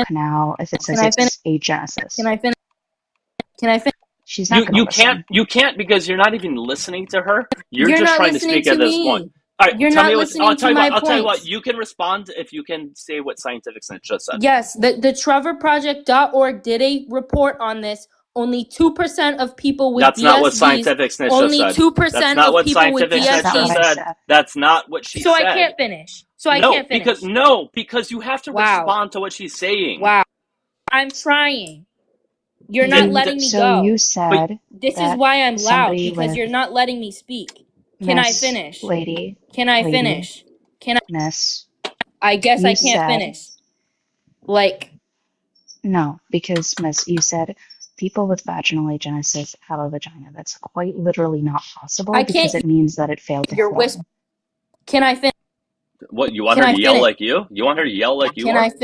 S: canal if it says it's agenesis.
Q: Can I finish?
S: She's not gonna listen.
M: You can't because you're not even listening to her. You're
Q: You're
M: just
Q: not
M: trying to
Q: listening
M: speak at
Q: to
M: this
Q: me.
M: point. All right,
Q: You're
M: tell
Q: not
M: me
Q: listening
M: I'll tell
Q: to
M: you what.
Q: my
M: I'll tell you what.
Q: points.
M: You can respond if you can say what Scientific Snitch just said.
Q: Yes, the TrevorProject.org did a report on this. Only 2% of people with
M: That's
Q: DSDs.
M: not what Scientific Snitch just
Q: Only
M: said.
Q: 2%
M: That's not
Q: of
M: what
Q: people with
M: Scientific Snitch just
Q: DSDs.
M: said. That's not what she
Q: So
M: said.
Q: I can't finish. I
M: No,
Q: can't finish.
M: because you have to
Q: Wow.
M: respond to what she's saying.
Q: Wow. I'm trying. You're not letting me
S: So
Q: go.
S: you said
Q: This is
S: that
Q: why I'm loud,
S: somebody
Q: because
S: with
Q: you're not letting me speak. Can I
S: Miss
Q: finish?
S: Lady.
Q: Can I
S: lady,
Q: finish? Can I?
S: Miss.
Q: I guess
S: You
Q: I can't
S: said-
Q: finish. Like,
S: No, because Miss, you said people with vaginal agenesis have a vagina. That's quite literally not possible
Q: I
S: because
Q: can't-
S: it means that it failed to
Q: you're
S: form.
Q: whispering. Can I finish?
M: What, you want
Q: Can
M: her
Q: I
M: to yell
Q: finish?
M: like you? You want her to yell like you
Q: Can
M: are?
Q: I? Can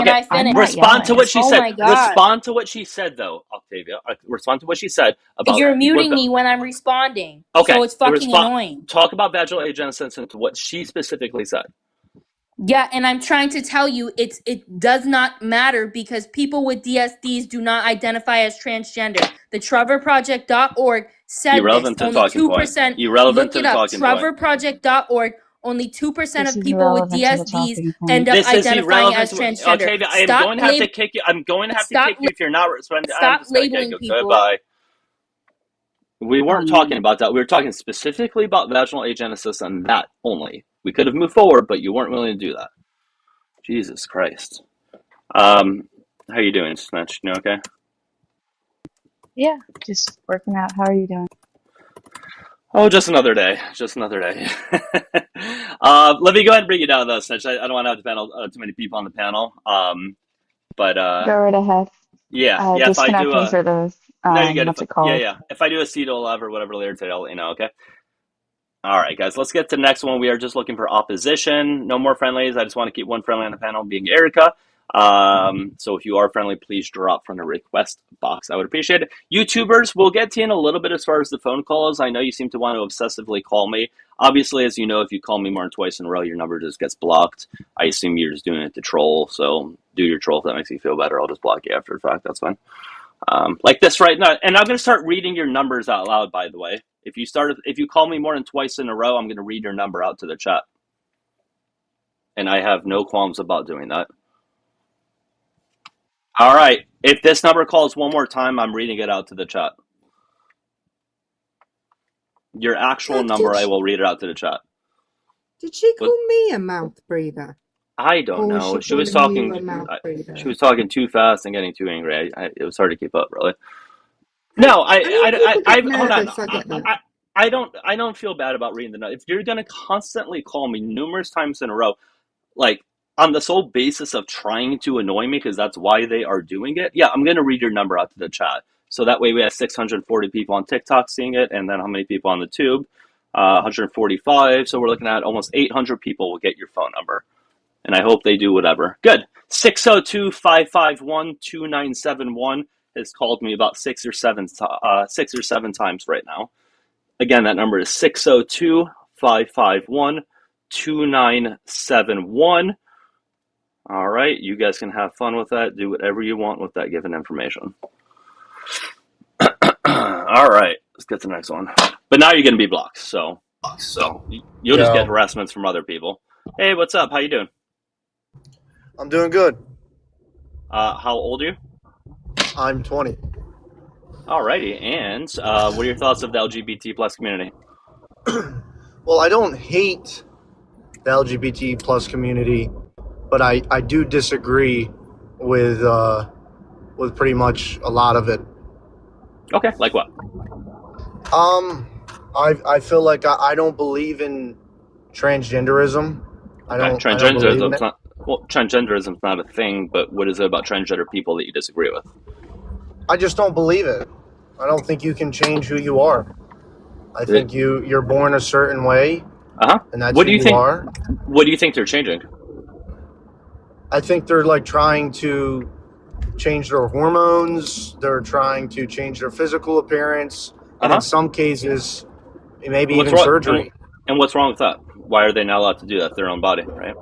M: Okay,
Q: I finish?
M: respond to what she
Q: Oh
M: said.
Q: my God.
M: Respond to what she said, though, Octavia. Respond to what she said about.
Q: You're muting me when I'm responding.
M: Okay,
Q: So it's fucking annoying.
M: Talk about vaginal agenesis and what she specifically said.
Q: Yeah, and I'm trying to tell you it does not matter because people with DSDs do not identify as transgender. The TrevorProject.org said
M: Irrelevant
Q: this.
M: to the
Q: Only
M: talking point.
Q: 2%.
M: Irrelevant
Q: Look
M: to
Q: it
M: the
Q: up.
M: talking point.
Q: TrevorProject.org. Only 2%
S: This
Q: of
S: is
Q: people with
S: irrelevant to the
Q: DSDs
S: talking point.
Q: end up
M: This is
Q: identifying
M: irrelevant
Q: as
M: to
Q: transgender.
M: Octavia, I am
Q: Stop
M: going to have to
Q: lab-
M: kick you. I'm going to have to
Q: Stop
M: kick you if you're not responding. I'm
Q: Stop
M: just gonna kick
Q: labeling
M: you.
Q: people.
M: Goodbye. We weren't talking about that. We were talking specifically about vaginal agenesis and that only. We could have moved forward, but you weren't willing to do that. Jesus Christ. How you doing, Snatch? You okay?
S: Yeah, just working out. How are you doing?
M: Oh, just another day. Just another day. Let me go ahead and bring you down, though, Snitch. I don't want to have the panel, too many people on the panel. But
S: Go right ahead.
M: yeah. If I do
S: Disconnecting for those,
M: no, you get it.
S: what's it called?
M: If I do a Cedo Love or whatever later today, I'll let you know. Okay. All right, guys. Let's get to the next one. We are just looking for opposition. No more friendlies. I just want to keep one friendly on the panel, being Erica. So if you are friendly, please drop from the request box. I would appreciate it. YouTubers, we'll get to you in a little bit as far as the phone calls. I know you seem to want to obsessively call me. Obviously, as you know, if you call me more than twice in a row, your number just gets blocked. I assume you're just doing it to troll. So do your troll if that makes you feel better. I'll just block you after the fact. That's fine. Like this right now. And I'm going to start reading your numbers out loud, by the way. If you call me more than twice in a row, I'm going to read your number out to the chat. And I have no qualms about doing that. All right. If this number calls one more time, I'm reading it out to the chat. Your actual number, I will read it out to the chat.
R: Did she call me a mouth breather?
M: I don't
R: Or
M: know.
R: was
M: She was
R: calling you
M: talking.
R: a mouth breather?
M: She was talking too fast and getting too angry. It was hard to keep up, really. No, hold on. I don't feel bad about reading the note. If you're gonna constantly call me numerous times in a row, like on the sole basis of trying to annoy me, because that's why they are doing it. Yeah, I'm gonna read your number out to the chat. So that way we have 640 people on TikTok seeing it, and then how many people on the tube? 145. So we're looking at almost 800 people will get your phone number. And I hope they do whatever. Good. 602-551-2971 has called me about six or seven times right now. Again, that number is 602-551-2971. All right, you guys can have fun with that. Do whatever you want with that given information. All right, let's get to the next one. But now you're going to be blocked, so you'll just get harassments from other people. Hey, what's up? How you doing?
T: I'm doing good.
M: How old are you?
T: I'm 20.
M: Alrighty, and what are your thoughts of the LGBT plus community?
T: Well, I don't hate the LGBT plus community, but I do disagree with pretty much a lot of it.
M: Okay, like what?
T: I feel like I don't believe in transgenderism.
M: Transgenderism is not a thing, but what is it about transgender people that you disagree with?
T: I just don't believe it. I don't think you can change who you are. I think you're born a certain way, and that's who you are.
M: What do you think they're changing?
T: I think they're like trying to change their hormones. They're trying to change their physical appearance, and in some cases, maybe even surgery.
M: And what's wrong with that? Why are they not allowed to do that? Their own body, right?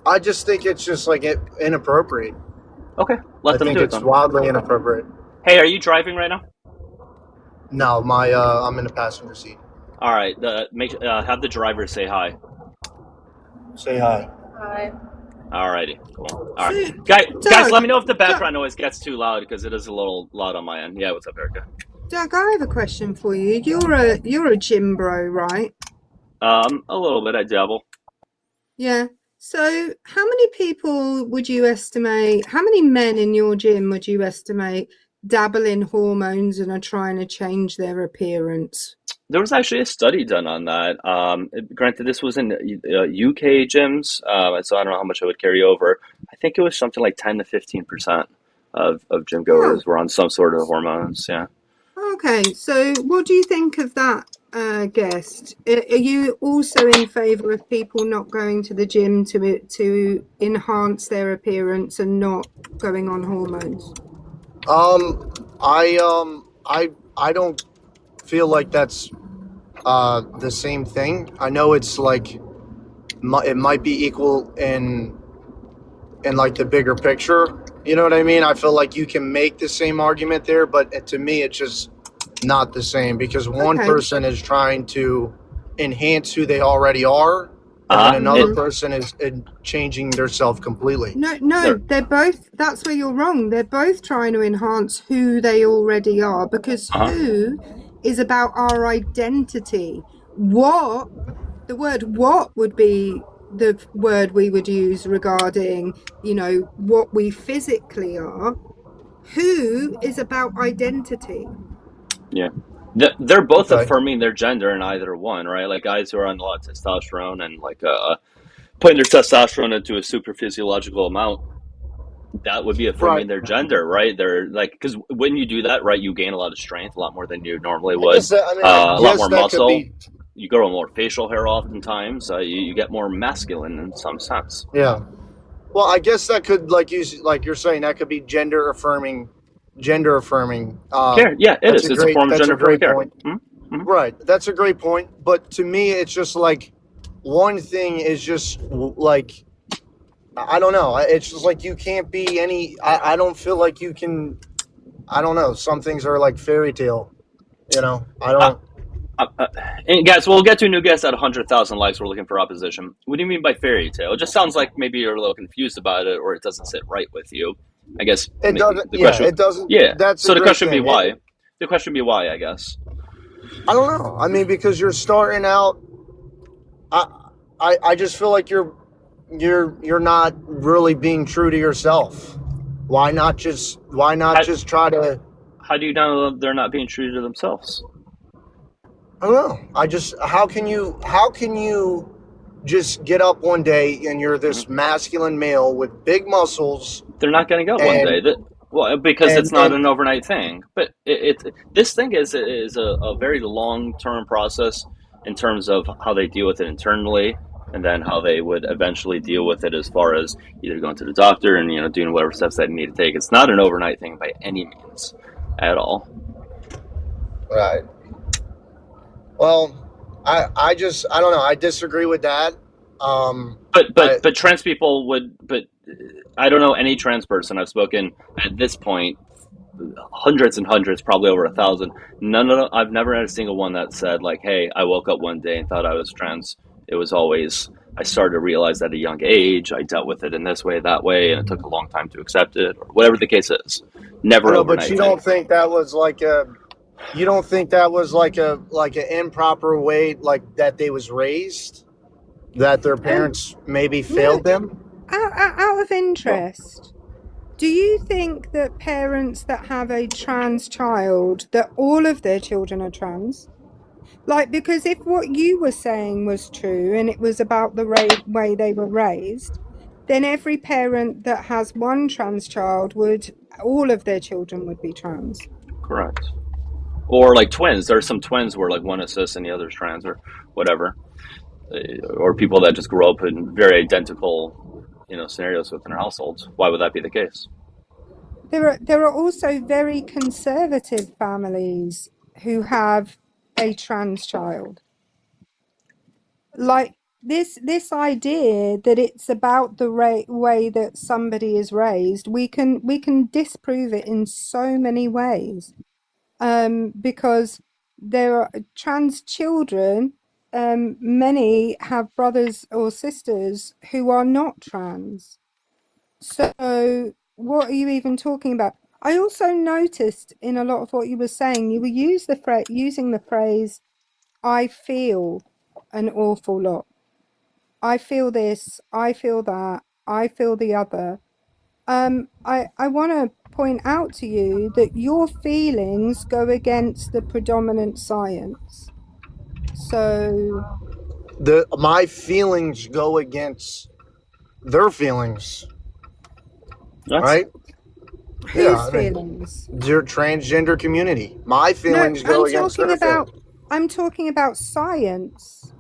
T: I just think it's just like inappropriate.
M: Okay, let them do it.
T: I think it's wildly inappropriate.
M: Hey, are you driving right now?
T: No, I'm in the passenger seat.
M: All right, have the driver say hi.
T: Say hi.
Q: Hi.
M: Alrighty, cool. All right, guys, let me know if the background noise gets too loud because it is a little loud on my end. Yeah, what's up, Erica?
R: Doug, I have a question for you. You're a gym bro, right?
M: A little bit. I dabble.
R: Yeah. So how many people would you estimate, how many men in your gym would you estimate dabble in hormones and are trying to change their appearance?
M: There was actually a study done on that. Granted, this was in UK gyms, so I don't know how much I would carry over. I think it was something like 10 to 15% of gym goers were on some sort of hormones, yeah.
R: Okay, so what do you think of that, guest? Are you also in favour of people not going to the gym to enhance their appearance and not going on hormones?
T: I don't feel like that's the same thing. I know it's like it might be equal in like the bigger picture. You know what I mean? I feel like you can make the same argument there, but to me, it's just not the same because one person is trying to enhance who they already are, and then another person is changing their self completely.
R: No, they're both. That's where you're wrong. They're both trying to enhance who they already are because who is about our identity. The word what would be the word we would use regarding, you know, what we physically are. Who is about identity.
M: Yeah. They're both
T: Okay.
M: affirming their gender in either one, right? Like guys who are on a lot of testosterone and like putting their testosterone into a super physiological amount, that would be affirming
T: Right.
M: their gender, right? They're like, because when you do that, right, you gain a lot of strength, a lot more than you normally
T: I
M: would,
T: guess that, I mean, I
M: a lot
T: guess
M: more
T: that could
M: muscle.
T: be.
M: You grow more facial hair oftentimes. You get more masculine in some sense.
T: Yeah. Well, I guess that could, like you're saying, that could be gender affirming. Gender affirming.
M: Care, yeah, it is. It's a form of
T: That's
M: gender
T: a
M: affirming
T: great
M: care.
T: point.
M: Mm-hmm.
T: Right. That's a great point. But to me, it's just like one thing is just like, I don't know. It's just like you can't be any. I don't feel like you can. I don't know. Some things are like fairy tale. You know. I don't.
M: And guys, we'll get to a new guest at 100,000 likes. We're looking for opposition. What do you mean by fairy tale? It just sounds like maybe you're a little confused about it, or it doesn't sit right with you. I guess
T: It doesn't.
M: the
T: Yeah.
M: question.
T: It doesn't.
M: Yeah.
T: That's
M: So
T: a
M: the
T: great
M: question be
T: thing.
M: why? The question be why? I guess.
T: I don't know. I mean, because you're starting out. I just feel like you're not really being true to yourself. Why not just try to?
M: How do you know they're not being true to themselves?
T: I don't know. How can you just get up one day and you're this masculine male with big muscles?
M: They're not going to go one day. Well, because it's not an overnight thing. But this thing is a very long-term process in terms of how they deal with it internally, and then how they would eventually deal with it as far as either going to the doctor and doing whatever steps that they need to take. It's not an overnight thing by any means at all.
T: Right. Well, I don't know. I disagree with that.
M: But trans people would. But I don't know any trans person. I've spoken at this point hundreds and hundreds, probably over 1,000. I've never had a single one that said like, "Hey, I woke up one day and thought I was trans." It was always I started to realize at a young age. I dealt with it in this way, that way, and it took a long time to accept it, or whatever the case is. Never overnight.
T: But you don't think that was like a. You don't think that was like an improper way, like that they was raised, that their parents maybe failed them?
R: Out of interest, do you think that parents that have a trans child, that all of their children are trans? Like, because if what you were saying was true and it was about the way they were raised, then every parent that has one trans child all of their children would be trans.
M: Correct. Or like twins. There's some twins where like one is cis and the other is trans, or whatever. Or people that just grow up in very identical, scenarios within their households. Why would that be the case?
R: There are also very conservative families who have a trans child. Like this idea that it's about the way that somebody is raised, we can disprove it in so many ways. Because there are trans children, many have brothers or sisters who are not trans. So what are you even talking about? I also noticed in a lot of what you were saying, you were using the phrase, "I feel an awful lot. I feel this, I feel that, I feel the other." I want to point out to you that your feelings go against the predominant science. So
T: my feelings go against their feelings, right?
R: Whose feelings?
T: Their transgender community. My feelings go against their feelings.
R: I'm talking about science.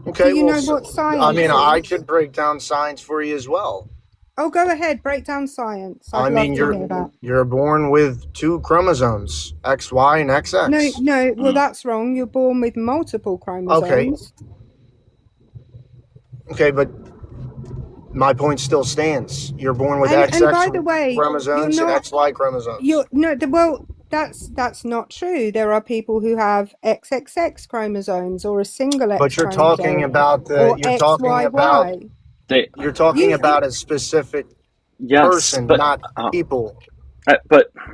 T: Okay,
R: Do you know what science
T: I mean,
R: is?
T: I could break down science for you as well.
R: Oh, go ahead, break down science. I'd love to hear that.
T: You're born with 2 chromosomes, XY and XX.
R: No, well, that's wrong. You're born with multiple chromosomes.
T: Okay, but my point still stands. You're born with XX
R: and by the way,
T: chromosomes and XY chromosomes.
R: That's not true. There are people who have XXX chromosomes or a single X
T: But you're
R: chromosome,
T: talking about you're talking about a specific person, not people.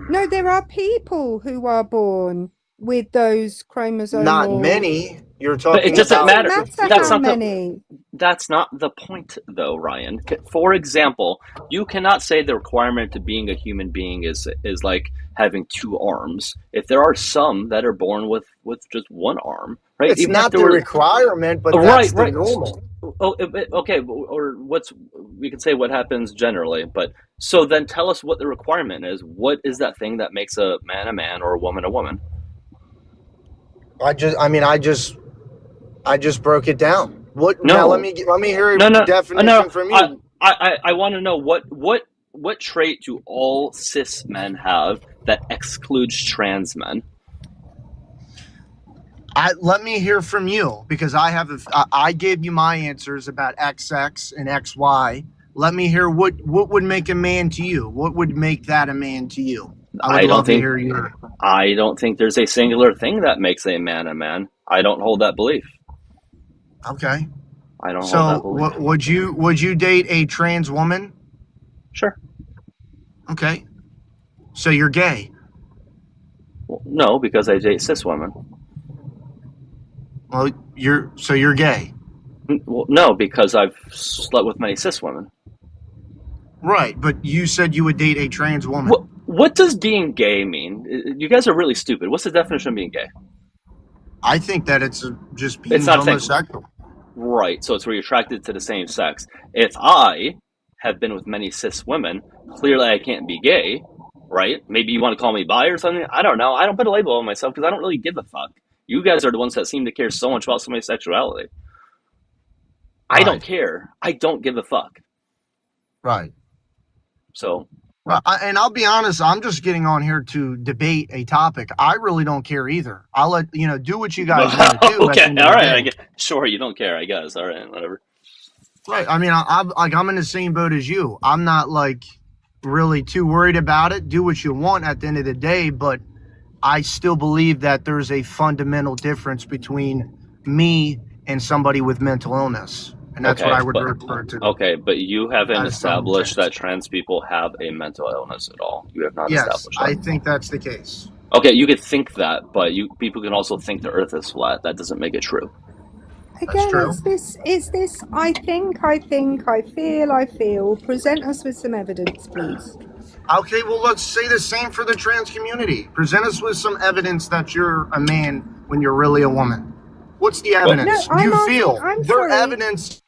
R: No, there are people who are born with those chromosomes.
T: Not many. You're
M: But it
T: talking
M: doesn't
T: about.
M: matter. That's
R: How
M: not the
R: many?
M: that's not the point, though, Ryan. For example, you cannot say the requirement to being a human being is like having two arms. If there are some that are born with just one arm, right?
T: It's
M: Even if
T: not
M: there
T: the
M: were
T: requirement, but that's
M: right,
T: the
M: right.
T: normal.
M: Oh, okay. Or what's we can say what happens generally, but so then tell us what the requirement is. What is that thing that makes a man or a woman a woman?
T: I just broke it down. What now?
M: No,
T: Let me hear a
M: no, no, no.
T: definition from you.
M: I want to know what trait do all cis men have that excludes trans men?
T: Let me hear from you because I gave you my answers about XX and XY. Let me hear what would make a man to you. What would make that a man to you? I would love to hear your.
M: I don't think there's a singular thing that makes a man a man. I don't hold that belief.
T: Okay.
M: I don't hold that belief.
T: Would you date a trans woman?
M: Sure.
T: Okay. So you're gay?
M: Well, no, because I date cis women.
T: Well, you're gay.
M: Well, no, because I've slept with many cis women.
T: Right, but you said you would date a trans woman.
M: What does being gay mean? You guys are really stupid. What's the definition of being gay?
T: I think that it's just being
M: It's not
T: homosexual.
M: Right, so it's where you're attracted to the same sex. If I have been with many cis women, clearly I can't be gay, right? Maybe you want to call me bi or something. I don't know. I don't put a label on myself because I don't really give a fuck. You guys are the ones that seem to care so much about somebody's sexuality. I don't care. I don't give a fuck.
T: Right.
M: So.
T: And I'll be honest, I'm just getting on here to debate a topic. I really don't care either. I'll let do what you guys want to do.
M: Okay, all right. Sure, you don't care, I guess. All right, whatever.
T: Right. I mean, I'm in the same boat as you. I'm not like really too worried about it. Do what you want at the end of the day, but I still believe that there's a fundamental difference between me and somebody with mental illness. And that's what I would refer to.
M: Okay, but you haven't established that trans people have a mental illness at all. You have not established that.
T: I think that's the case.
M: Okay, you could think that, but people can also think the earth is flat. That doesn't make it true.
R: Again, it's this I think, I feel. Present us with some evidence, please.
T: Okay, well, let's say the same for the trans community. Present us with some evidence that you're a man when you're really a woman. What's the evidence? Their evidence.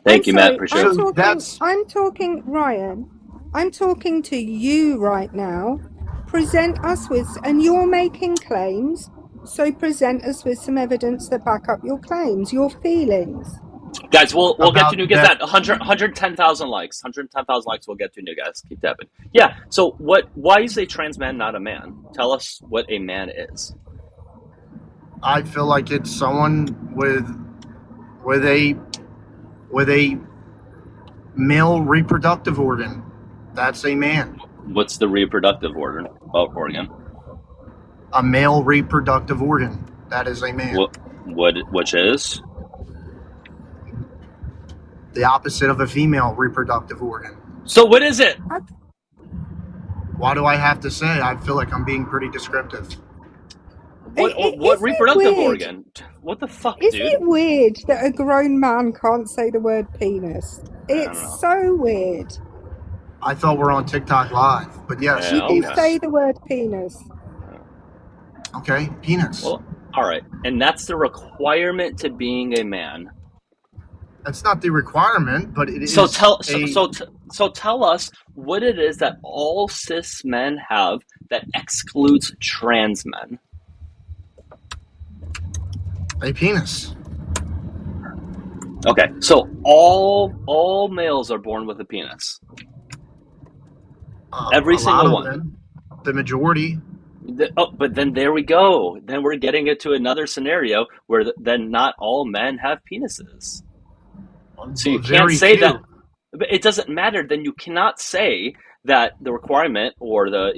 M: Thank you, Matt. Appreciate it.
R: I'm talking, Ryan. I'm talking to you right now. Present us with, and you're making claims. So present us with some evidence that back up your claims, your feelings.
M: Guys, we'll get to new guys. That 110,000 likes. 110,000 likes. We'll get to new guys. Keep tapping. Yeah. So why is a trans man not a man? Tell us what a man is.
T: I feel like it's someone with a male reproductive organ. That's a man.
M: What's the reproductive organ?
T: A male reproductive organ. That is a man.
M: Which is?
T: The opposite of a female reproductive organ.
M: So what is it?
T: Why do I have to say? I feel like I'm being pretty descriptive.
M: What reproductive organ? What the fuck, dude?
R: Isn't it weird that a grown man can't say the word penis? It's so weird.
T: I thought we're on TikTok Live, but yes.
R: You can say the word penis.
T: Okay, penis.
M: Well, all right. And that's the requirement to being a man.
T: That's not the requirement, but it is.
M: So tell us what it is that all cis men have that excludes trans men.
T: A penis.
M: Okay, so all males are born with a penis. Every single one.
T: The majority.
M: But then there we go. Then we're getting into another scenario where then not all men have penises. So you can't say that. But it doesn't matter. Then you cannot say that the requirement or the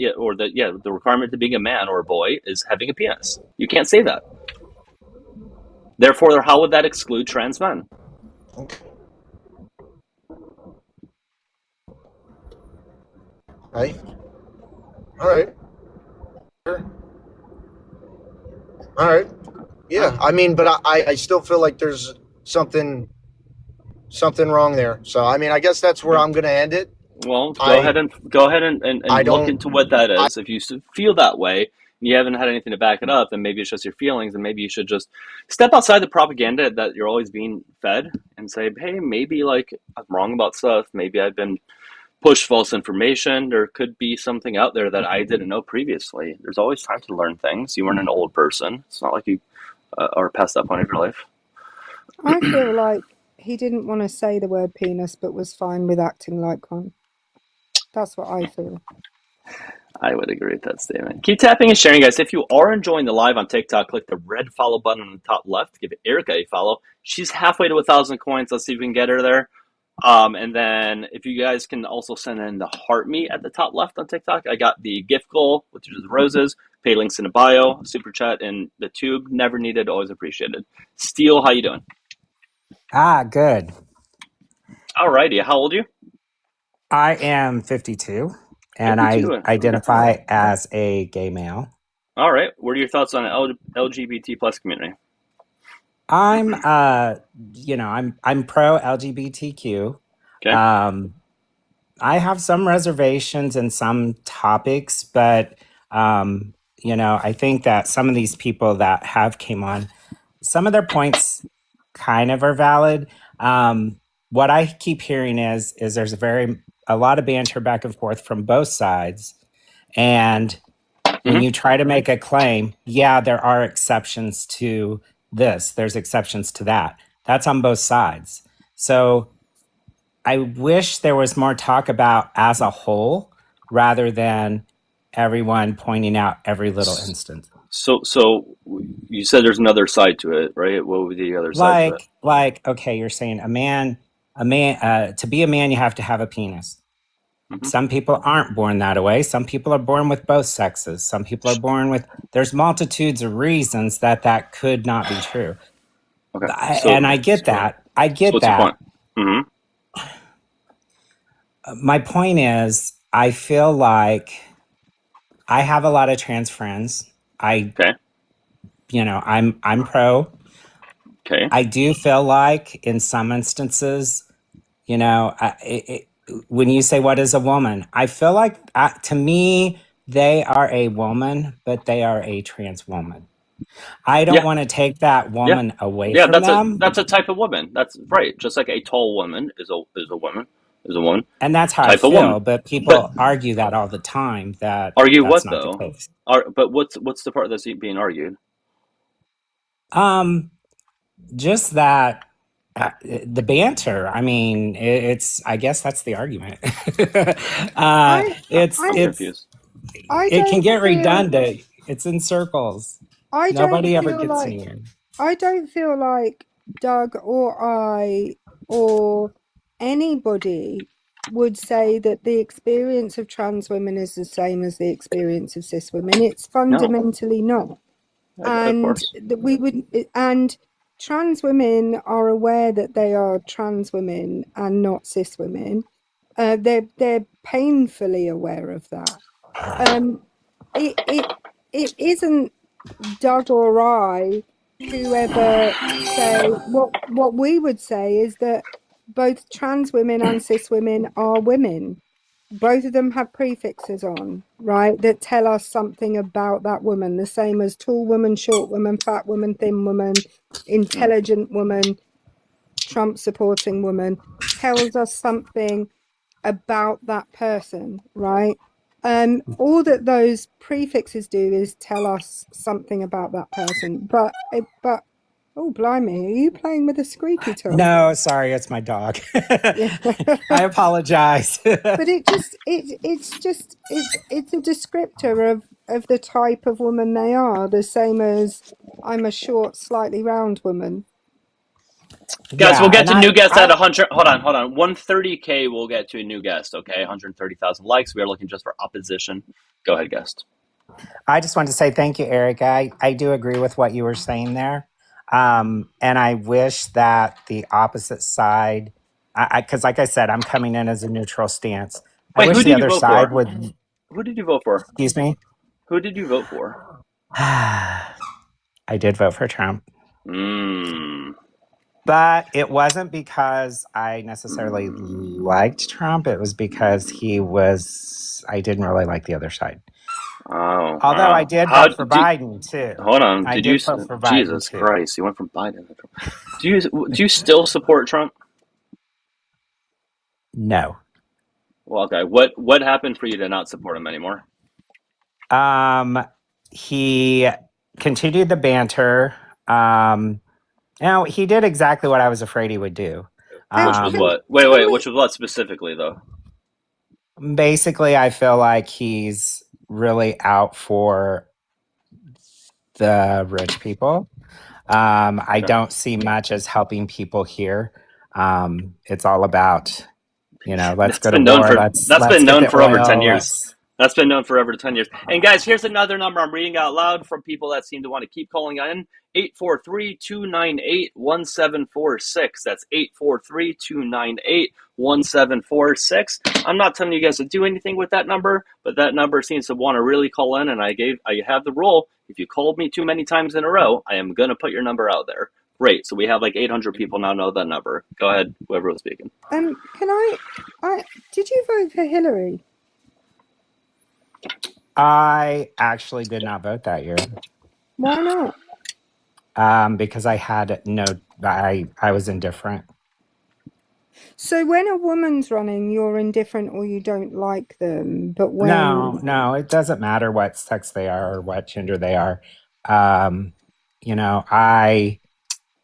M: requirement to being a man or a boy is having a penis. You can't say that. Therefore, how would that exclude trans men?
T: Right. All right. All right. Yeah, I mean, but I still feel like there's something wrong there. So I mean, I guess that's where I'm going to end it.
M: Well, go ahead and
T: I
M: look
T: don't.
M: into what that is. If you feel that way and you haven't had anything to back it up, then maybe it's just your feelings, and maybe you should just step outside the propaganda that you're always being fed and say, hey, maybe like I'm wrong about stuff. Maybe I've been pushed false information. There could be something out there that I didn't know previously. There's always time to learn things. You weren't an old person. It's not like you are past that point of your life.
R: I feel like he didn't want to say the word penis, but was fine with acting like one. That's what I feel.
M: I would agree with that statement. Keep tapping and sharing, guys. If you are enjoying the live on TikTok, click the red follow button on the top left. Give Erica a follow. She's halfway to 1,000 coins. Let's see if we can get her there. And then if you guys can also send in the heart me at the top left on TikTok. I got the gift goal, which is roses. Pay links in the bio. Super chat in the tube. Never needed, always appreciated. Steele, how you doing?
U: Good.
M: Alrighty. How old are you?
U: I am 52, and
M: 52.
U: I identify as a gay male.
M: All right. What are your thoughts on the LGBT plus community?
U: I'm I'm pro LGBTQ.
M: Okay.
U: I have some reservations in some topics, but I think that some of these people that have came on, some of their points kind of are valid. What I keep hearing is there's a lot of banter back and forth from both sides, and when you try to make a claim, yeah, there are exceptions to this, there's exceptions to that. That's on both sides. So I wish there was more talk about as a whole rather than everyone pointing out every little instance.
M: So you said there's another side to it, right? What would be the other side to it?
U: Okay, you're saying a man, to be a man, you have to have a penis. Some people aren't born that way. Some people are born with both sexes. Some people are born with, there's multitudes of reasons that could not be true.
M: Okay.
U: And I get that. I get
M: what's
U: that.
M: Your point?
U: My point is, I feel like I have a lot of trans friends. I'm pro.
M: Okay.
U: I do feel like in some instances, when you say what is a woman, I feel like to me, they are a woman, but they are a trans woman. I don't want to take that woman away from them.
M: That's a type of woman. That's right. Just like a tall woman is a woman.
U: And that's how I feel, but people argue that all the time. That's
M: what
U: not
M: though?
U: the case.
M: But what's the part that's being argued?
U: Just that the banter. I mean, I guess that's the argument. It can get redundant. It's in circles. Nobody ever gets anywhere.
R: I don't feel like Doug or I or anybody would say that the experience of trans women is the same as the experience of cis women. It's fundamentally not. And trans women are aware that they are trans women and not cis women. They're painfully aware of that. It isn't Doug or I whoever say what we would say is that both trans women and cis women are women. Both of them have prefixes on, right, that tell us something about that woman, the same as tall woman, short woman, fat woman, thin woman, intelligent woman, Trump supporting woman, tells us something about that person, right? All that those prefixes do is tell us something about that person. But oh blimey, are you playing with a squeaky toy?
U: No, sorry, it's my dog. I apologize.
R: But it's a descriptor of the type of woman they are, the same as I'm a short, slightly round woman.
M: Guys, we'll get to new guests at 100. Hold on. 130K, we'll get to a new guest, okay? 130,000 likes. We are looking just for opposition. Go ahead, guest.
U: I just wanted to say thank you, Eric. I do agree with what you were saying there. And I wish that the opposite side, because like I said, I'm coming in as a neutral stance. I wish the other side would.
M: Who did you vote for?
U: Excuse me?
M: Who did you vote for?
U: I did vote for Trump.
M: Mm.
U: But it wasn't because I necessarily liked Trump. It was because I didn't really like the other side.
M: Oh,
U: Although I
M: wow.
U: did
M: How
U: vote for
M: do?
U: Biden too.
M: Hold on.
U: I
M: Did you?
U: did vote for Biden
M: Jesus
U: too.
M: Christ! You went from Biden to Trump. Do you still support Trump?
U: No.
M: Well, okay. What happened for you to not support him anymore?
U: He continued the banter. He did exactly what I was afraid he would do.
M: Which was what? Wait. Which was what specifically, though?
U: Basically, I feel like he's really out for the rich people. I don't see much as helping people here. It's all about, let's go to war. Let's
M: been
U: get
M: known
U: the
M: for over 10
U: oil.
M: years. That's been known for over 10 years. And guys, here's another number I'm reading out loud from people that seem to want to keep calling in. 843-298-1746. That's 843-298-1746. I'm not telling you guys to do anything with that number, but that number seems to want to really call in, and I have the rule. If you called me too many times in a row, I am going to put your number out there. Great. So we have like 800 people now know that number. Go ahead, whoever was speaking.
R: Can I did you vote for Hillary?
U: I actually did not vote that year.
R: Why not?
U: Because I had I was indifferent.
R: So when a woman's running, you're indifferent or you don't like them. But when
U: No, it doesn't matter what sex they are or what gender they are. I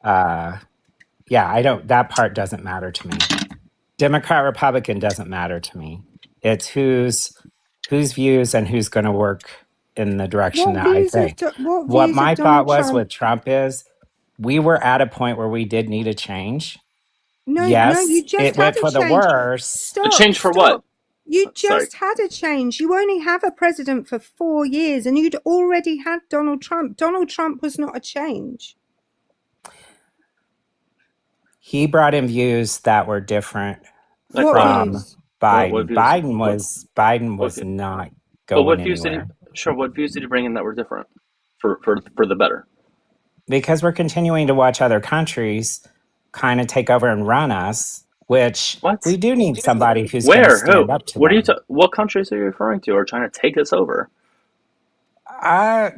U: don't. That part doesn't matter to me. Democrat, Republican doesn't matter to me. It's whose views and who's going to work in the direction that I think. What my thought was with Trump is we were at a point where we did need a change.
R: No, you just
U: it went for the worse.
R: Stop,
M: a change for what?
R: You just had a change. You only have a president for 4 years, and you'd already had Donald Trump. Donald Trump was not a change.
U: He brought in views that were different
R: from
U: Biden.
M: What views?
U: Biden was
M: Okay.
U: not
M: But
U: going
M: what views
U: anywhere.
M: what views did he bring in that were different for the better?
U: Because we're continuing to watch other countries kind of take over and run us, which we do need somebody who's going to stand up to them.
M: What countries are you referring to are trying to take us over?
U: I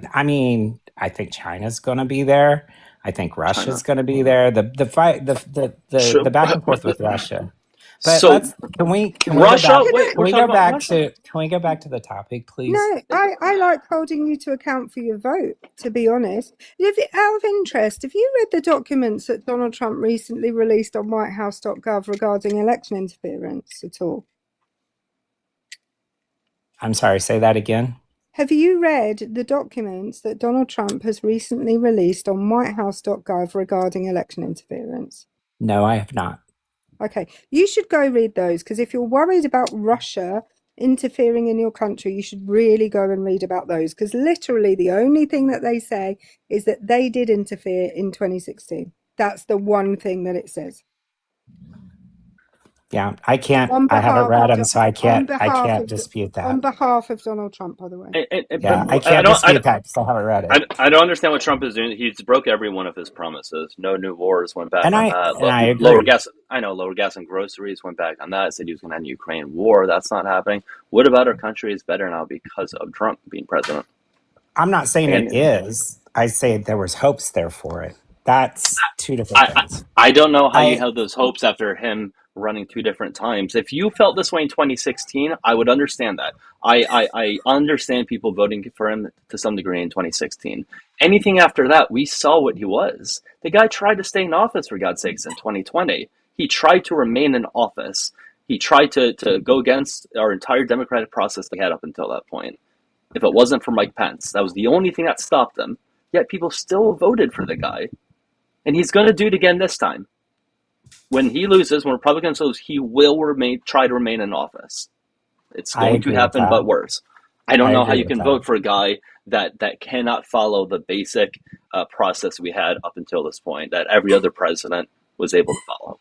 U: think China's going to be there. I think Russia's going to be there. The back and forth with Russia. But
M: So
U: can we
M: Russia?
U: go back to the topic, please?
R: No, I like holding you to account for your vote, to be honest. Out of interest, have you read the documents that Donald Trump recently released on whitehouse.gov regarding election interference at all?
U: I'm sorry, say that again.
R: Have you read the documents that Donald Trump has recently released on whitehouse.gov regarding election interference?
U: No, I have not.
R: Okay, you should go read those, because if you're worried about Russia interfering in your country, you should really go and read about those, because literally the only thing that they say is that they did interfere in 2016. That's the one thing that it says.
U: Yeah, I can't. I haven't read them, so I can't dispute that.
R: On behalf of Donald Trump, by the way.
U: I can't dispute that because I haven't read it.
M: I don't understand what Trump is doing. He's broke every one of his promises. No new wars, went back on that.
U: And I agree.
M: Lower gas and groceries, went back on that. Said he was going to end Ukraine war. That's not happening. What about our country is better now because of Trump being president?
U: I'm not saying it is. I say there was hopes there for it. That's two different things.
M: I don't know how you held those hopes after him running 2 different times. If you felt this way in 2016, I would understand that. I understand people voting for him to some degree in 2016. Anything after that, we saw what he was. The guy tried to stay in office, for God's sakes, in 2020. He tried to remain in office. He tried to go against our entire democratic process we had up until that point. If it wasn't for Mike Pence, that was the only thing that stopped him. Yet people still voted for the guy. And he's going to do it again this time. When he loses, when Republicans lose, he will try to remain in office. It's going to happen, but worse. I don't know how you can vote for a guy that cannot follow the basic process we had up until this point that every other president was able to follow.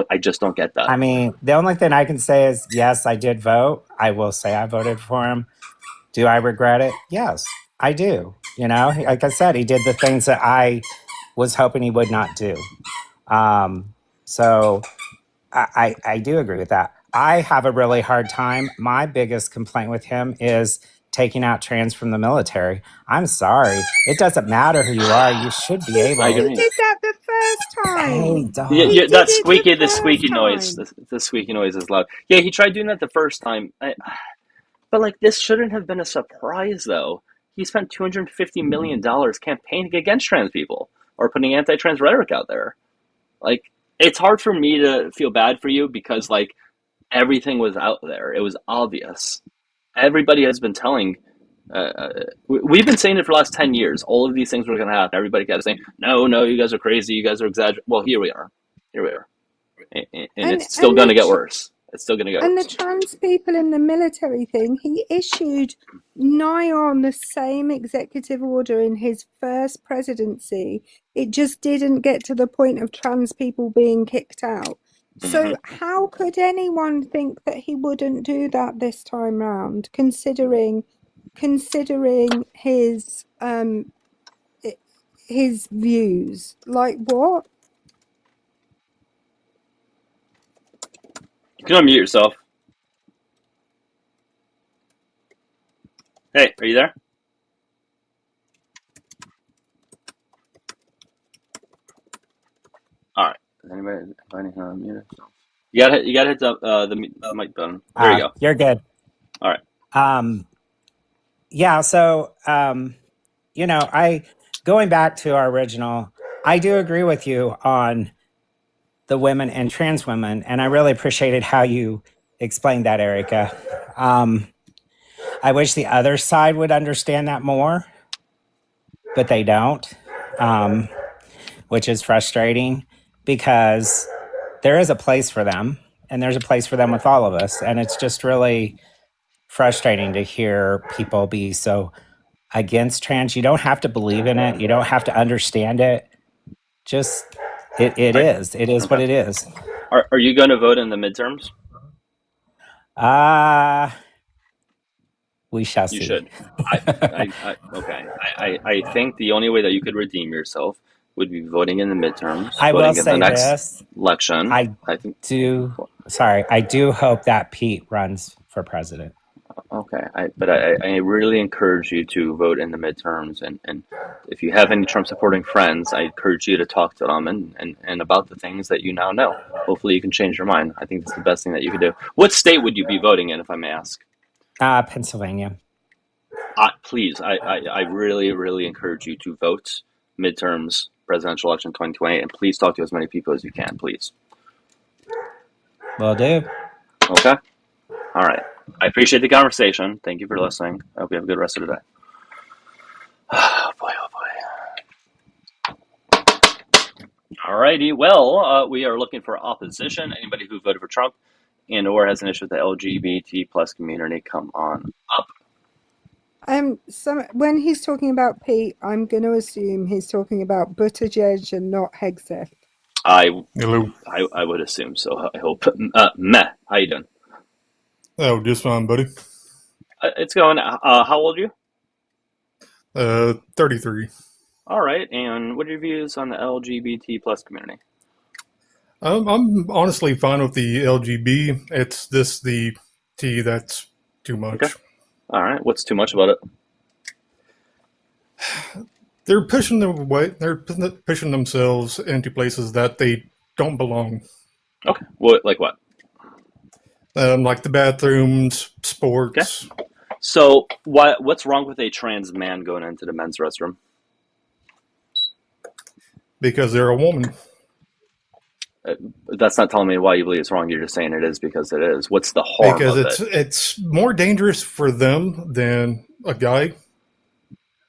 M: I just don't get that.
U: I mean, the only thing I can say is, yes, I did vote. I will say I voted for him. Do I regret it? Yes, I do. You know, like I said, he did the things that I was hoping he would not do. So I do agree with that. I have a really hard time. My biggest complaint with him is taking out trans from the military. I'm sorry. It doesn't matter who you are. You should be able.
M: I
R: He
M: agree.
R: did that the first time.
U: Hey, dog.
M: Yeah,
R: He
M: yeah,
R: did
M: that
R: it
M: squeaky,
R: the
M: the squeaky
R: first
M: noise,
R: time.
M: the squeaky noise is loud. Yeah, he tried doing that the first time. But like, this shouldn't have been a surprise, though. He spent $250 million campaigning against trans people or putting anti-trans rhetoric out there. Like, it's hard for me to feel bad for you because like everything was out there. It was obvious. Everybody has been telling. We've been saying it for the last 10 years. All of these things were going to happen. Everybody kept saying, no, you guys are crazy. You guys are exaggerating. Well, here we are. And it's still going to get worse. It's still going to get
R: And the
M: worse.
R: trans people in the military thing, he issued nigh on the same executive order in his first presidency. It just didn't get to the point of trans people being kicked out. So how could anyone think that he wouldn't do that this time round, considering his views? Like what?
M: You can unmute yourself. Hey, are you there? All right. Is anybody finding how to unmute yourself? You gotta hit the mic button. There you go.
U: You're good.
M: All
U: right. Yeah. So, going back to our original, I do agree with you on the women and trans women, and I really appreciated how you explained that, Erica. I wish the other side would understand that more, but they don't, which is frustrating because there is a place for them, and there's a place for them with all of us, and it's just really frustrating to hear people be so against trans. You don't have to believe in it. You don't have to understand it. Just it is. It is what it is.
M: Are you going to vote in the midterms?
U: We shall see.
M: You should. Okay. I think the only way that you could redeem yourself would be voting in the midterms.
U: I will
M: voting in
U: say
M: the next
U: this.
M: election.
U: I do hope that Pete runs for president.
M: Okay, but I really encourage you to vote in the midterms, and if you have any Trump supporting friends, I encourage you to talk to them and about the things that you now know. Hopefully you can change your mind. I think that's the best thing that you could do. What state would you be voting in, if I may ask?
U: Pennsylvania.
M: Please, I really, really encourage you to vote midterms, presidential election 2020, and please talk to as many people as you can, please.
U: Will do.
M: Okay? All right. I appreciate the conversation. Thank you for listening. I hope you have a good rest of the day. Oh boy. All righty. Well, we are looking for opposition. Anybody who voted for Trump and or has an issue with the LGBT plus community, come on up.
R: When he's talking about Pete, I'm going to assume he's talking about Buttigieg and not Hegseth.
M: I would assume so. I hope. Meh. How you doing?
B: Oh, just fine, buddy.
M: It's going. How old are you?
B: 33.
M: All right. And what are your views on the LGBT plus community?
B: I'm honestly fine with the LGB. It's the T that's too much.
M: Okay. All right. What's too much about it?
B: They're pushing them away. They're pushing themselves into places that they don't belong.
M: Okay. What? Like what?
B: Like the bathrooms, sports.
M: Okay. So what's wrong with a trans man going into the men's restroom?
B: Because they're a woman.
M: That's not telling me why you believe it's wrong. You're just saying it is because it is. What's the harm
B: because
M: of it?
B: It's more dangerous for them than a guy.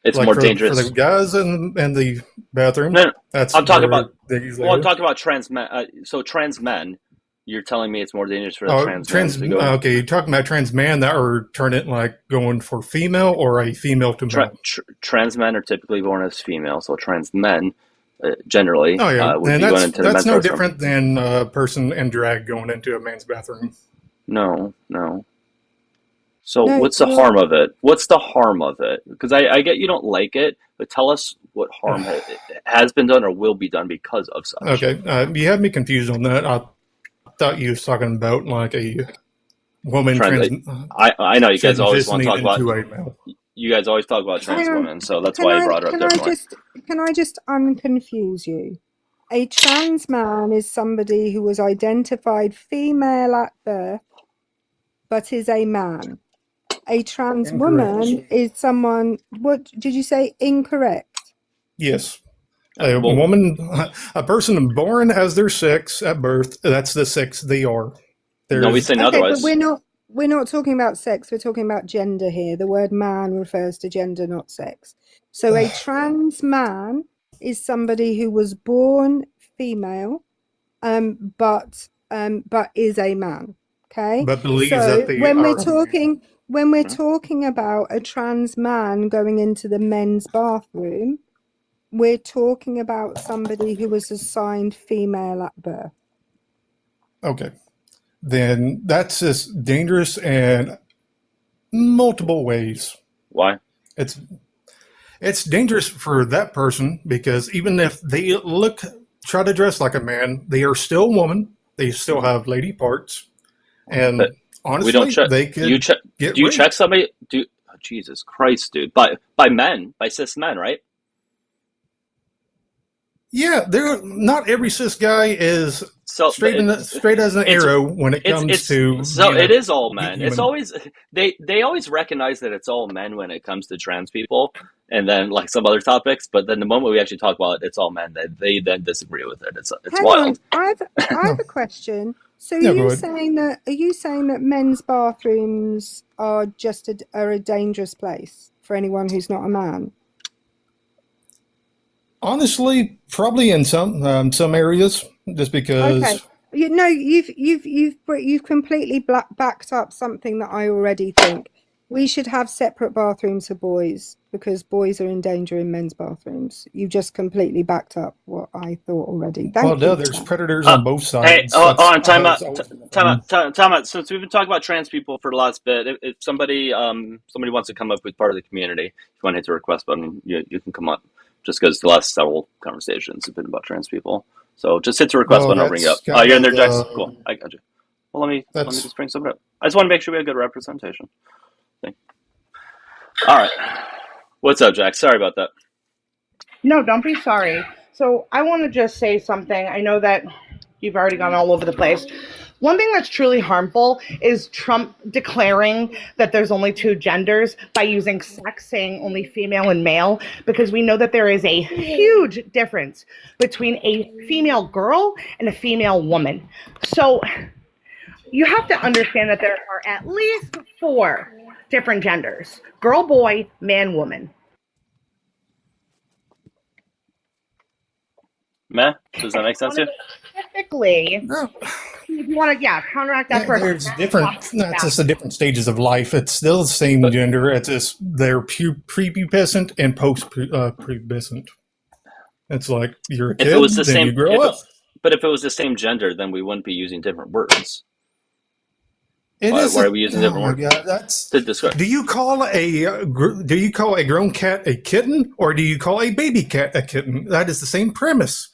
M: It's like more dangerous
B: for the guys in the bathroom.
M: No.
B: That's
M: I'm talking about.
B: I'm
M: talking about trans men. So trans men. You're telling me it's more dangerous for the trans men to go.
B: Okay, you're talking about trans men that are going for female or a female to male.
M: Trans men are typically born as female, so trans men generally
B: would
M: be going into the men's
B: that's no
M: restroom.
B: different than a person in drag going into a man's bathroom.
M: No. So
R: No,
M: what's the harm of it? What's the harm of it? Because I get you don't like it, but tell us what harm has been done or will be done because of such.
B: Okay, you had me confused on that. I thought you was talking about like a woman
M: I know you guys always want to talk about.
B: into a male.
M: You guys always talk about trans
R: hang on.
M: women, so that's why I brought it up differently.
R: Can I just unconfuse you? A trans man is somebody who was identified female at birth, but is a man. A trans woman is someone. What did you say? Incorrect.
B: Yes. A woman, a person born as their sex at birth, that's the sex they are.
M: Nobody's saying otherwise.
R: But we're not talking about sex, we're talking about gender here. The word man refers to gender, not sex. So a trans man is somebody who was born female, but is a man. Okay.
B: But believes
R: so
B: that they
R: when
B: are.
R: we're talking about a trans man going into the men's bathroom, we're talking about somebody who was assigned female at birth.
B: Okay. Then that's just dangerous in multiple ways.
M: Why?
B: It's dangerous for that person because even if they try to dress like a man, they are still a woman. They still have lady parts. And
M: but
B: honestly,
M: we don't check.
B: they could get
M: do you
B: raped.
M: check somebody? Jesus Christ, dude! By men, by cis men, right?
B: Yeah, not every cis guy is straight as an arrow when it comes to.
M: So it is all men. It's always they always recognize that it's all men when it comes to trans people, and then like some other topics. But then the moment we actually talk about it, it's all men. They then disagree with it. It's
R: Hang
M: wild.
R: on. I have a question. So are you saying that men's bathrooms are just a dangerous place for anyone who's not a man?
B: Honestly, probably in some areas, just because.
R: Okay, you've completely backed up something that I already think. We should have separate bathrooms for boys because boys are in danger in men's bathrooms. You just completely backed up what I thought already. Thank you.
B: There's predators on both sides.
M: Hey, time out. Since we've been talking about trans people for the last bit, if somebody wants to come up with part of the community, if you want to hit the request button, you can come up. Just because the last several conversations have been about trans people, so just hit the request button. I'll bring you up. Oh, you're in there, Jax. Cool, I got you. Well, let me just bring somebody up. I just want to make sure we have good representation. All right, what's up, Jax? Sorry about that.
D: No, don't be sorry. So I want to just say something. I know that you've already gone all over the place. One thing that's truly harmful is Trump declaring that there's only two genders by using sex, saying only female and male, because we know that there is a huge difference between a female girl and a female woman. So you have to understand that there are at least 4 different genders: girl, boy, man, woman.
M: Meh? Does that make sense to you?
D: Specifically, if you want to, counteract that first.
B: There's different. That's just the different stages of life. It's still the same gender. It's just they're prepubescent and post-pubescent. It's like you're a kid, then you grow up.
M: But if it was the same gender, then we wouldn't be using different words. Why are we using different words?
B: God, that's to describe. Do you call a grown cat a kitten, or do you call a baby cat a kitten? That is the same premise.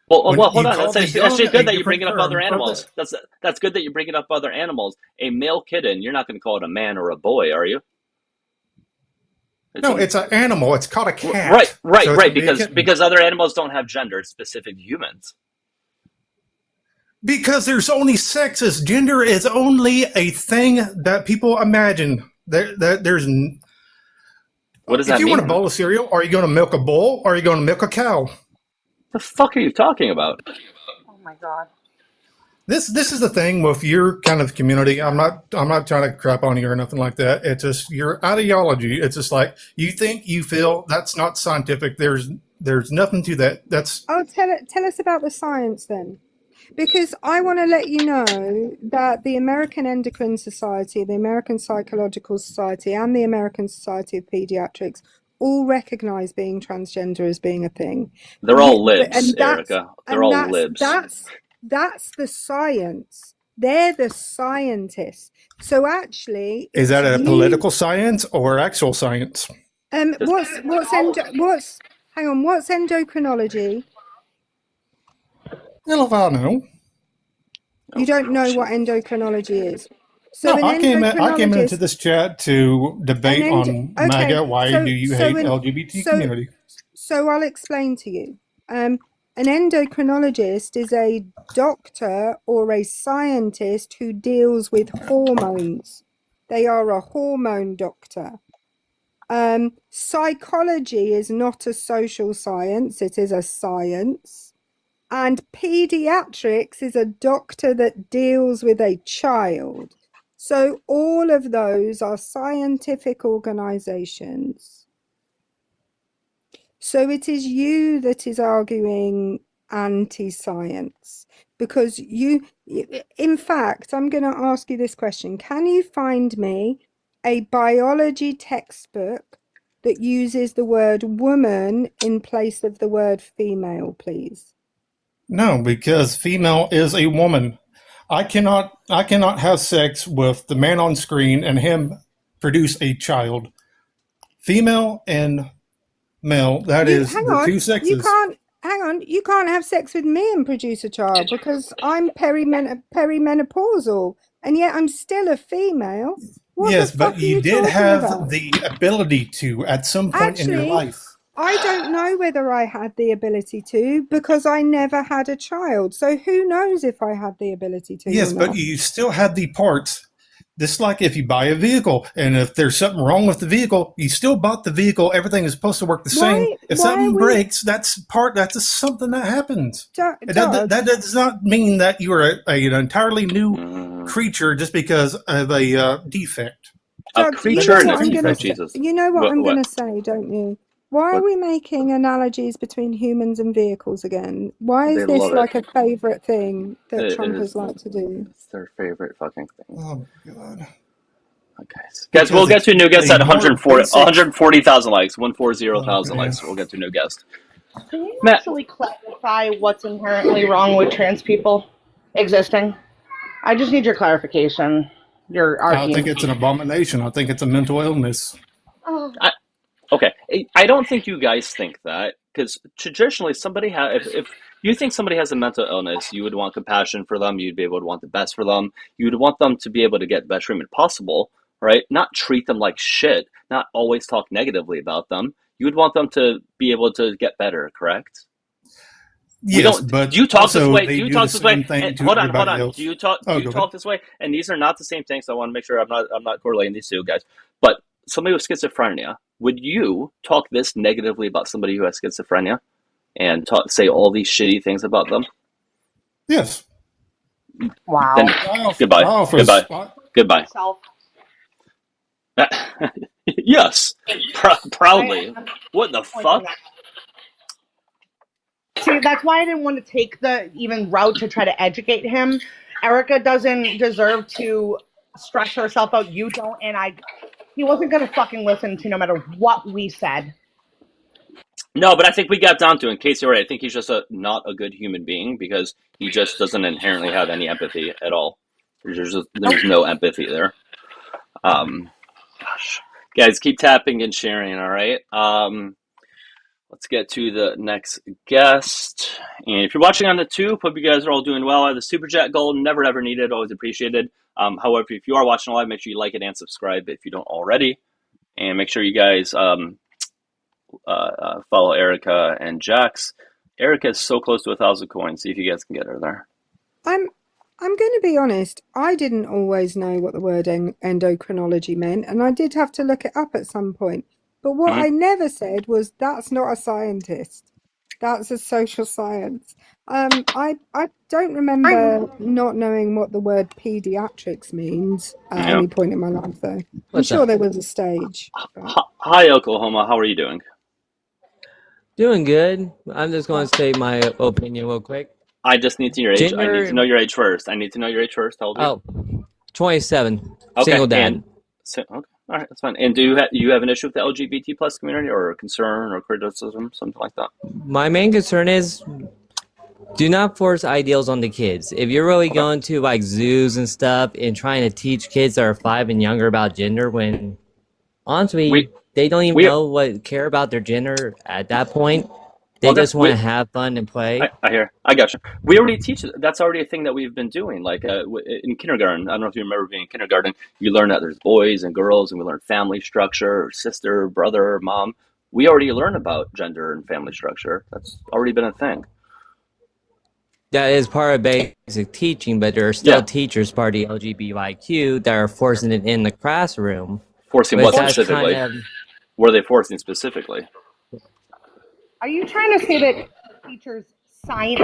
M: Well, hold on. That's actually good that you're bringing up other animals. That's good that you're bringing up other animals. A male kitten, you're not going to call it a man or a boy, are you?
B: It's an animal. It's called a cat.
M: Right. Because other animals don't have gender. It's specific to humans.
B: Because there's only sexes. Gender is only a thing that people imagine. There's.
M: What does that mean?
B: If you want a bowl of cereal, are you going to milk a bull or are you going to milk a cow?
M: The fuck are you talking about?
D: Oh my god.
B: This is the thing with your kind of community. I'm not trying to crap on you or nothing like that. It's just your ideology. It's just like you think, you feel. That's not scientific. There's nothing to that. That's.
R: Oh, tell us about the science then. Because I want to let you know that the American Endocrine Society, the American Psychological Society, and the American Society of Pediatrics all recognize being transgender as being a thing.
M: They're all libs, Erica. They're all libs.
R: That's the science. They're the scientists. So actually,
B: Is
R: it's
B: that a
R: you.
B: political science or actual science?
R: What's endocrinology?
B: Hell if I know.
R: You don't know what endocrinology is. So
B: No,
R: an
B: I came into
R: endocrinologist,
B: this chat to debate on
R: okay,
B: MAGA. Why do you hate LGBT community?
R: So I'll explain to you. An endocrinologist is a doctor or a scientist who deals with hormones. They are a hormone doctor. Psychology is not a social science, it is a science. And pediatrics is a doctor that deals with a child. So all of those are scientific organizations. So it is you that is arguing anti-science, because in fact, I'm going to ask you this question. Can you find me a biology textbook that uses the word woman in place of the word female, please?
B: No, because female is a woman. I cannot have sex with the man on screen and him produce a child. Female and male, that is the two sexes.
R: You can't have sex with me and produce a child because I'm perimenopausal and yet I'm still a female.
B: Yes, but you did have the ability to at some point in your life.
R: I don't know whether I had the ability to because I never had a child. So who knows if I had the ability to?
B: Yes, but you still had the parts. Just like if you buy a vehicle and if there's something wrong with the vehicle, you still bought the vehicle. Everything is supposed to work the same. If something breaks, that's something that happens. That does not mean that you're an entirely new creature just because of a defect.
M: A creature and a defect, Jesus.
R: You know what I'm going to say, don't you? Why are we making analogies between humans and vehicles again? Why is this like a favorite thing that Trumpers like to do?
M: It's their favorite fucking thing.
B: Oh my God.
M: Okay. Guys, we'll get to a new guest at 140,000 likes. 140,000 likes. We'll get to a new guest.
D: Can you actually clarify what's inherently wrong with trans people existing? I just need your clarification.
B: I think it's an abomination. I think it's a mental illness.
M: Okay, I don't think you guys think that, because traditionally if you think somebody has a mental illness, you would want compassion for them, you'd be able to want the best for them, you would want them to be able to get the best treatment possible, right? Not treat them like shit, not always talk negatively about them. You would want them to be able to get better, correct?
B: Yes, but
M: do you talk this way?
B: Do
M: you talk this way? Hold on.
B: Else.
M: Do you talk this way? And these are not the same things. So I want to make sure I'm not correlating these two guys. But somebody with schizophrenia, would you talk this negatively about somebody who has schizophrenia and say all these shitty things about them?
B: Yes.
D: Wow.
M: Then goodbye. Yes. Proudly. What the fuck?
D: See, that's why I didn't want to take the even route to try to educate him. Erica doesn't deserve to stress herself out. You don't, and he wasn't going to fucking listen to no matter what we said.
M: No, but I think we got down to, in case you're right, I think he's just not a good human being because he just doesn't inherently have any empathy at all. There's no empathy there. Gosh. Guys, keep tapping and sharing, all right? Let's get to the next guest. And if you're watching on the tube, hope you guys are all doing well. I have the Super Chat gold, never ever needed, always appreciated. However, if you are watching live, make sure you like it and subscribe if you don't already. And make sure you guys follow Erica and Jax. Erica is so close to 1,000 coins. See if you guys can get her there.
R: I'm going to be honest. I didn't always know what the word endocrinology meant, and I did have to look it up at some point. But what I never said was that's not a scientist. That's a social science. I don't remember not knowing what the word pediatrics means at any point in my life, though. I'm sure there was a stage.
M: Hi, Oklahoma. How are you doing?
G: Doing good. I'm just going to state my opinion real quick.
M: I just need to your age. I need to know your age first. How old are you?
G: 27.
M: Okay.
G: Single dad.
M: Okay. All right, that's fine. And do you have an issue with the LGBT plus community, or a concern or criticism, something like that?
G: My main concern is Do not force ideals on the kids. If you're really going to like zoos and stuff and trying to teach kids that are 5 and younger about gender, when honestly they don't even care about their gender at that point. They just want to have fun and play.
M: I got you. We already teach it. That's already a thing that we've been doing. Like in kindergarten, I don't know if you remember being in kindergarten. You learn that there's boys and girls, and we learn family structure, sister, brother, mom. We already learn about gender and family structure. That's already been a thing.
G: That is part of basic teaching, but there are still teachers part of the LGBTQ that are forcing it in the classroom.
M: Forcing
G: but
M: what specifically? What are they forcing specifically?
D: Are you trying to say that teachers assigning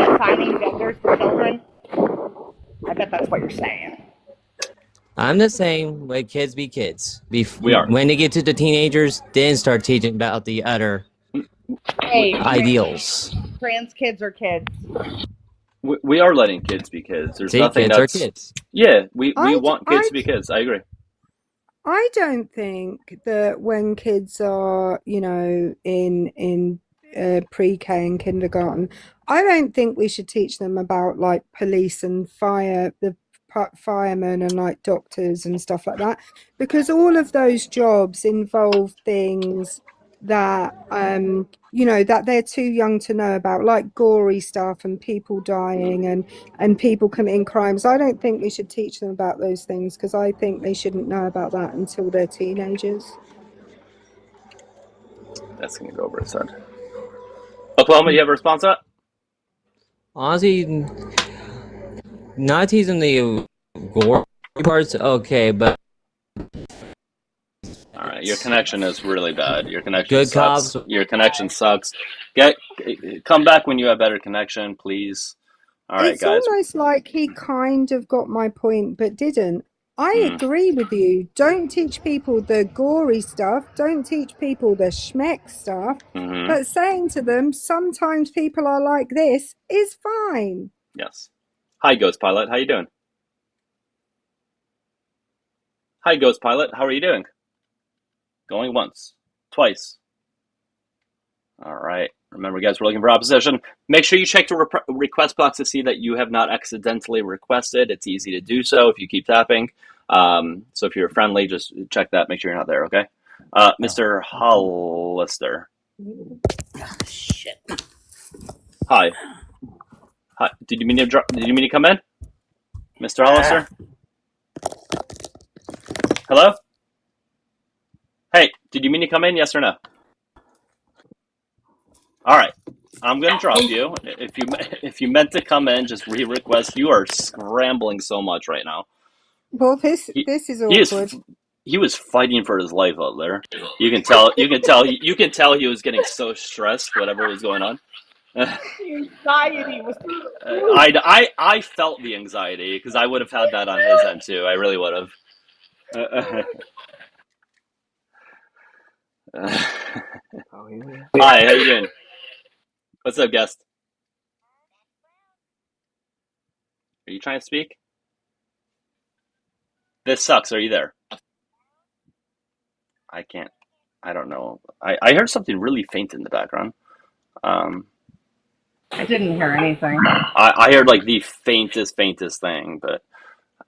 D: genders to children? I bet that's what you're saying.
G: I'm the same. Let kids be kids.
M: We are.
G: When they get to the teenagers, then start teaching about the other ideals.
D: Trans kids are kids.
M: We are letting kids be kids. There's
G: See,
M: nothing
G: kids
M: that's...
G: are kids.
M: Yeah, we want kids to be kids. I agree.
R: I don't think that when kids are, in pre-K and kindergarten, I don't think we should teach them about like police and the firemen and like doctors and stuff like that, because all of those jobs involve things that that they're too young to know about, like gory stuff and people dying and people committing crimes. I don't think we should teach them about those things, because I think they shouldn't know about that until they're teenagers.
M: That's gonna go over his head. Oklahoma, you have a response to that?
G: Honestly, not teasing the gory parts, okay, but
M: all right, your connection is really bad. Your connection
G: Good
M: sucks.
G: cops.
M: Your connection sucks. Come back when you have better connection, please. All right,
R: It's
M: guys.
R: almost like he kind of got my point but didn't. I agree with you. Don't teach people the gory stuff. Don't teach people the schmeck stuff. But saying to them, sometimes people are like this, is fine.
M: Yes. Hi, Ghost Pilot. How you doing? Hi, Ghost Pilot. How are you doing? Going once. Twice. All right. Remember, guys, we're looking for opposition. Make sure you check the request box to see that you have not accidentally requested. It's easy to do so if you keep tapping. So if you're friendly, just check that. Make sure you're not there, okay? Mr. Hollister.
E: Shit.
M: Hi. Hi. Did you mean to come in? Mr. Hollister? Hello? Hey, did you mean to come in? Yes or no? All right. I'm going to drop you. If you meant to come in, just re-request. You are scrambling so much right now.
R: Well, this is awkward.
M: He was fighting for his life out there. You can tell he was getting so stressed, whatever was going on.
D: Anxiety was.
M: I felt the anxiety because I would have had that on his end too. I really would have. Hi, how you doing? What's up, guest? Are you trying to speak? This sucks. Are you there? I can't. I don't know. I heard something really faint in the background.
D: I didn't hear anything.
M: I heard like the faintest thing, but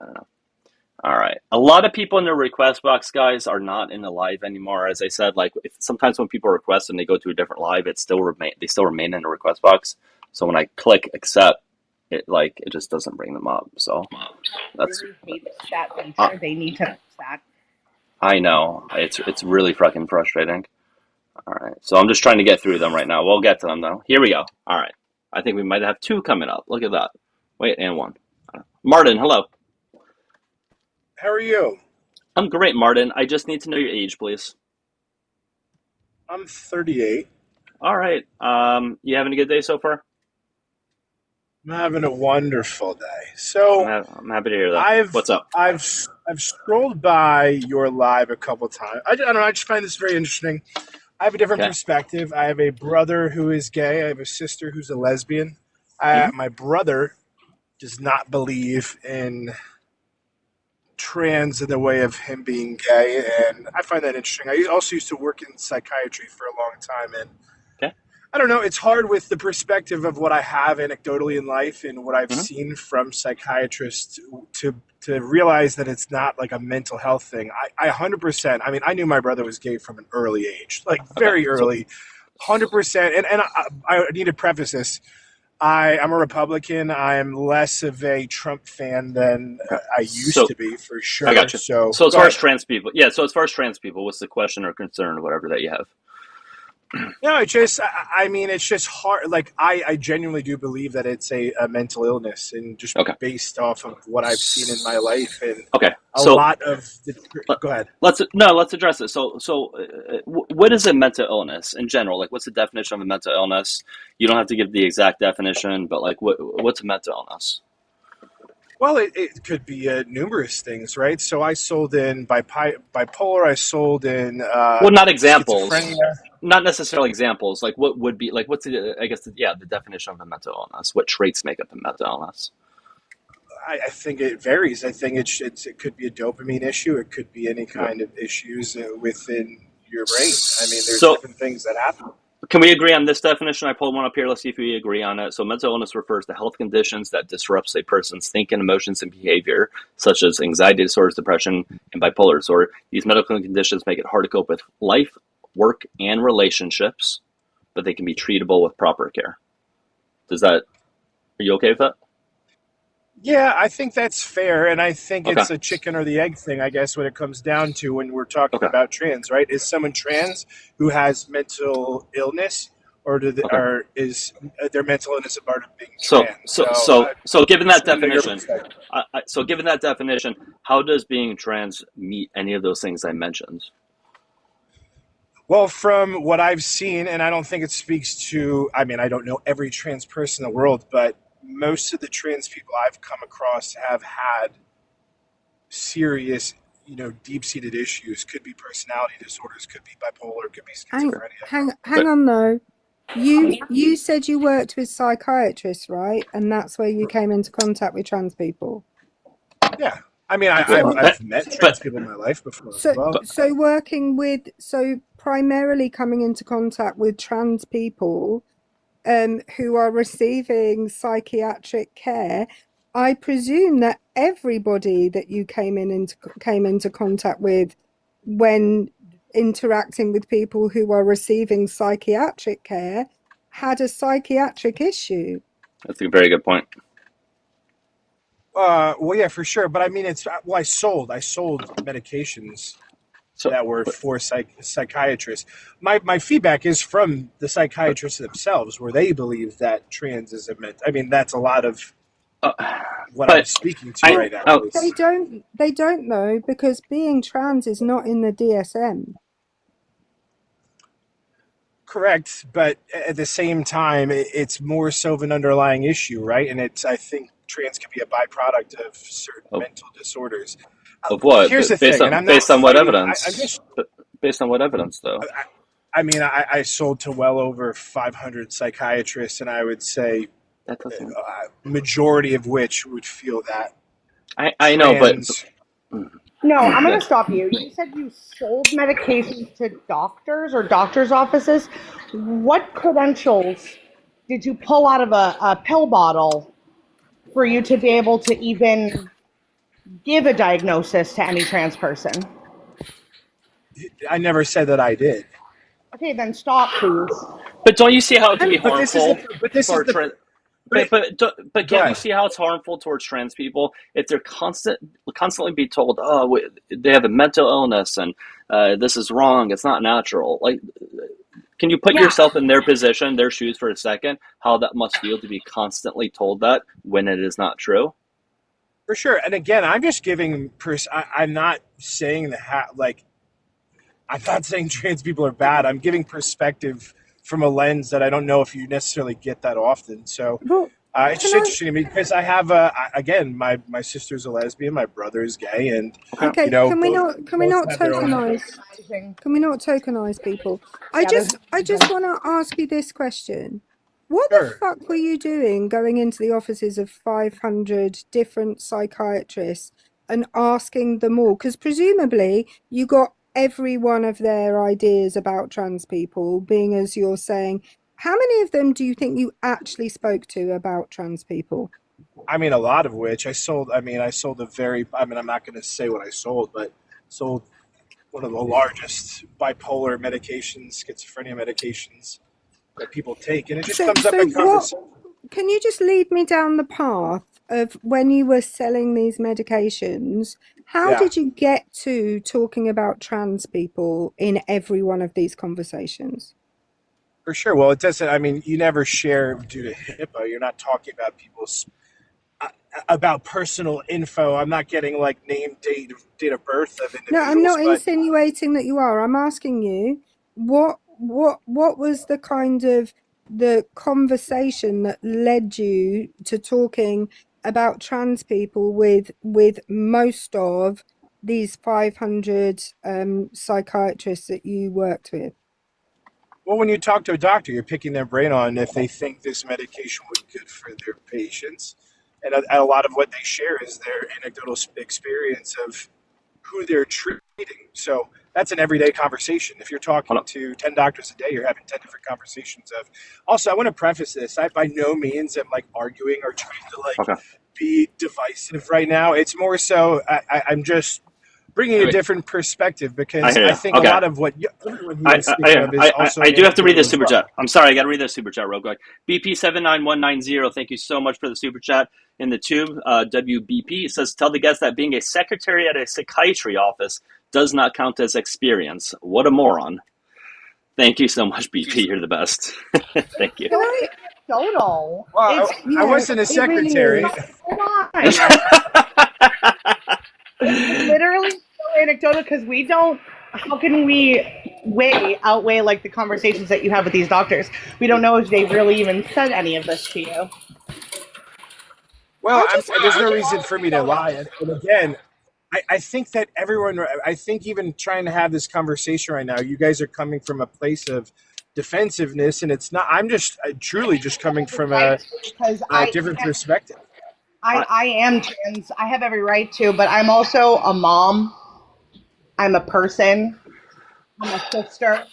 M: I don't know. All right. A lot of people in the request box, guys, are not in the live anymore. As I said, like sometimes when people request and they go to a different live, they still remain in the request box. So when I click accept, it just doesn't bring them up. So that's
D: that feature. They need to fix that.
M: I know. It's really fucking frustrating. All right. So I'm just trying to get through them right now. We'll get to them though. Here we go. All right. I think we might have 2 coming up. Look at that. Wait, and 1. Martin, hello.
V: How are you?
M: I'm great, Martin. I just need to know your age, please.
V: I'm 38.
M: All right. You having a good day so far?
V: I'm having a wonderful day. So
M: I'm happy to hear that. What's up?
V: I've scrolled by your live a couple times. I don't know. I just find this very interesting. I have a different perspective. I have a brother who is gay. I have a sister who's a lesbian. My brother does not believe in trans in the way of him being gay, and I find that interesting. I also used to work in psychiatry for a long time, and I don't know. It's hard with the perspective of what I have anecdotally in life and what I've
M: Mhm.
V: seen from psychiatrists to realize that it's not like a mental health thing. I 100%. I mean, I knew my brother was gay from an early age, like very early, 100%. And I need to preface this. I'm a Republican. I'm less of a Trump fan than I used
M: So
V: to be, for sure.
M: I got you.
V: So
M: So as
V: go
M: far as
V: ahead.
M: trans people, yeah. So as far as trans people, what's the question or concern or whatever that you have?
V: No, it's just, I mean, it's just hard. Like, I genuinely do believe that it's a mental illness, and just
M: Okay.
V: based off of what I've seen in my life and
M: Okay.
V: a
M: So
V: lot of the. Go ahead.
M: let's address it. What is a mental illness in general? Like, what's the definition of a mental illness? You don't have to give the exact definition, but like, what's a mental illness?
V: Well, it could be numerous things, right? So I sold in bipolar. I sold in
M: Well, not examples,
V: schizophrenia.
M: not necessarily examples. Like, what would be like? What's the the definition of a mental illness? What traits make up a mental illness?
V: I think it varies. I think it could be a dopamine issue. It could be any kind of issues within your brain. I mean, there's
M: So,
V: different things that happen.
M: can we agree on this definition? I pulled one up here. Let's see if we agree on it. So, mental illness refers to health conditions that disrupts a person's thinking, emotions, and behavior, such as anxiety disorders, depression, and bipolar disorder. These medical conditions make it hard to cope with life, work, and relationships, but they can be treatable with proper care. Are you okay with that?
V: Yeah, I think that's fair, and I think
M: Okay.
V: it's a chicken or the egg thing, I guess, when it comes down to when we're talking
M: Okay.
V: about trans, right? Is someone trans who has mental illness, or
M: Okay.
V: or is their mental illness a part of being
M: So,
V: trans?
M: so given that
V: just wanted your
M: definition,
V: perspective.
M: so given that definition, how does being trans meet any of those things I mentioned?
V: Well, from what I've seen, and I don't think it speaks to, I mean, I don't know every trans person in the world, but most of the trans people I've come across have had serious, deep-seated issues. Could be personality disorders, could be bipolar, could be schizophrenia.
R: Hang on though. You said you worked with psychiatrists, right? And that's where you came into contact with trans people.
V: Yeah. I mean, I've met trans people in my life before as well.
R: So primarily coming into contact with trans people who are receiving psychiatric care, I presume that everybody that you came into contact with when interacting with people who are receiving psychiatric care had a psychiatric issue.
M: That's a very good point.
V: Well, yeah, for sure. But I mean, I sold medications that were for psychiatrists. My feedback is from the psychiatrists themselves, where they believe that trans is I mean, that's a lot of what I'm speaking to right now.
R: They don't know, because being trans is not in the DSM.
V: Correct, but at the same time, it's more so of an underlying issue, right? And I think trans can be a byproduct of certain mental disorders.
M: Of what?
V: Here's the
M: based
V: thing,
M: on,
V: and I'm
M: based
V: not
M: on what
V: fighting-
M: evidence? Based on what evidence, though?
V: I mean, I sold to well over 500 psychiatrists, and I would say majority of which would feel that.
M: I know, but
D: No, I'm going to stop you. You said you sold medications to doctors or doctors' offices. What credentials did you pull out of a pill bottle for you to be able to even give a diagnosis to any trans person?
V: I never said that I did.
D: Okay, then stop, please.
M: But don't you see how it can be
V: But this is
M: harmful? But
V: Go
M: can't you
V: ahead.
M: see how it's harmful towards trans people if they're constantly be told, oh, they have a mental illness and this is wrong, it's not natural? Like, can you put yourself in their position, their shoes for a second? How that must feel to be constantly told that when it is not true?
V: For sure. And again, I'm just giving. I'm not saying I'm not saying trans people are bad. I'm giving perspective from a lens that I don't know if you necessarily get that often. So it's just interesting to me because I have again, my sister's a lesbian, my brother is gay, and
R: Okay, can we not tokenize people? I just want to ask you this question. What the fuck were you doing going into the offices of 500 different psychiatrists and asking them all? Because presumably you got every one of their ideas about trans people, being as you're saying, How many of them do you think you actually spoke to about trans people?
V: I mean, a lot of which I sold. I sold I'm not going to say what I sold, but sold one of the largest bipolar medications, schizophrenia medications that people take, and it just comes up
R: So
V: in conversation.
R: can you just lead me down the path of when you were selling these medications? How
V: Yeah.
R: did you get to talking about trans people in every one of these conversations?
V: For sure. Well, it doesn't. I mean, you never share due to HIPAA. You're not talking about people's about personal info. I'm not getting like name, date of birth of individuals.
R: No, I'm not
V: but
R: insinuating that you are. I'm asking you what was the kind of the conversation that led you to talking about trans people with most of these 500 psychiatrists that you worked with?
V: Well, when you talk to a doctor, you're picking their brain on if they think this medication would be good for their patients. And a lot of what they share is their anecdotal experience of who they're treating. So that's an everyday conversation. If you're talking to 10 doctors a day, you're having 10 different conversations of. Also, I want to preface this. I by no means am like arguing or trying to be divisive right now. It's more so I'm just bringing a different perspective because I think a lot of what everyone here is speaking of is also.
M: I do have to read this super
V: anecdotal as well.
M: chat. I'm sorry, I got to read this super chat real quick. BP79190, thank you so much for the super chat in the tube. WBP says, tell the guests that being a secretary at a psychiatry office does not count as experience. What a moron. Thank you so much, BP. You're the best. Thank you.
D: Anecdotal.
V: Well, I wasn't a secretary.
D: It's literally so anecdotal because we don't. How can we outweigh like the conversations that you have with these doctors? We don't know if they've really even said any of this to you.
V: Well, there's no reason for me to lie. And again, I think that I think even trying to have this conversation right now, you guys are coming from a place of defensiveness, and it's not. I'm truly just coming from a different perspective.
D: I am trans. I have every right to, but I'm also a mom. I'm a person. I'm a sister.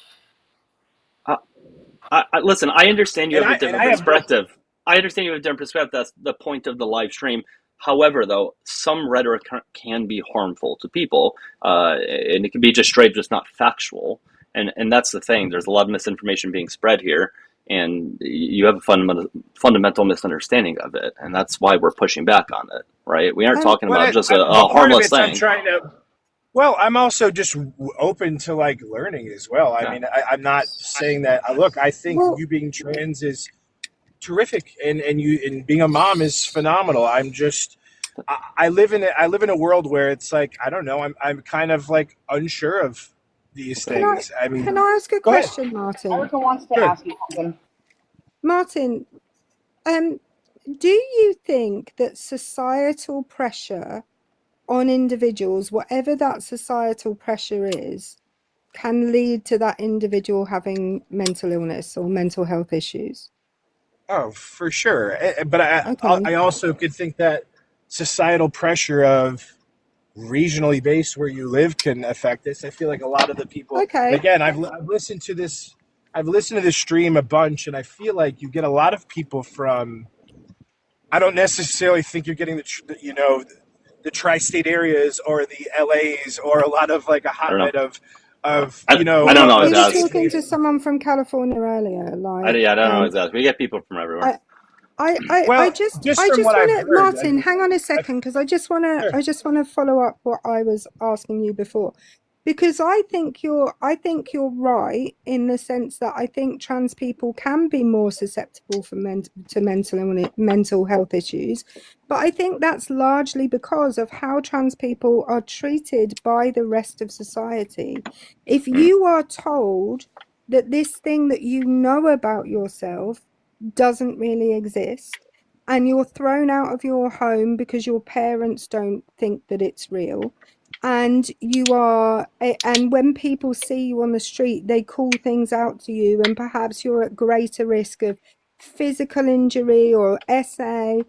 M: Listen, I understand you have a different perspective.
V: Have
M: I understand you have a different perspective. That's the point of the live stream. However, though, some rhetoric can be harmful to people, and it can be just straight, just not factual. And that's the thing. There's a lot of misinformation being spread here, and you have a fundamental misunderstanding of it, and that's why we're pushing back on it, right? We aren't talking about just a harmless thing.
V: Well, I'm also just open to like learning as well. I mean, I'm not saying that. Look, I think you being trans is terrific, and being a mom is phenomenal. I'm just, I live in a world where it's like I don't know. I'm kind of like unsure of these things.
R: Can I ask a question, Martin?
D: Erica wants to ask you something.
R: Martin, do you think that societal pressure on individuals, whatever that societal pressure is, can lead to that individual having mental illness or mental health issues?
V: Oh, for sure. But I also could think that societal pressure of regionally based where you live can affect this. I feel like a lot of the people. Again, I've listened to this. I've listened to this stream a bunch, and I feel like you get a lot of people from. I don't necessarily think you're getting the tri-state areas or the LAs or a lot of like a hotbed of
M: I don't know.
R: You were talking to someone from California earlier, like
M: I don't know exactly. We get people from everywhere.
R: I just want to, Martin, hang on a second, because I just want to follow up what I was asking you before, because I think you're right in the sense that I think trans people can be more susceptible to mental health issues, but I think that's largely because of how trans people are treated by the rest of society. If you are told that this thing that you know about yourself doesn't really exist, and you're thrown out of your home because your parents don't think that it's real, and when people see you on the street, they call things out to you, and perhaps you're at greater risk of physical injury or SA,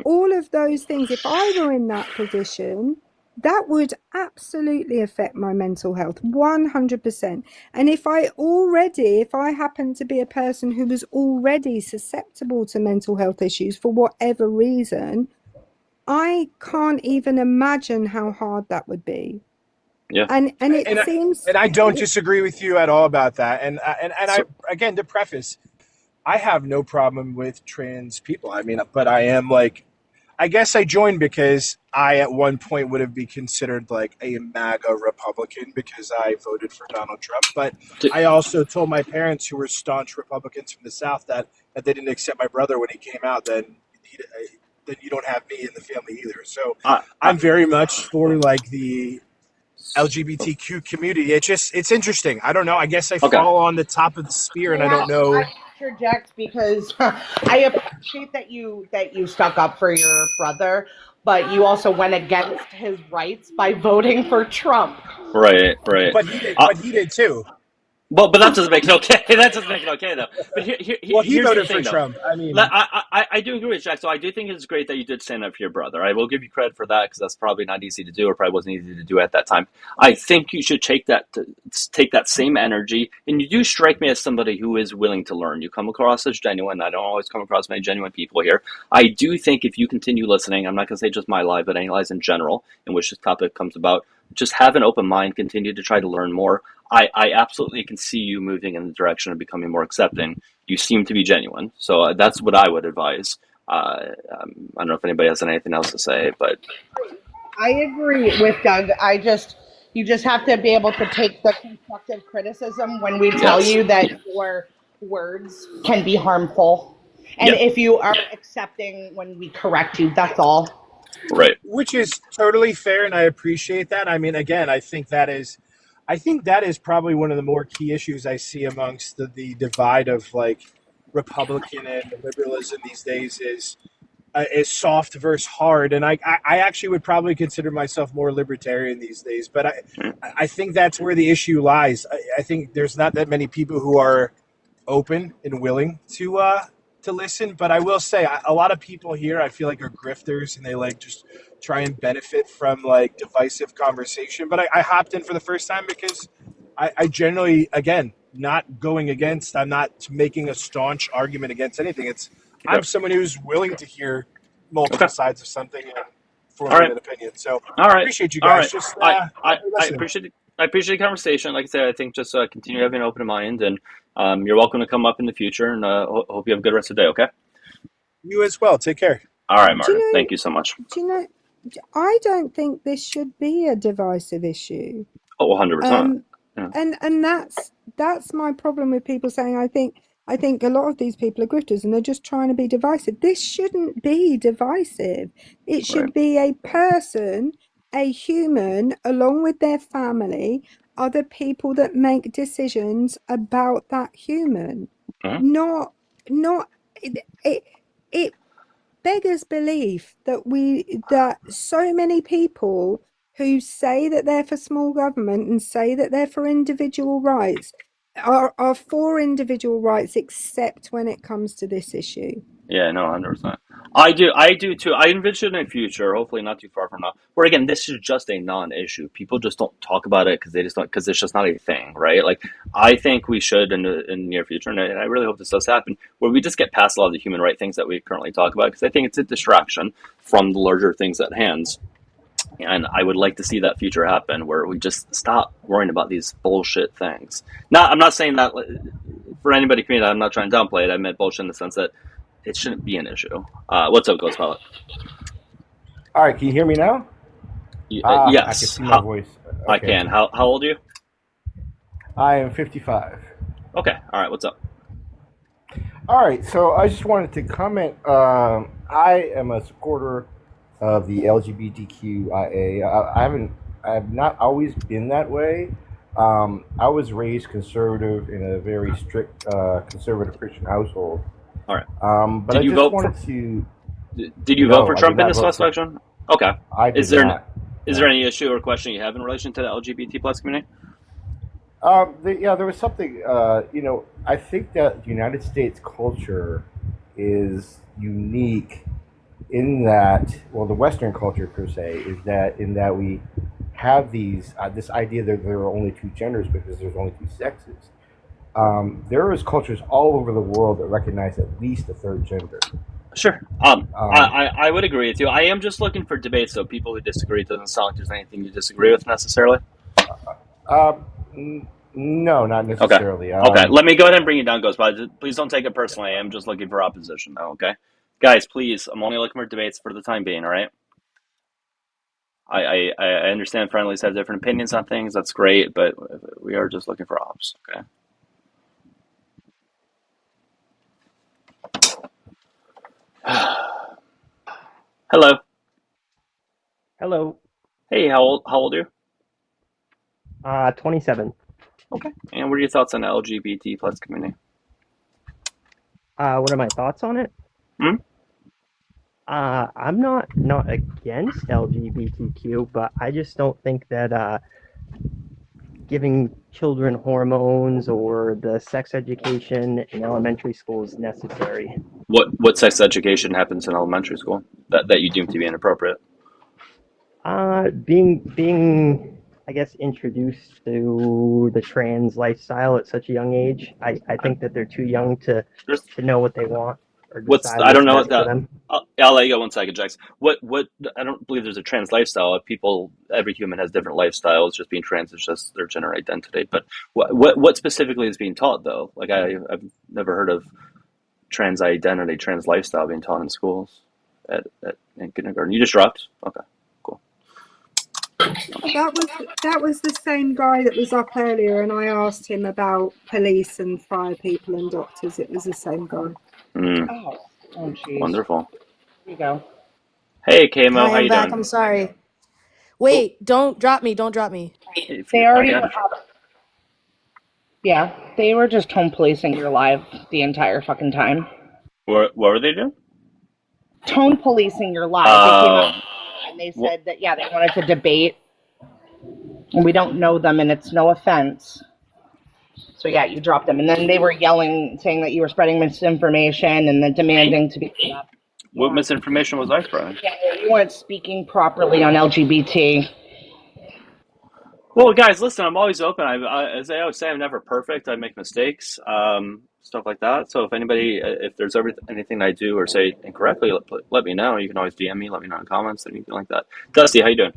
R: all of those things. If I were in that position, that would absolutely affect my mental health 100%. And if I happen to be a person who was already susceptible to mental health issues for whatever reason, I can't even imagine how hard that would be.
M: Yeah.
R: And it seems,
V: and I don't disagree with you at all about that. And I, again, to preface, I have no problem with trans people. I mean, but I am like, I guess I joined because I at one point would have been considered like a MAGA Republican because I voted for Donald Trump. But I also told my parents, who were staunch Republicans from the South, that if they didn't accept my brother when he came out, then you don't have me in the family either. So I'm very much for like the LGBTQ community. It's interesting. I don't know. I guess I fall on the top of the spear, and I don't know.
D: I interject because I appreciate that you stuck up for your brother, but you also went against his rights by voting for Trump.
M: Right.
V: But he did too.
M: Well, but that doesn't make it okay. That doesn't make it okay, though. But
V: he
M: here's
V: voted
M: the thing,
V: for
M: though.
V: Trump. I mean,
M: I do agree with Jack. So I do think it's great that you did stand up for your brother. I will give you credit for that because that's probably not easy to do, or probably wasn't easy to do at that time. I think you should take that same energy, and you do strike me as somebody who is willing to learn. You come across as genuine. I don't always come across many genuine people here. I do think if you continue listening, I'm not going to say just my live, but any lives in general, in which this topic comes about, just have an open mind. Continue to try to learn more. I absolutely can see you moving in the direction of becoming more accepting. You seem to be genuine. So that's what I would advise. I don't know if anybody has anything else to say, but
D: I agree with Doug. You just have to be able to take the constructive criticism when we tell you that your words can be harmful. And if you are accepting when we correct you, that's all.
M: Right.
V: Which is totally fair, and I appreciate that. I mean, again, I think that is probably one of the more key issues I see amongst the divide of like Republican and liberalism these days is soft versus hard. And I actually would probably consider myself more libertarian these days, but I think that's where the issue lies. I think there's not that many people who are open and willing to listen. But I will say a lot of people here I feel like are grifters, and they like just try and benefit from like divisive conversation. But I hopped in for the first time because I generally, again, not going against, I'm not making a staunch argument against anything. I'm someone who's willing to hear multiple sides of something and formulate an opinion. So I appreciate you guys. Just
M: I appreciate the conversation. Like I said, I think just continue having an open mind, and you're welcome to come up in the future, and hope you have a good rest of the day, okay?
V: You as well. Take care.
M: All right, Martin. Thank you so much.
R: Do you know, I don't think this should be a divisive issue.
M: Oh, 100%. Yeah.
R: And that's my problem with people saying I think a lot of these people are grifters and they're just trying to be divisive. This shouldn't be divisive. It should be a person, a human, along with their family, are the people that make decisions about that human. Not it beggars belief that so many people who say that they're for small government and say that they're for individual rights are for individual rights, except when it comes to this issue.
M: Yeah, no, 100%. I do too. I envision a future, hopefully not too far from now, where again, this is just a non-issue. People just don't talk about it because it's just not a thing, right? Like, I think we should in the near future, and I really hope this does happen, where we just get past a lot of the human rights things that we currently talk about, because I think it's a distraction from the larger things at hand. And I would like to see that future happen where we just stop worrying about these bullshit things. Now, I'm not saying that for anybody community, I'm not trying to downplay it. I meant bullshit in the sense that it shouldn't be an issue. What's up, Ghost Pilot?
F: All right, can you hear me now?
M: Yes.
F: I can see my voice. Okay.
M: I can. How old are you?
F: I am 55.
M: Okay. All right. What's up?
F: All right. So I just wanted to comment. I am a supporter of the LGBTQIA. I have not always been that way. I was raised conservative in a very strict conservative Christian household.
M: All right.
F: But
M: Did you vote for Trump in this last election? Okay.
F: I did not.
M: Is there any issue or question you have in relation to the LGBT plus community?
F: There was something. I think that the United States culture is unique in that, well, the Western culture per se is that in that we have these this idea that there are only two genders because there's only two sexes. There is cultures all over the world that recognize at least a third gender.
M: Sure. I would agree with you. I am just looking for debate, so people who disagree, it doesn't sound like there's anything you disagree with necessarily.
F: No, not
M: Okay.
F: necessarily.
M: Okay. Let me go ahead and bring you down, Ghost, but please don't take it personally. I am just looking for opposition, though, okay? Guys, please, I'm only looking for debates for the time being, all right? I understand friendlies have different opinions on things. That's great, but we are just looking for ops, okay? Hello.
H: Hello.
M: Hey, how old are you?
H: 27.
M: Okay. And what are your thoughts on the LGBT plus community?
H: What are my thoughts on it?
M: Hmm?
H: I'm not against LGBTQ, but I just don't think that giving children hormones or the sex education in elementary school is necessary.
M: What sex education happens in elementary school that you deem to be inappropriate?
H: Being I guess introduced to the trans lifestyle at such a young age. I think that they're too young to know what they want or decide
M: I don't know what
H: what's best for
M: that.
H: them.
M: I'll let you go 1 second, Jax. What I don't believe there's a trans lifestyle. Every human has different lifestyles. Just being trans is just their gender identity. But what specifically is being taught though? Like I've never heard of trans identity, trans lifestyle being taught in schools in kindergarten. You just dropped? Okay, cool.
R: That was the same guy that was up earlier, and I asked him about police and fire people and doctors. It was the same guy.
D: Oh, jeez.
M: Wonderful.
D: Here you go.
M: Hey, Kamo,
N: Hi,
M: how
N: I'm
M: you
N: back.
M: doing?
N: I'm sorry. Wait, don't drop me. Don't drop me.
D: They already were up. Yeah, they were just home policing your live the entire fucking time.
M: What were they doing?
D: Tone policing your live. They came out and they said that, yeah, they wanted to debate. And we don't know them, and it's no offense. So, yeah, you dropped them. And then they were yelling, saying that you were spreading misinformation and then demanding to be cleaned up.
M: What misinformation was I spreading?
D: Yeah, you weren't speaking properly on LGBT.
M: Well, guys, listen, I'm always open. As I always say, I'm never perfect. I make mistakes, stuff like that. So if there's anything I do or say incorrectly, let me know. You can always DM me, let me know in comments, anything like that. Dusty, how you doing?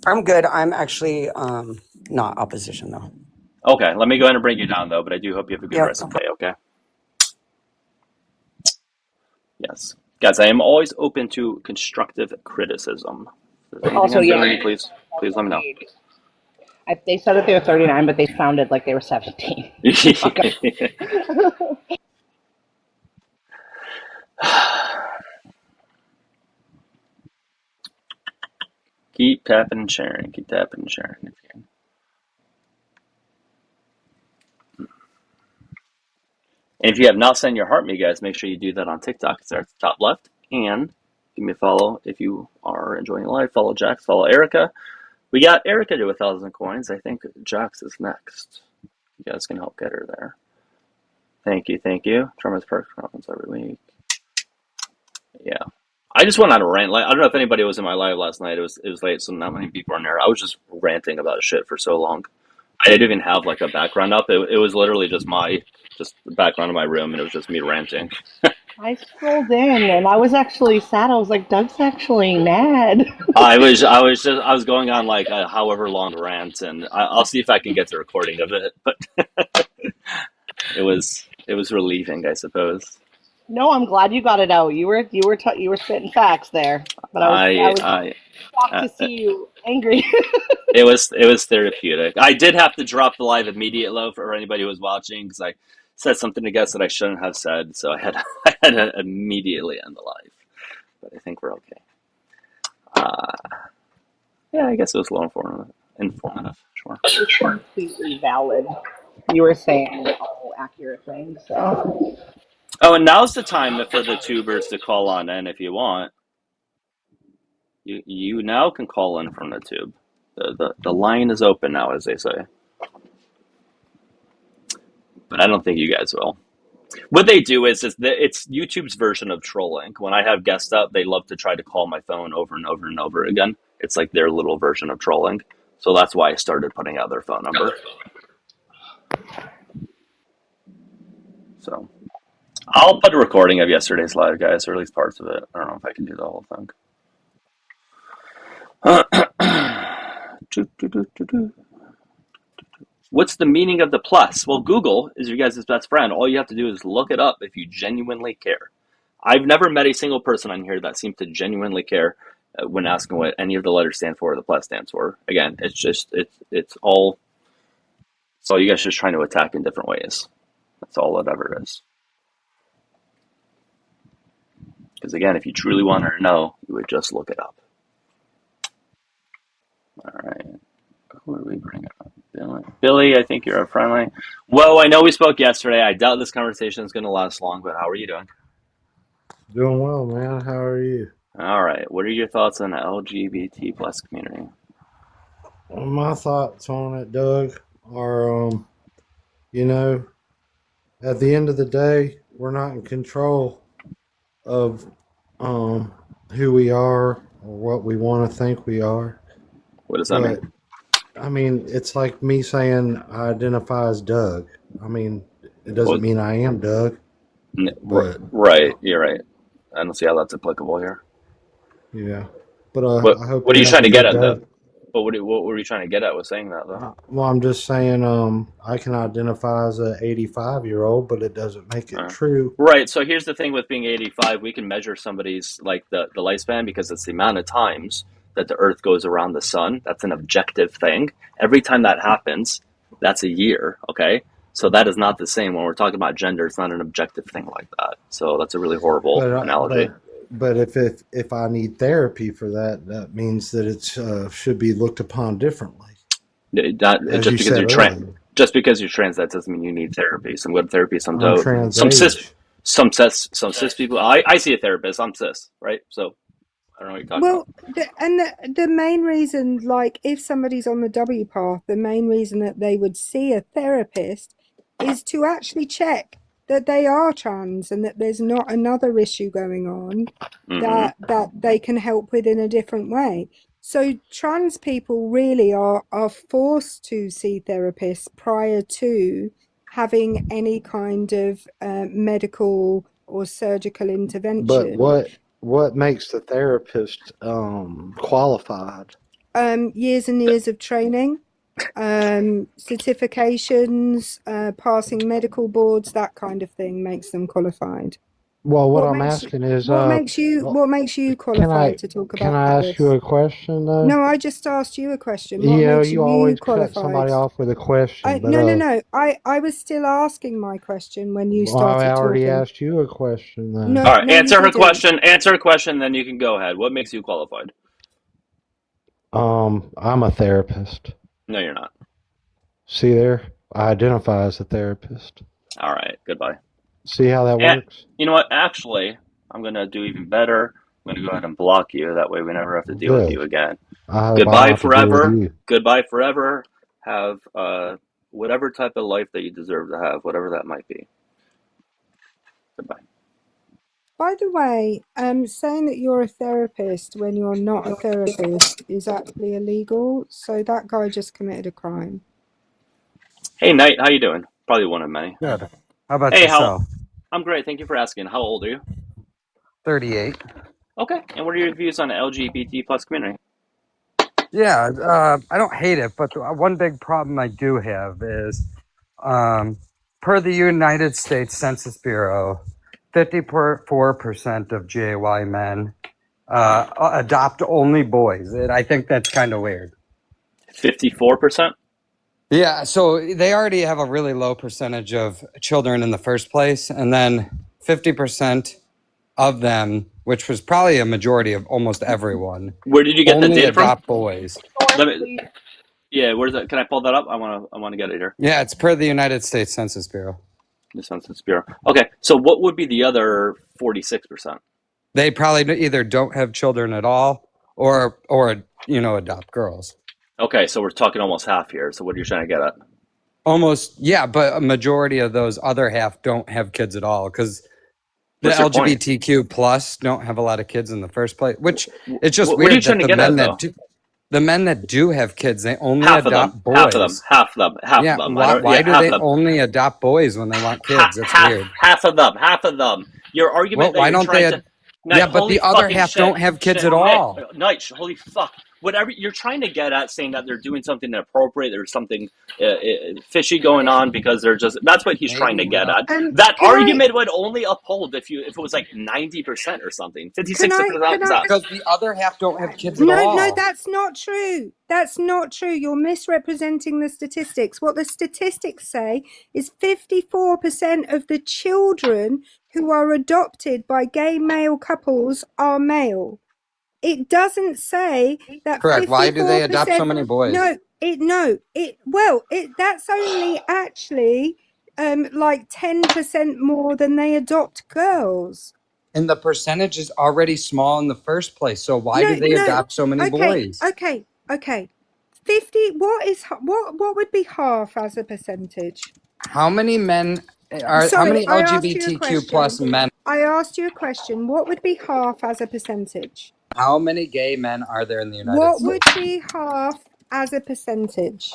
J: I'm good. I'm actually not opposition though.
M: Okay, let me go ahead and bring you down, though, but I do hope you have a good rest of the day, okay? Yes. Guys, I am always open to constructive criticism. If there's anything I'm doing, please let me know.
D: They said that they were 39, but they sounded like they were 17.
M: Keep tapping and sharing. Keep tapping and sharing if you can. And if you have not sent your heart me, guys, make sure you do that on TikTok. It's there at the top left. And give me a follow if you are enjoying the live. Follow Jax. Follow Erica. We got Erica to 1,000 coins. I think Jax is next. You guys can help get her there. Thank you. Tremors Perks conference every week. Yeah. I just went on a rant. I don't know if anybody was in my live last night. It was late, so not many people were in there. I was just ranting about shit for so long. I didn't even have like a background up. It was literally just the background of my room, and it was just me ranting.
D: I scrolled in and I was actually sad. I was like, Doug's actually mad.
M: I was going on like a however long rant, and I'll see if I can get the recording of it. But it was relieving, I suppose.
D: No, I'm glad you got it out. You were spitting facts there, but I was shocked to see you angry.
M: It was therapeutic. I did have to drop the live immediately for anybody who was watching because I said something to guests that I shouldn't have said, so I had to immediately end the live. But I think we're okay. Yeah, I guess it was a little informative. Sure.
D: It's completely valid. You were saying all accurate things. So.
M: Oh, and now's the time for the tubers to call on in if you want. You now can call in from the tube. The line is open now, as they say. But I don't think you guys will. What they do is it's YouTube's version of trolling. When I have guests up, they love to try to call my phone over and over and over again. It's like their little version of trolling. So that's why I started putting out their phone number. So I'll put a recording of yesterday's live, guys, or at least parts of it. I don't know if I can do the whole thing. What's the meaning of the plus? Well, Google is your guys' best friend. All you have to do is look it up if you genuinely care. I've never met a single person on here that seemed to genuinely care when asking what any of the letters stand for or the plus stands for. Again, it's all you guys just trying to attack in different ways. That's all it ever is. Because again, if you truly wanted to know, you would just look it up. All right. Who are we bringing up? Billy, I think you're friendly. Well, I know we spoke yesterday. I doubt this conversation is going to last long, but how are you doing?
A: Doing well, man. How are you?
M: All right. What are your thoughts on the LGBT plus community?
A: Well, my thoughts on it, Doug, are, at the end of the day, we're not in control of who we are or what we want to think we are.
M: What does that mean?
A: I mean, it's like me saying I identify as Doug. I mean, it doesn't mean I am Doug.
M: Right, you're right. I don't see how that's applicable here.
A: Yeah, but I hope.
M: What are you trying to get at, though? But what were you trying to get at with saying that, though?
A: Well, I'm just saying I can identify as an 85-year-old, but it doesn't make it true.
M: Right. So here's the thing with being 85, we can measure somebody's like the lifespan because it's the amount of times that the Earth goes around the sun. That's an objective thing. Every time that happens, that's a year. Okay. So that is not the same when we're talking about gender. It's not an objective thing like that. So that's a really horrible analogy.
A: But if I need therapy for that, that means that it should be looked upon differently.
M: Just because you're trans, that doesn't mean you need therapy. Some good therapy, some
A: I'm
M: don't. Some cis people. I see a therapist. I'm cis, right? So I don't know what you're talking
R: about. The main reason, like if somebody's on the W path, the main reason that they would see a therapist is to actually check that they are trans and that there's not another issue going on that they can help with in a different way. So trans people really are forced to see therapists prior to having any kind of medical or surgical intervention.
A: But what makes the therapist qualified?
R: Years and years of training, certifications, passing medical boards, that kind of thing makes them qualified.
A: Well, what I'm asking is,
R: what makes you qualified to talk about?
A: Can I ask you a question, though?
R: No, I just asked you a question. What makes
A: you always cut somebody off with a question.
R: No. I was still asking my question when you started
A: I already
R: talking.
A: asked you a question, then.
R: No,
M: All right, answer her question. Answer her question, then you can go ahead. What makes you qualified?
A: I'm a therapist.
M: No, you're not.
A: See there? I identify as a therapist.
M: All right, goodbye.
A: See how that works?
M: You know what? Actually, I'm going to do even better. I'm going to go ahead and block you. That way we never have to deal with you again. Goodbye forever. Goodbye forever. Have whatever type of life that you deserve to have, whatever that might be. Goodbye.
R: By the way, saying that you're a therapist when you're not a therapist is actually illegal. So that guy just committed a crime.
M: Hey, Knight, how you doing? Probably one of many.
I: Good. How about yourself?
M: I'm great. Thank you for asking. How old are you?
I: 38.
M: Okay. And what are your views on the LGBT plus community?
I: Yeah, I don't hate it, but one big problem I do have is, per the United States Census Bureau, 54% of GAY men adopt only boys. And I think that's kind of weird.
M: 54%?
I: Yeah, so they already have a really low percentage of children in the first place, and then 50% of them, which was probably a majority of almost everyone.
M: Where did you get the data from?
I: Boys.
M: Where's that? Can I pull that up? I want to get it here.
I: Yeah, it's per the United States Census Bureau.
M: The Census Bureau. Okay, so what would be the other 46%?
I: They probably either don't have children at all, or adopt girls.
M: Okay, so we're talking almost half here. So what are you trying to get at?
I: Almost, yeah, but a majority of those other half don't have kids at all because the
M: What's your point?
I: LGBTQ plus don't have a lot of kids in the first place. Which it's just
M: What are you
I: weird
M: trying
I: that
M: to
I: the
M: get at,
I: men
M: though?
I: the men that do have kids, they only
M: Half of them.
I: adopt
M: Half of them.
I: boys.
M: Half of them. Half
I: Yeah,
M: of them.
I: why do
M: Half
I: they
M: of them.
I: only adopt boys when they want kids? That's weird.
M: Half of them. Half of them. Your argument
I: Well,
M: that
I: why
M: you're
I: don't they?
M: trying to.
I: Yeah,
M: Night,
I: but
M: holy
I: the other
M: fucking
I: half
M: shit.
I: don't have kids
M: Shit.
I: at all.
M: Night, holy fuck. Whatever you're trying to get at, saying that they're doing something inappropriate, there's something fishy going on because they're just. That's what he's trying to
I: Maybe,
M: get at.
R: And
M: That
R: can I
M: argument would only uphold if it was like 90% or something. 56
R: can I
I: Because the other half don't have kids at
R: No, no,
I: all.
R: that's not true. That's not true. You're misrepresenting the statistics. What the statistics say is 54% of the children who are adopted by gay male couples are male. It doesn't say that
I: Correct. Why do they adopt so
R: 54%.
I: many boys?
R: That's only actually like 10% more than they adopt girls.
I: And the percentage is already small in the first place. So why do they adopt so many boys?
R: Okay. 50. What would be half as a percentage?
I: How many men are? How
R: Sorry,
I: many
R: I asked you a
I: LGBTQ plus
R: question.
I: men?
R: I asked you a question. What would be half as a percentage?
I: How many gay men are there in the United
R: What
I: States?
R: would be half as a percentage?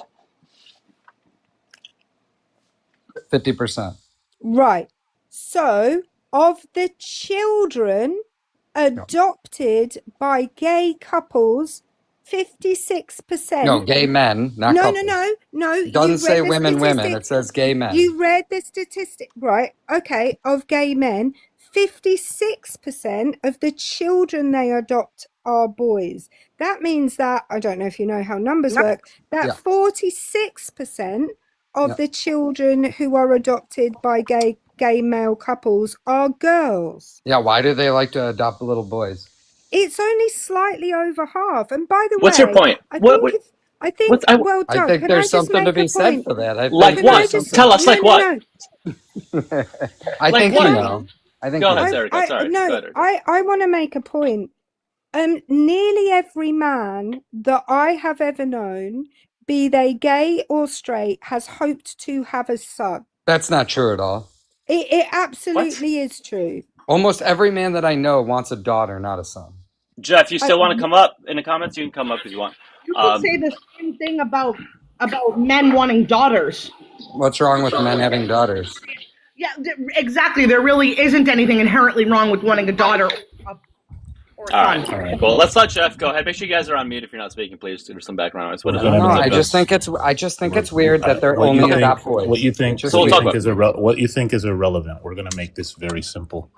I: 50%.
R: Right. So, of the children adopted by gay couples, 56%.
I: No, gay men, not
R: No,
I: couples.
R: no.
I: It doesn't
R: You
I: say
R: read the
I: women. It
R: statistic.
I: says gay men.
R: You read the statistic, right? Okay, of gay men, 56% of the children they adopt are boys. That means that, I don't know if you know how numbers work, that
I: Yeah.
R: 46% of
I: Yeah.
R: the children who are adopted by gay male couples are girls.
I: Yeah, why do they like to adopt little boys?
R: It's only slightly over half. And by the way,
M: What's your point?
R: I think, well
I: I
R: done.
I: think
R: Can
I: there's
R: I just
I: something to
R: make a
I: be said
R: point?
I: for that. I
M: Like
I: think
M: what?
I: there's something.
M: Tell us, like what?
I: I
M: Like
I: think
M: what?
I: you know. I think
M: Go
I: you
M: ahead,
I: know.
M: Erica. Sorry. Go ahead, Erica.
R: I want to make a point. Nearly every man that I have ever known, be they gay or straight, has hoped to have a son.
I: That's not true at all.
R: It absolutely is true.
I: Almost every man that I know wants a daughter, not a son.
M: Jeff, you still want to come up in the comments? You can come up if you want.
D: You could say the same thing about men wanting daughters.
I: What's wrong with men having daughters?
D: Yeah, exactly. There really isn't anything inherently wrong with wanting a daughter or a
M: All
D: son.
M: right. Cool. Let's let Jeff go ahead. Make sure you guys are on mute if you're not speaking, please. There's some background noise. What is it?
I: No, I just think it's weird that they're only adopt boys.
O: What you think is irrelevant. We're going to make this very simple.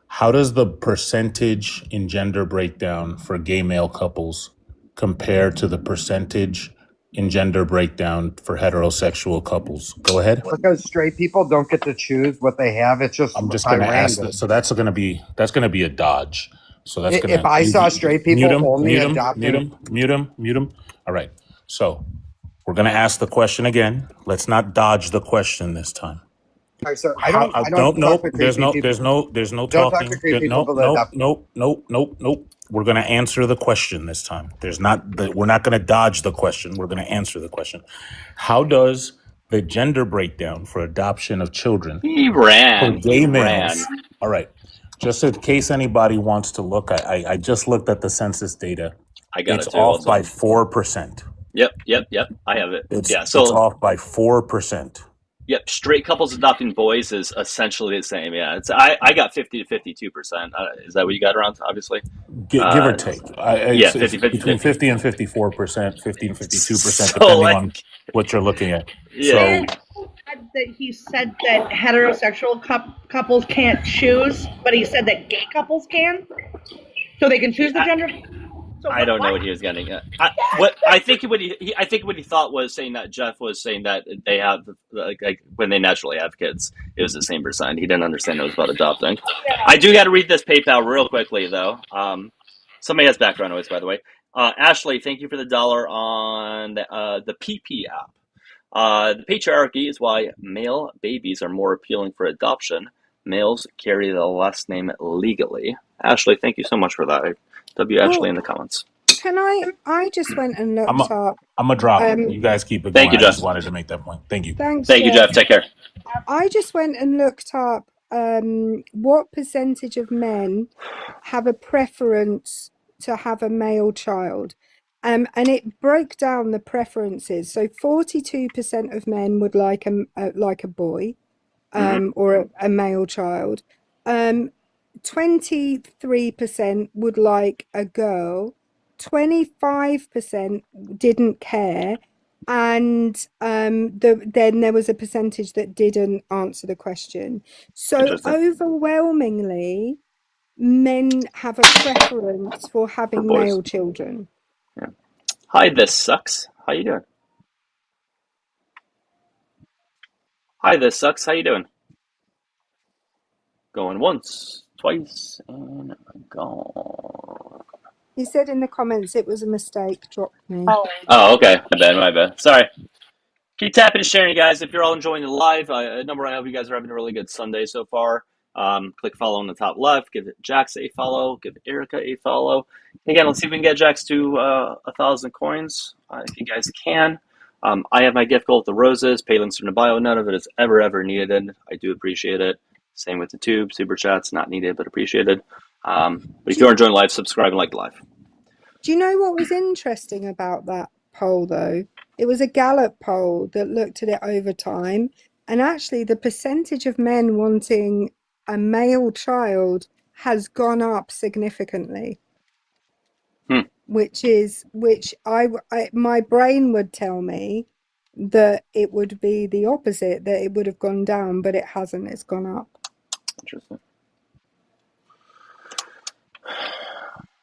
O: How does the percentage in gender breakdown for gay male couples compare to the percentage in gender breakdown for heterosexual couples? Go ahead.
I: Because straight people don't get to choose what they have. It's just
O: I'm just going to ask that. So that's going to be a dodge. So that's going to.
I: If I saw straight people only adopting,
O: mute him. All right. So we're going to ask the question again. Let's not dodge the question this time.
I: Sorry, sir. I don't.
O: Nope. There's no talking. Nope. We're going to answer the question this time. We're not going to dodge the question. We're going to answer the question. How does the gender breakdown for adoption of children for gay males? All right. Just in case anybody wants to look, I just looked at the census data. It's off by 4%.
M: Yep. I have it.
O: It's off by 4%.
M: Yep, straight couples adopting boys is essentially the same. Yeah, I got 50 to 52%. Is that what you got around? Obviously,
O: give or take. It's
M: 50,
O: between 50 and 54%, 50 and 52%, depending on what you're looking at.
M: Yeah.
O: So
D: He said that heterosexual couples can't choose, but he said that gay couples can, so they can choose the gender. So
M: I don't know what he was getting at. I think what he thought was saying that Jeff was saying that they have like when they naturally have kids, it was the same percent. He didn't understand it was about adopting. I do got to read this PayPal real quickly though. Somebody has background noise, by the way. Ashley, thank you for the $1 on the PP app. The patriarchy is why male babies are more appealing for adoption. Males carry the last name legally. Ashley, thank you so much for that. W. Ashley in the comments.
R: Can I just went and looked up.
O: I'm a drop. You guys keep it going.
M: Thank you,
O: I
M: Jeff.
O: just wanted to make that point. Thank you.
R: Thanks,
M: Thank you, Jeff. Take care.
R: I just went and looked up what percentage of men have a preference to have a male child. And it broke down the preferences. So 42% of men would like a boy, or a male child. 23% would like a girl. 25% didn't care, and then there was a percentage that didn't answer the question. So overwhelmingly, men have a preference for having
M: boys.
R: male children.
M: Yeah. Hi, this sucks. How you doing? Hi, this sucks. How you doing? Going once, twice, and gone.
R: He said in the comments it was a mistake. Dropped me.
M: Oh, okay. My bad. Sorry. Keep tapping and sharing, you guys. If you're all enjoying the live, number one, I hope you guys are having a really good Sunday so far. Click follow on the top left. Give Jax a follow. Give Erica a follow. Again, let's see if we can get Jax to 1,000 coins if you guys can. I have my gift goal with the roses. Pay links in the bio. None of it is ever needed. I do appreciate it. Same with the tube. Super chats, not needed, but appreciated. But if you are enjoying live, subscribe and like the live.
R: Do you know what was interesting about that poll, though? It was a Gallup poll that looked at it over time. And actually, the percentage of men wanting a male child has gone up significantly. Which my brain would tell me that it would be the opposite, that it would have gone down, but it hasn't. It's gone up.
M: Interesting.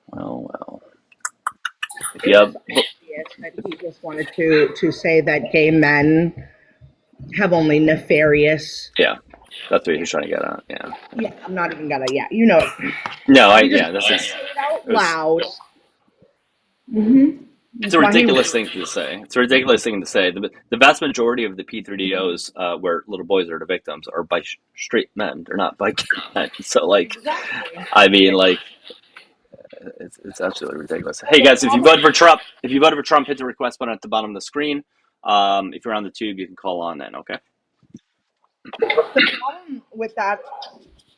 M: Well. Yep.
D: He just wanted to say that gay men have only nefarious.
M: Yeah, that's what he's trying to get at. Yeah.
D: Yeah, I'm not even gonna. Yeah, you know.
M: No, this is
D: out loud.
M: It's a ridiculous thing to say. It's a ridiculous thing to say. The vast majority of the P3DOs where little boys are the victims are by straight men. They're not by gay men. So, like, I mean, like, it's absolutely ridiculous. Hey, guys, if you voted for Trump, hit the request button at the bottom of the screen. If you're on the tube, you can call on then, okay?
D: The problem with that,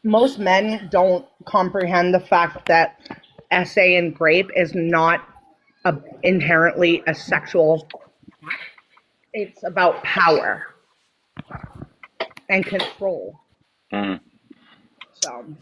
D: most men don't comprehend the fact that SA and grape is not inherently a sexual act. It's about power and control. So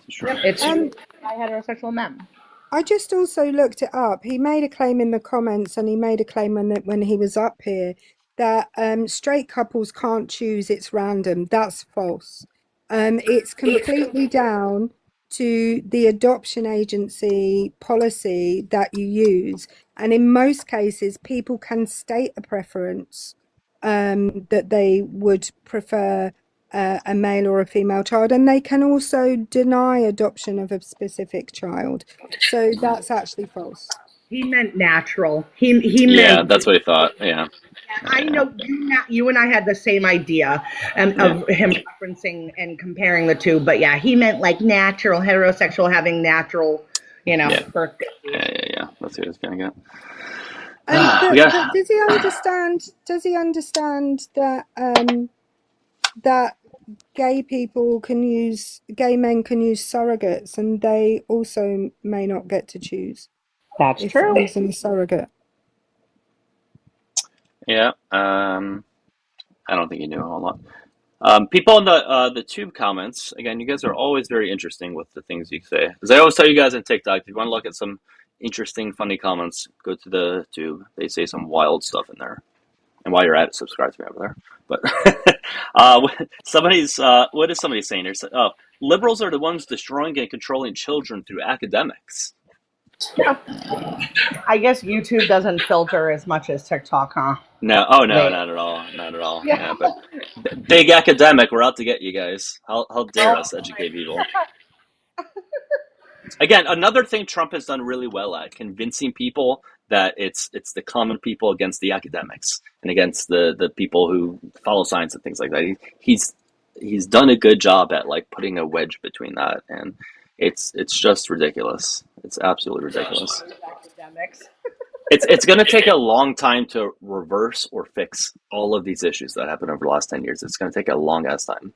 D: it's by heterosexual men.
R: I just also looked it up. He made a claim in the comments, and he made a claim when he was up here, that straight couples can't choose. It's random. That's false. It's completely down to the adoption agency policy that you use. And in most cases, people can state a preference that they would prefer a male or a female child, and they can also deny adoption of a specific child. So that's actually false.
D: He meant natural. He
M: yeah,
D: meant,
M: that's what he thought. Yeah.
D: I know you and I had the same idea of him referencing and comparing the two, but yeah, he meant like natural, heterosexual having natural, birth.
M: Yeah. That's what he was gonna get.
R: But does he understand? Does he understand that that gay men can use surrogates, and they also may not get to choose?
D: That's true.
R: Using a surrogate.
M: Yeah. I don't think he knew a whole lot. People in the tube comments, again, you guys are always very interesting with the things you say. As I always tell you guys on TikTok, if you want to look at some interesting, funny comments, go to the tube. They say some wild stuff in there. And while you're at it, subscribe to me over there. But what is somebody saying here? Oh, liberals are the ones destroying and controlling children through academics.
D: Yeah. I guess YouTube doesn't filter as much as TikTok, huh?
M: No, not at all. Not at all. Yeah, but big academic, we're out to get you guys. How dare us educate people? Again, another thing Trump has done really well at convincing people that it's the common people against the academics and against the people who follow science and things like that. He's done a good job at like putting a wedge between that, and it's just ridiculous. It's absolutely ridiculous.
D: Academics.
M: It's going to take a long time to reverse or fix all of these issues that happened over the last 10 years. It's going to take a long ass time.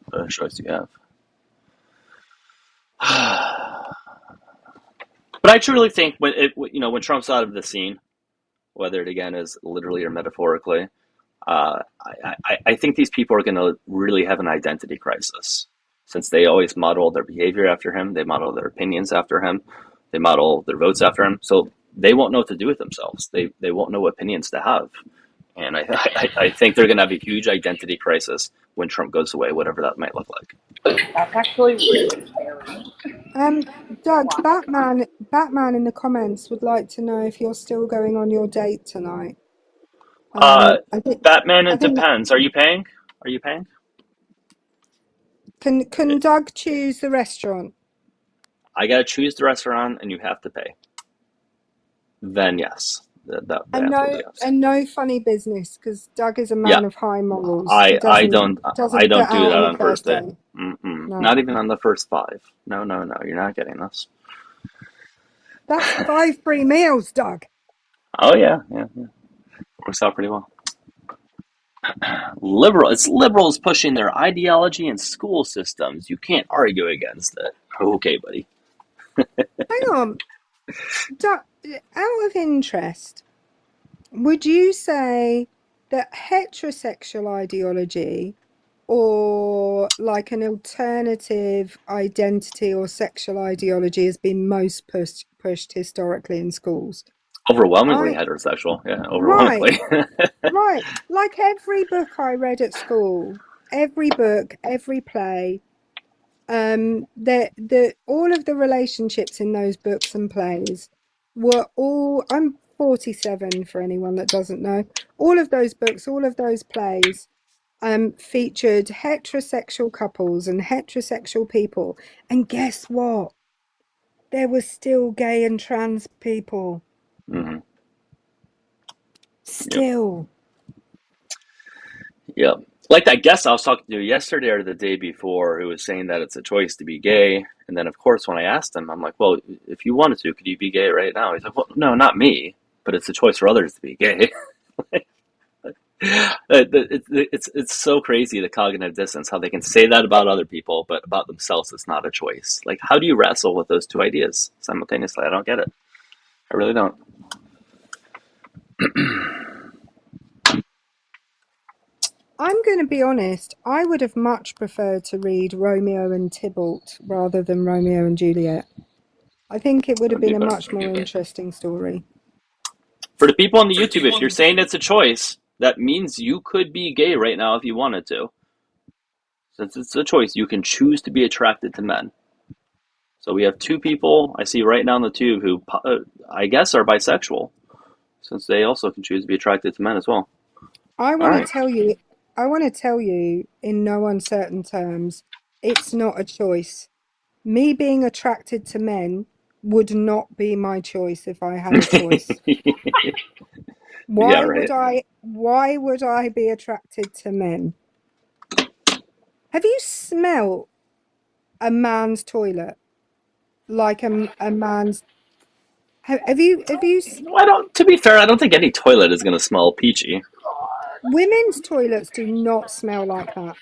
M: What choice do you have? But I truly think when Trump's out of the scene, whether it again is literally or metaphorically, I think these people are going to really have an identity crisis, since they always model their behavior after him, they model their opinions after him, they model their votes after him. So they won't know what to do with themselves. They won't know what opinions to have. And I think they're going to have a huge identity crisis when Trump goes away, whatever that might look like.
D: That's actually really scary.
R: Doug, Batman in the comments would like to know if you're still going on your date tonight. I think
M: Batman, it depends. Are you paying? Are you paying?
R: Can Doug choose the restaurant?
M: I got to choose the restaurant and you have to pay. Then yes.
R: And no funny business, because Doug is a man of high morals.
M: I
R: Doesn't
M: don't do
R: go
M: that
R: out
M: on first date.
R: No.
M: Not even on the first 5. No, you're not getting this.
R: That's 5 free meals, Doug.
M: Oh yeah. Works out pretty well. It's liberals pushing their ideology in school systems. You can't argue against it. Okay, buddy.
R: Hang on. Doug, out of interest, would you say that heterosexual ideology or like an alternative identity or sexual ideology has been most pushed historically in schools?
M: Overwhelmingly heterosexual. Yeah, overwhelmingly.
R: Right. Like every book I read at school, every book, every play, all of the relationships in those books and plays were all, I'm 47 for anyone that doesn't know, all of those books, all of those plays featured heterosexual couples and heterosexual people. And guess what? There were still gay and trans people.
M: Mm-hmm.
R: Still.
M: Yep. Like that guest I was talking to yesterday or the day before, who was saying that it's a choice to be gay. And then, of course, when I asked him, I'm like, well, if you wanted to, could you be gay right now? He's like, well, no, not me, but it's a choice for others to be gay. It's so crazy, the cognitive dissonance, how they can say that about other people, but about themselves, it's not a choice. Like, how do you wrestle with those two ideas simultaneously? I don't get it. I really don't.
R: I'm going to be honest, I would have much preferred to read Romeo and Tybalt rather than Romeo and Juliet. I think it would have been a much more interesting story.
M: For the people on the YouTube, if you're saying it's a choice, that means you could be gay right now if you wanted to. Since it's a choice, you can choose to be attracted to men. So we have 2 people I see right now on the tube who I guess are bisexual, since they also can choose to be attracted to men as well.
R: I want to tell you in no uncertain terms, it's not a choice. Me being attracted to men would not be my choice if I had a choice. Why would I be attracted to men? Have you smelled a man's toilet? Like a man's have you
M: To be fair, I don't think any toilet is going to smell peachy.
R: Women's toilets do not smell like that.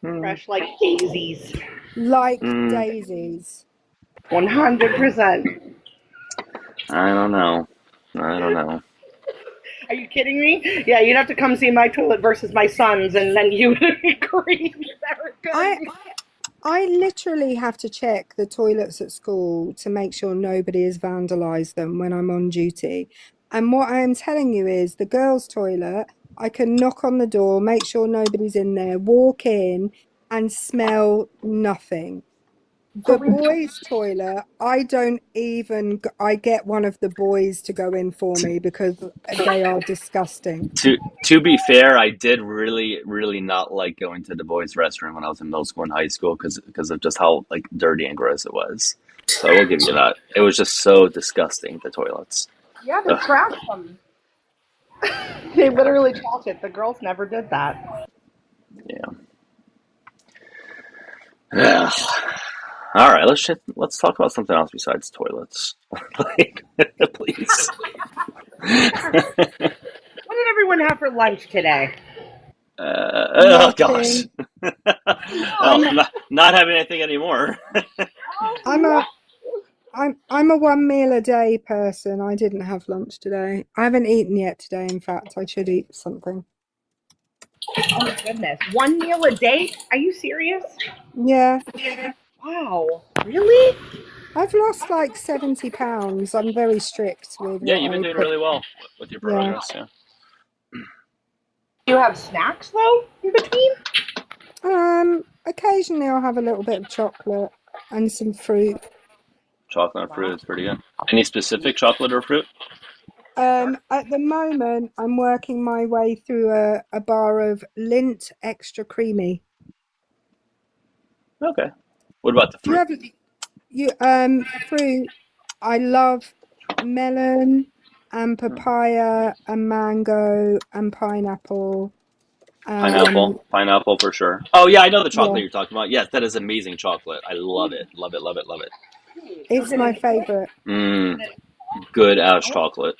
D: Fresh like daisies.
R: Like daisies.
D: 100%.
M: I don't know.
D: Are you kidding me? Yeah, you'd have to come see my toilet versus my son's, and then you would agree.
R: I literally have to check the toilets at school to make sure nobody has vandalized them when I'm on duty. And what I am telling you is the girls' toilet, I can knock on the door, make sure nobody's in there, walk in and smell nothing. The boys' toilet, I get one of the boys to go in for me because they are disgusting.
M: To be fair, I did really, really not like going to the boys' restroom when I was in middle school and high school because of just how like dirty and gross it was. So I will give you that. It was just so disgusting, the toilets.
D: Yeah, they trashed them. They literally trashed it. The girls never did that.
M: Yeah. All right, let's talk about something else besides toilets. Like, please.
D: What did everyone have for lunch today?
M: Oh gosh.
R: Nothing.
M: Well, not having anything anymore.
R: I'm a one meal a day person. I didn't have lunch today. I haven't eaten yet today. In fact, I should eat something.
D: Oh my goodness. 1 meal a day? Are you serious?
R: Yeah.
D: Wow. Really?
R: I've lost like 70 pounds. I'm very strict with
M: Yeah,
R: what
M: you've been
R: I
M: doing
R: put.
M: really well with your
R: Yeah.
M: progress. Yeah.
D: Do you have snacks though in between?
R: Occasionally I'll have a little bit of chocolate and some fruit.
M: Chocolate and fruit is pretty good. Any specific chocolate or fruit?
R: At the moment, I'm working my way through a bar of Lindt Extra Creamy.
M: Okay. What about the
R: Do you
M: fruit?
R: have fruit? I love melon and papaya and mango and pineapple.
M: Pineapple for sure. Oh yeah, I know the chocolate
R: Yeah,
M: you're talking about. Yes, that is amazing chocolate. I love it. Love it. Love it. Love it.
R: it's my favorite.
M: Good ass chocolate.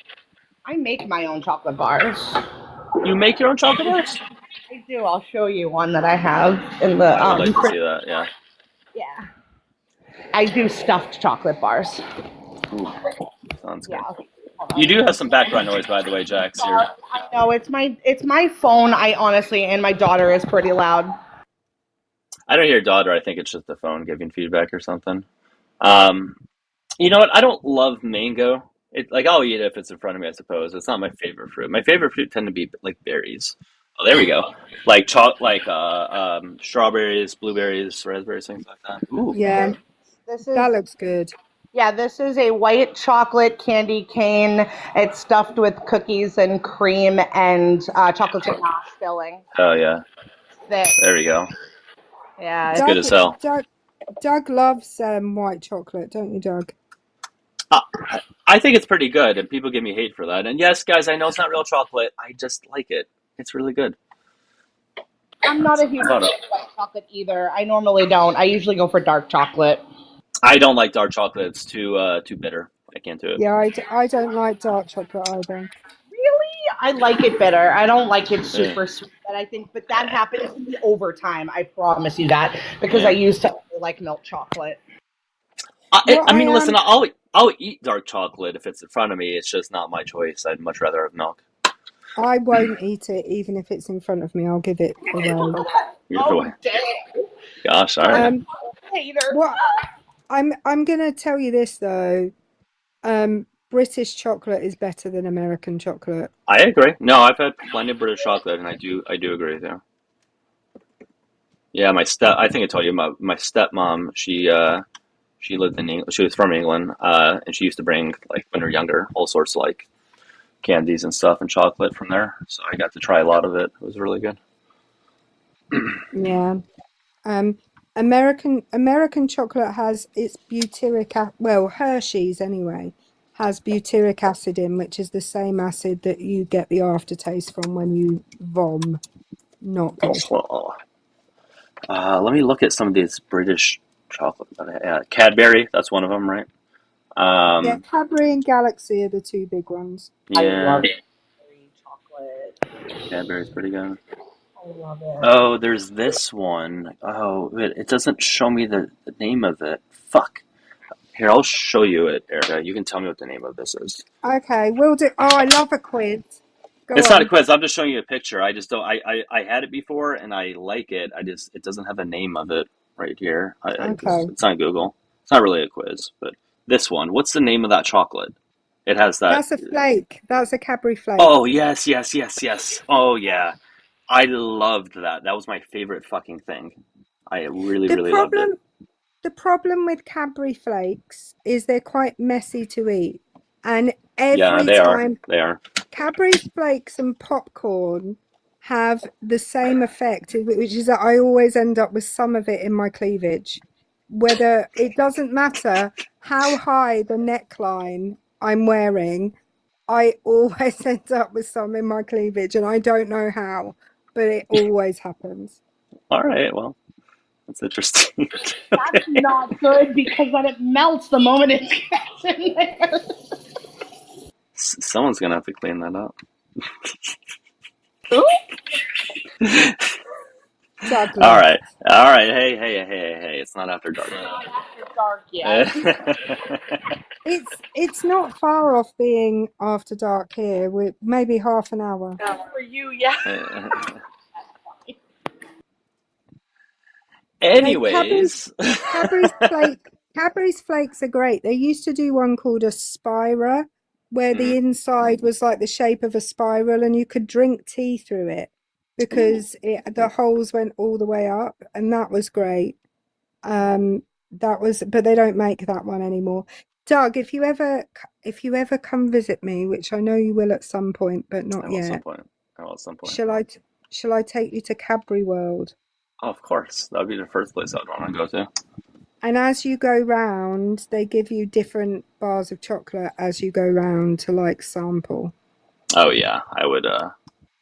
D: I make my own chocolate bars.
M: You make your own chocolate bars?
D: I do. I'll show you one that I have in the
M: I would like to
D: fridge.
M: see that. Yeah.
D: Yeah. I do stuffed chocolate bars.
M: Ooh, sounds good.
D: Yeah.
M: You do have some background noise, by the way, Jax. Here.
D: I know it's my phone. I honestly, and my daughter is pretty loud.
M: I don't hear daughter. I think it's just the phone giving feedback or something. You know what? I don't love mango. I'll eat it if it's in front of me. I suppose it's not my favorite fruit. My favorite fruit tend to be like berries. Oh, there we go. Like strawberries, blueberries, raspberries, things like that. Ooh.
R: Yeah, that looks good.
D: Yeah, this is a white chocolate candy cane. It's stuffed with cookies and cream and chocolate ganache filling.
M: Oh yeah.
D: Thick.
M: There we go.
D: Yeah,
M: it's good as hell.
R: Doug loves white chocolate, don't you, Doug?
M: I think it's pretty good, and people give me hate for that. And yes, guys, I know it's not real chocolate. I just like it. It's really good.
D: I'm not a huge fan of white chocolate either. I normally don't. I usually go for dark chocolate.
M: I don't like dark chocolate. It's too bitter. I can't do it.
R: Yeah, I don't like dark chocolate either.
D: Really? I like it bitter. I don't like it super sweet. But that happens to me over time. I promise you that, because I used to like milk chocolate.
M: I mean, listen, I'll eat dark chocolate if it's in front of me. It's just not my choice. I'd much rather have milk.
R: I won't eat it even if it's in front of me. I'll give it away.
M: Gosh, all right.
R: What I'm gonna tell you this though. British chocolate is better than American chocolate.
M: I agree. No, I've had plenty of British chocolate, and I do agree with you. Yeah, I think I told you my stepmom. She lived in England. She was from England, and she used to bring, like, when we were younger, all sorts of like candies and stuff and chocolate from there. So I got to try a lot of it. It was really good.
R: Yeah. American chocolate has its butyric acid. Well, Hershey's anyway has butyric acid in, which is the same acid that you get the aftertaste from when you vom. Not good.
M: Let me look at some of these British chocolate. Cadbury, that's one of them, right?
R: Yeah, Cadbury and Galaxy are the two big ones.
M: Yeah. Cadbury's pretty good. Oh, there's this one. Oh, it doesn't show me the name of it. Fuck. Here, I'll show you it, Erica. You can tell me what the name of this is.
R: Okay, we'll do. Oh, I love a quiz.
M: It's not a quiz. I'm just showing you a picture. I just don't. I had it before and I like it. It doesn't have a name of it right here. It's on Google. It's not really a quiz, but this one. What's the name of that chocolate? It has that.
R: That's a flake. That's a Cadbury flake.
M: Oh yes. Oh yeah. I loved that. That was my favorite fucking thing. I really loved it.
R: The problem with Cadbury flakes is they're quite messy to eat. And every time
M: they are.
R: Cadbury flakes and popcorn have the same effect, which is that I always end up with some of it in my cleavage. Whether it doesn't matter how high the neckline I'm wearing, I always end up with some in my cleavage, and I don't know how, but it always happens.
M: All right, well, That's interesting.
D: That's not good because then it melts the moment it gets in there.
M: Someone's gonna have to clean that up.
R: Douglas.
M: All right. Hey. It's not after dark.
D: Not after dark yet.
R: It's not far off being after dark here. We're maybe half an hour.
D: For you, yeah.
M: Anyways,
R: Cadbury's flakes are great. They used to do one called a spira, where the inside was like the shape of a spiral, and you could drink tea through it because the holes went all the way up, and that was great. But they don't make that one anymore. Doug, if you ever come visit me, which I know you will at some point, but not yet.
M: I will at some point.
R: Shall I take you to Cadbury World?
M: Oh, of course. That would be the first place I'd want to go to.
R: And as you go round, they give you different bars of chocolate as you go round to like sample.
M: Oh yeah, I would. That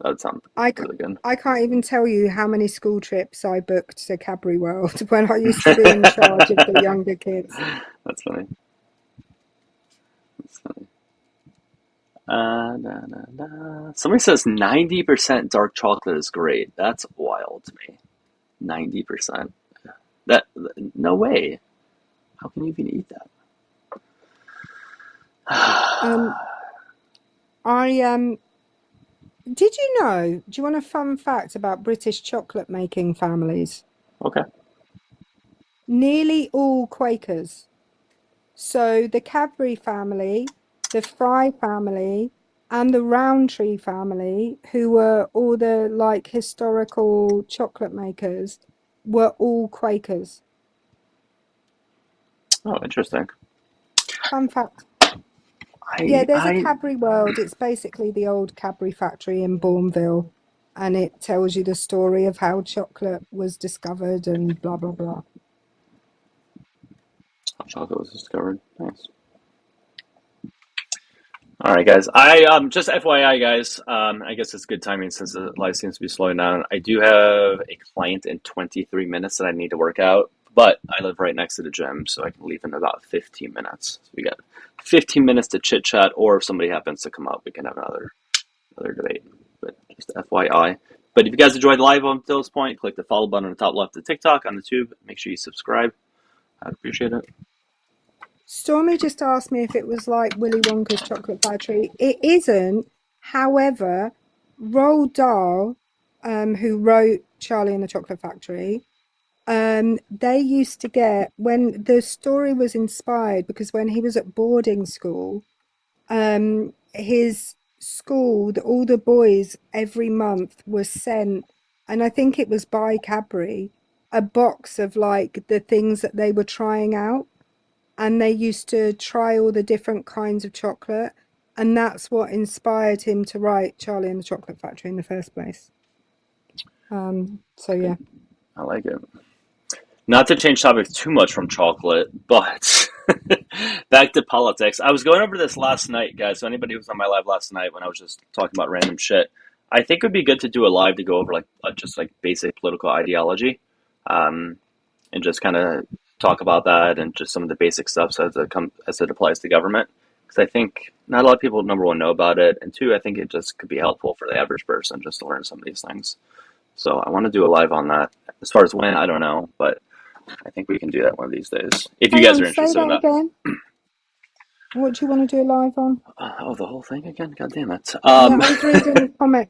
M: would sound really good.
R: I can't even tell you how many school trips I booked to Cadbury World when I used to be in charge of the younger kids.
M: That's funny. Somebody says 90% dark chocolate is great. That's wild to me. 90%. That no way. How can you even eat that?
R: Did you know? Do you want a fun fact about British chocolate making families?
M: Okay.
R: Nearly all Quakers. So the Cadbury family, the Fry family, and the Rowntree family, who were all the like historical chocolate makers, were all Quakers.
M: Oh, interesting.
R: Fun fact. Yeah, there's a Cadbury World. It's basically the old Cadbury factory in Bourneville, and it tells you the story of how chocolate was discovered and blah blah blah.
M: How chocolate was discovered. Nice. All right, guys. Just FYI, guys. I guess it's good timing since the live seems to be slowing down. I do have a client in 23 minutes that I need to work out, but I live right next to the gym, so I can leave in about 15 minutes. So we got 15 minutes to chit chat, or if somebody happens to come up, we can have another debate. But just FYI. But if you guys enjoyed the live until this point, click the follow button on the top left of TikTok on the tube. Make sure you subscribe. I'd appreciate it.
R: Stormy just asked me if it was like Willy Wonka's Chocolate Factory. It isn't. However, Roald Dahl, who wrote Charlie and the Chocolate Factory, they used to get, when the story was inspired, because when he was at boarding school, his school, all the boys every month were sent, and I think it was by Cadbury, a box of like the things that they were trying out. And they used to try all the different kinds of chocolate. And that's what inspired him to write Charlie and the Chocolate Factory in the first place. So, yeah.
M: I like it. Not to change topics too much from chocolate, but back to politics. I was going over this last night, guys. So anybody who was on my live last night when I was just talking about random shit, I think it would be good to do a live to go over just basic political ideology, and just kind of talk about that and just some of the basic stuff as it applies to government. Because I think not a lot of people, number one, know about it, and two, I think it just could be helpful for the average person just to learn some of these things. So I want to do a live on that. As far as when, I don't know, but I think we can do that one of these days. If you guys are interested in that.
R: Again. What do you want to do a live on?
M: The whole thing again? God damn it.
R: I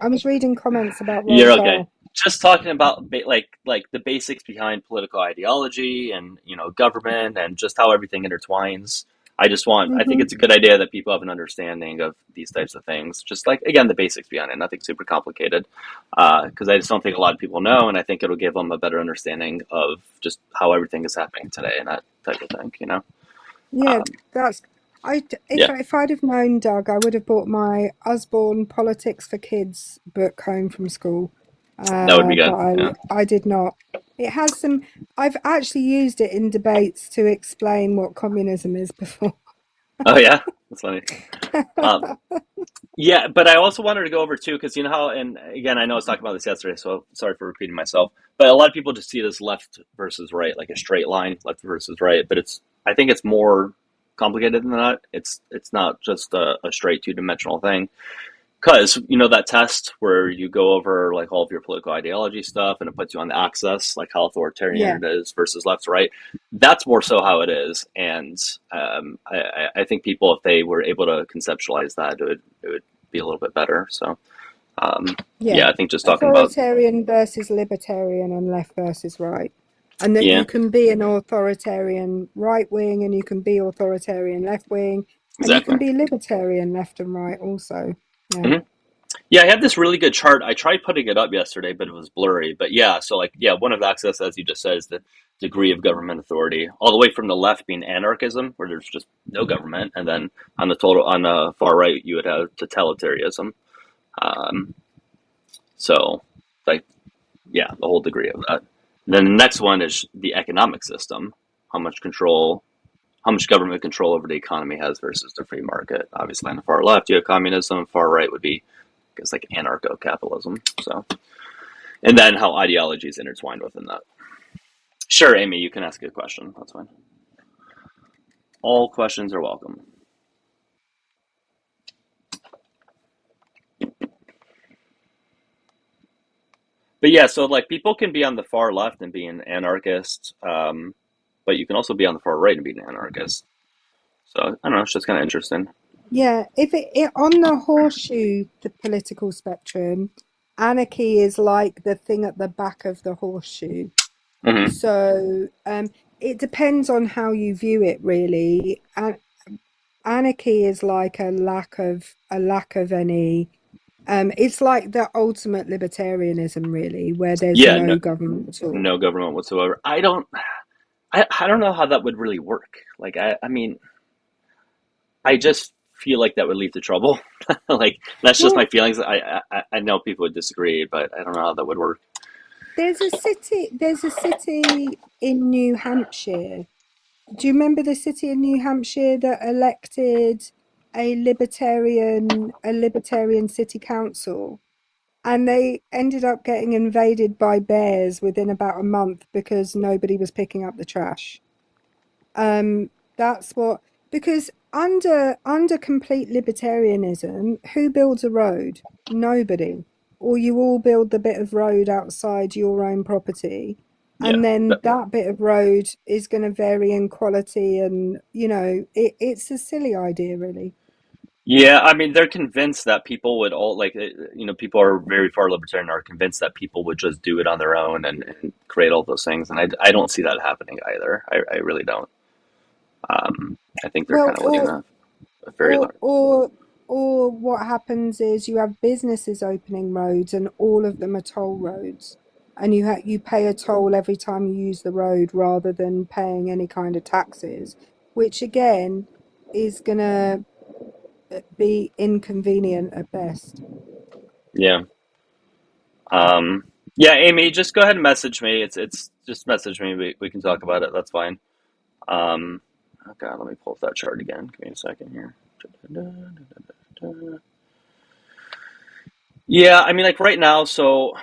R: was reading comments about Roald
M: You're okay.
R: Dahl.
M: Just talking about like the basics behind political ideology and government and just how everything intertwines. I think it's a good idea that people have an understanding of these types of things. Just again, the basics behind it, nothing super complicated. Because I just don't think a lot of people know, and I think it'll give them a better understanding of just how everything is happening today and that type of thing.
R: Yeah, if I'd have known, Doug, I would have bought my Usborne Politics for Kids book home from school.
M: That would be good.
R: But I did not. It has some. I've actually used it in debates to explain what communism is before.
M: Oh yeah. That's funny. Yeah, but I also wanted to go over too, because you know how, and again, I know I was talking about this yesterday, so sorry for repeating myself. But a lot of people just see it as left versus right, like a straight line, left versus right. But I think it's more complicated than that. It's not just a straight two-dimensional thing. Because, you know, that test where you go over like all of your political ideology stuff and it puts you on the axis, like how authoritarian
R: Yeah.
M: it is versus left to right. That's more so how it is. And I think people, if they were able to conceptualize that, it would be a little bit better. So,
R: Yeah.
M: I think just talking about,
R: Authoritarian versus libertarian and left versus right. And that
M: yeah,
R: you can be an authoritarian right wing and you can be authoritarian left wing and you can
M: exactly.
R: be libertarian left and right also. Yeah.
M: Mhm. Yeah, I have this really good chart. I tried putting it up yesterday, but it was blurry. But yeah, so like, yeah, one of the axis, as you just said, is the degree of government authority, all the way from the left being anarchism, where there's just no government, and then on the far right, you would have totalitarianism. Um, so, like, yeah, the whole degree of that. And then the next one is the economic system, how much government control over the economy has versus the free market. Obviously, on the far left, you have communism. Far right would be, I guess, like anarcho-capitalism. So, and then how ideology is intertwined within that. Sure, Amy, you can ask a question. That's fine. All questions are welcome. But yeah, so like people can be on the far left and be an anarchist, but you can also be on the far right and be an anarchist. So I don't know, it's just kind of interesting.
R: Yeah, if it on the horseshoe, the political spectrum, anarchy is like the thing at the back of the horseshoe.
M: Mm-hmm.
R: So it depends on how you view it, really. And anarchy is like a lack of any. It's like the ultimate libertarianism, really, where there's
M: Yeah,
R: no government at all.
M: no government whatsoever. I don't know how that would really work. Like I mean, I just feel like that would lead to trouble. Like that's just my
R: Well,
M: feelings. I know people would disagree, but I don't know how that would work.
R: there's a city in New Hampshire. Do you remember the city in New Hampshire that elected a libertarian city council? And they ended up getting invaded by bears within about a month because nobody was picking up the trash. That's what, because under complete libertarianism, who builds a road? Nobody. Or you all build the bit of road outside your own property,
M: Yeah.
R: and then that bit of road is going to vary in quality, and it's a silly idea, really.
M: Yeah, I mean, they're convinced that people would all like, people are very far libertarian are convinced that people would just do it on their own and create all those things. And I don't see that happening either. I really don't. I think they're
R: Well,
M: kind of letting a very large.
R: or what happens is you have businesses opening roads, and all of them are toll roads, and you pay a toll every time you use the road rather than paying any kind of taxes, which again is gonna be inconvenient at best.
M: Yeah. Yeah, Amy, just go ahead and message me. It's just message me. We can talk about it. That's fine. Okay, let me pull up that chart again. Give me a second here. Yeah, I mean, like right now, so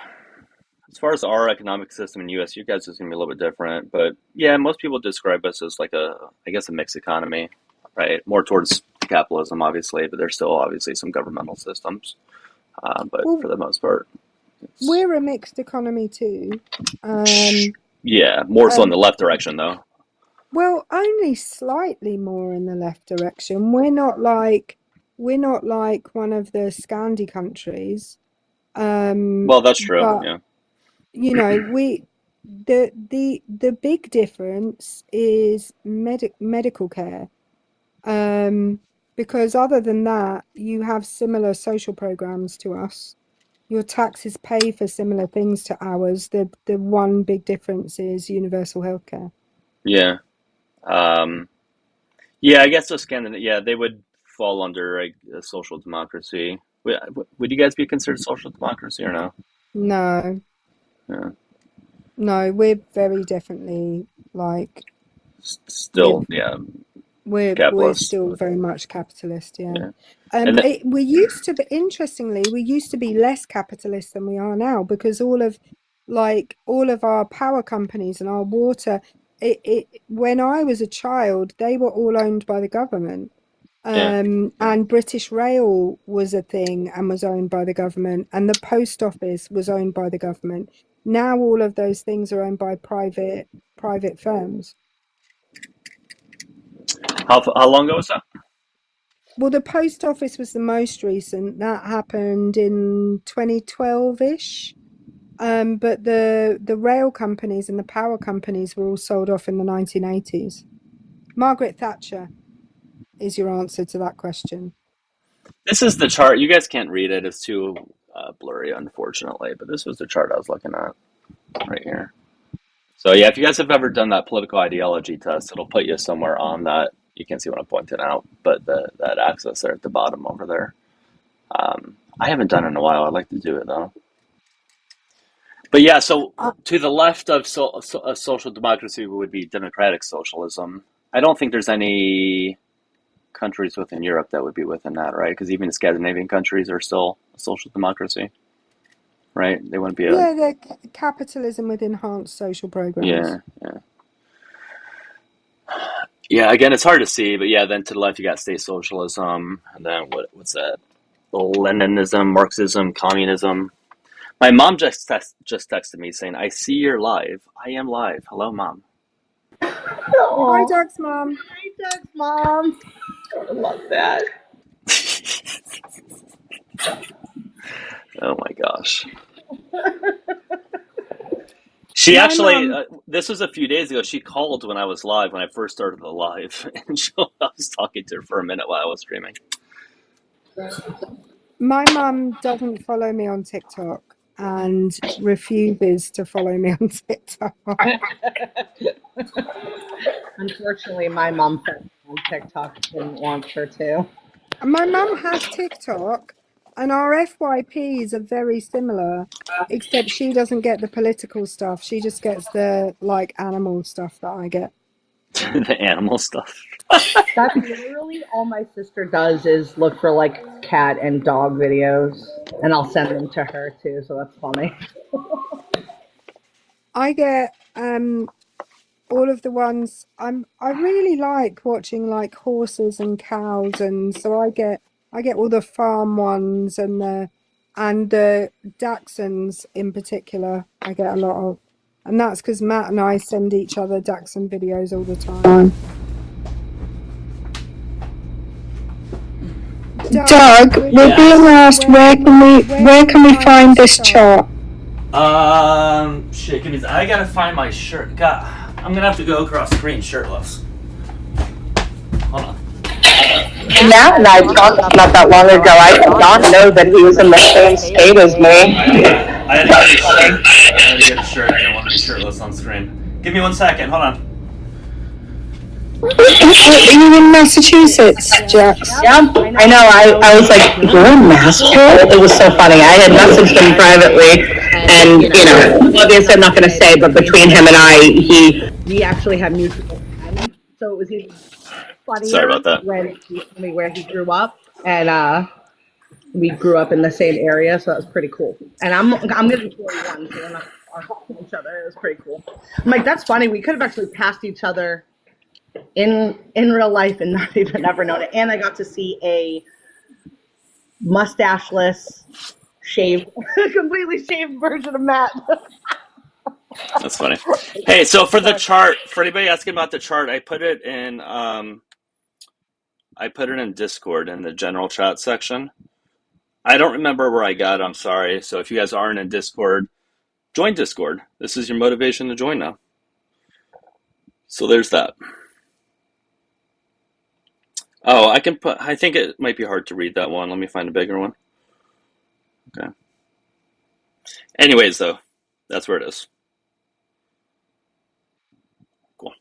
M: as far as our economic system in the US, you guys is going to be a little bit different. But yeah, most people describe us as like I guess, a mixed economy, right? More towards capitalism, obviously, but there's still obviously some governmental systems. But
R: Well,
M: for the most part,
R: we're a mixed economy too.
M: yeah, more so in
R: Um,
M: the left direction, though.
R: well, only slightly more in the left direction. We're not like one of the Scandi countries.
M: Well, that's true.
R: But
M: Yeah.
R: the big difference is medical care. Because other than that, you have similar social programs to us. Your taxes pay for similar things to ours. The one big difference is universal healthcare.
M: Yeah. Yeah, I guess those Scandinavian, yeah, they would fall under a social democracy. Would you guys be considered social democracy or no?
R: No,
M: Yeah.
R: no, we're very definitely like
M: Still,
R: live.
M: yeah,
R: We're
M: Capitalist.
R: still very much capitalist, yeah.
M: Yeah. And
R: We used to be, interestingly, we used to be less capitalist than we are now, because all of our power companies and our water, when I was a child, they were all owned by the government. And British Rail was a thing and was owned by the government, and the post office was owned by the government. Now all of those things are owned by private firms.
M: how long ago was that?
R: Well, the post office was the most recent. That happened in 2012-ish. But the rail companies and the power companies were all sold off in the 1980s. Margaret Thatcher is your answer to that question.
M: This is the chart. You guys can't read it. It's too blurry, unfortunately. But this was the chart I was looking at right here. So yeah, if you guys have ever done that political ideology test, it'll put you somewhere on that. You can't see what I'm pointing out, but that axis there at the bottom over there. I haven't done it in a while. I'd like to do it though. But yeah, so to the left of social democracy would be democratic socialism. I don't think there's any countries within Europe that would be within that, right? Because even the Scandinavian countries are still a social democracy, right? They wouldn't be a...
R: Yeah, they're capitalism with enhanced social programs.
M: Yeah, again, it's hard to see, but yeah, then to the left you got state socialism, and then what's that? Leninism, Marxism, communism. My mom just texted me saying, "I see you're live. I am live. Hello, Mom."
R: Hi, Doug's mom.
D: Hi, Doug's mom. I love that.
M: Oh my gosh. She actually, this was a few days ago, she called when I was live, when I first started the live, and I was talking to her for a minute while I was streaming.
R: My mum doesn't follow me on TikTok and refuses to follow me on TikTok.
D: Unfortunately, my mom on TikTok didn't want her to.
R: My mum has TikTok, and our FYPs are very similar, except she doesn't get the political stuff. She just gets the animal stuff that I get.
M: The animal stuff.
D: That's literally all my sister does, is look for cat and dog videos, and I'll send them to her too, so that's funny.
R: I get all of the ones I really like watching, horses and cows, and so I get all the farm ones and the Dachshunds in particular. I get a lot of, and that's because Matt and I send each other Dachshund videos all the time. Doug, we're being asked where can we find this chart?
M: Shit, give me. I gotta find my shirt. God, I'm gonna have to go across screen shirtless. Hold on.
L: Matt and I talked not that long ago. I did not know that he was in the same state as me.
M: I had to get a shirt. I didn't want to be shirtless on screen. Give me 1 second. Hold on.
R: Are you in Massachusetts, Jax?
L: Yeah, I know. I was like, you're in Massachusetts? It was so funny. I had messaged him privately, and, obviously I'm not going to say, but between him and I,
D: we actually have mutual friends, so it was even funnier.
M: Sorry about that.
D: When he told me where he grew up, and we grew up in the same area, so that was pretty cool. And I'm going to be 41, so we're not far from each other. It was pretty cool. I'm like, that's funny. We could have actually passed each other in real life and not even ever known it. And I got to see a mustacheless, shaved, completely shaved version of Matt.
M: That's funny. Hey, so for the chart, for anybody asking about the chart, I put it in Discord in the general chat section. I don't remember where I got it. I'm sorry. So if you guys aren't in Discord, join Discord. This is your motivation to join now. So there's that. Oh, I think it might be hard to read that one. Let me find a bigger one. Okay. Anyways, though, that's where it is. Cool.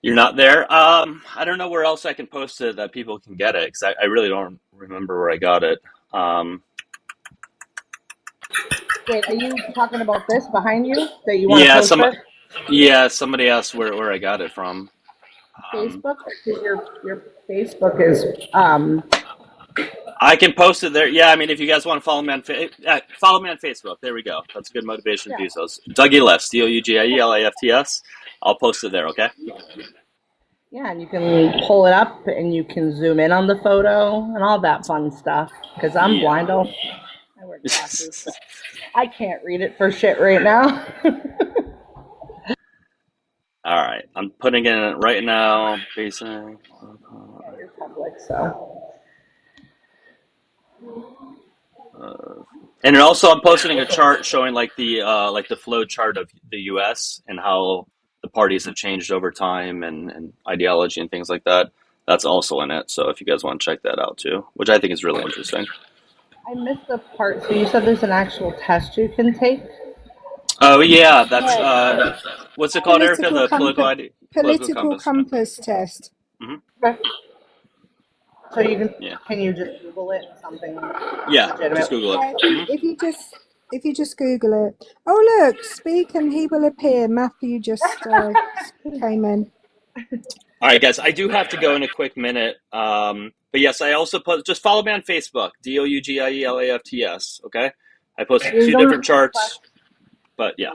M: You're not there? I don't know where else I can post it that people can get it, because I really don't remember where I got it.
D: Wait, are you talking about this behind you that you want to post it?
M: Yeah, somebody asked where I got it from.
D: Facebook? Because your Facebook is
M: I can post it there. Yeah, I mean, if you guys want to follow me on follow me on Facebook. There we go. That's a good motivation to do so. Dougielifts, Dougielifts. I'll post it there. Okay.
D: yeah, and you can pull it up and you can zoom in on the photo and all that fun stuff. Because I'm blind. I wear glasses. So I can't read it for shit right now.
M: All right, I'm putting it in right now. Basic.
D: Yeah, you're public, so.
M: And also, I'm posting a chart showing like the flow chart of the U.S. and how the parties have changed over time and ideology and things like that. That's also in it. So if you guys want to check that out too, which I think is really interesting.
D: I missed the part. So you said there's an actual test you can take?
M: Oh yeah, that's what's it called, Erica? The
R: Political compass test.
M: Mm-hmm.
D: Okay. So can you just Google it? Something.
M: Yeah,
D: legitimate?
M: just Google it.
R: Yeah, if you just Google it. Oh look, speak and he will appear. Matthew just came in.
M: All right, guys, I do have to go in a quick minute. But yes, I also just follow me on Facebook, Dougielifts. Okay, I post 2 different charts. But yeah.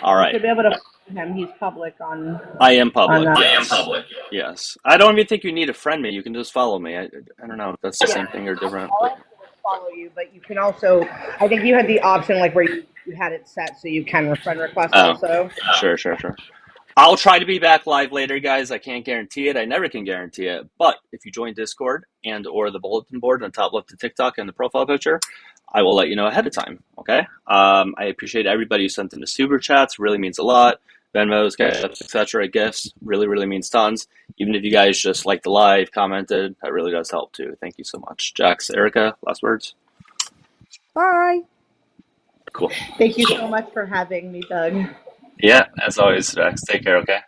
M: All right.
D: You should be able to find him. He's public on.
M: I am public.
D: I
M: am public. Yes. I don't even think you need to friend me. You can just follow me. I don't know if that's the same thing or different.
D: All I did was follow you, but you can also. I think you had the option like where you had it set so you can friend request also.
M: Sure. I'll try to be back live later, guys. I can't guarantee it. I never can guarantee it. But if you join Discord and or the bulletin board on the top left of TikTok and the profile picture, I will let you know ahead of time. Okay. I appreciate everybody who sent in the super chats. Really means a lot. Venmos, Cash Apps, etc. Gifts really means tons. Even if you guys just like the live, commented, that really does help too. Thank you so much, Jax, Erica. Last words.
R: Bye.
M: Cool.
D: Thank you so much for having me, Doug.
M: Yeah, as always, Jax. Take care. Okay.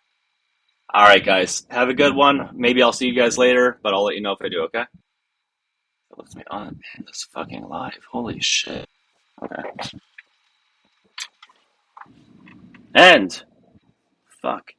M: All right, guys. Have a good one. Maybe I'll see you guys later, but I'll let you know if I do. Okay. It lets me on. Man, this is fucking live. Holy shit. Okay. And fuck.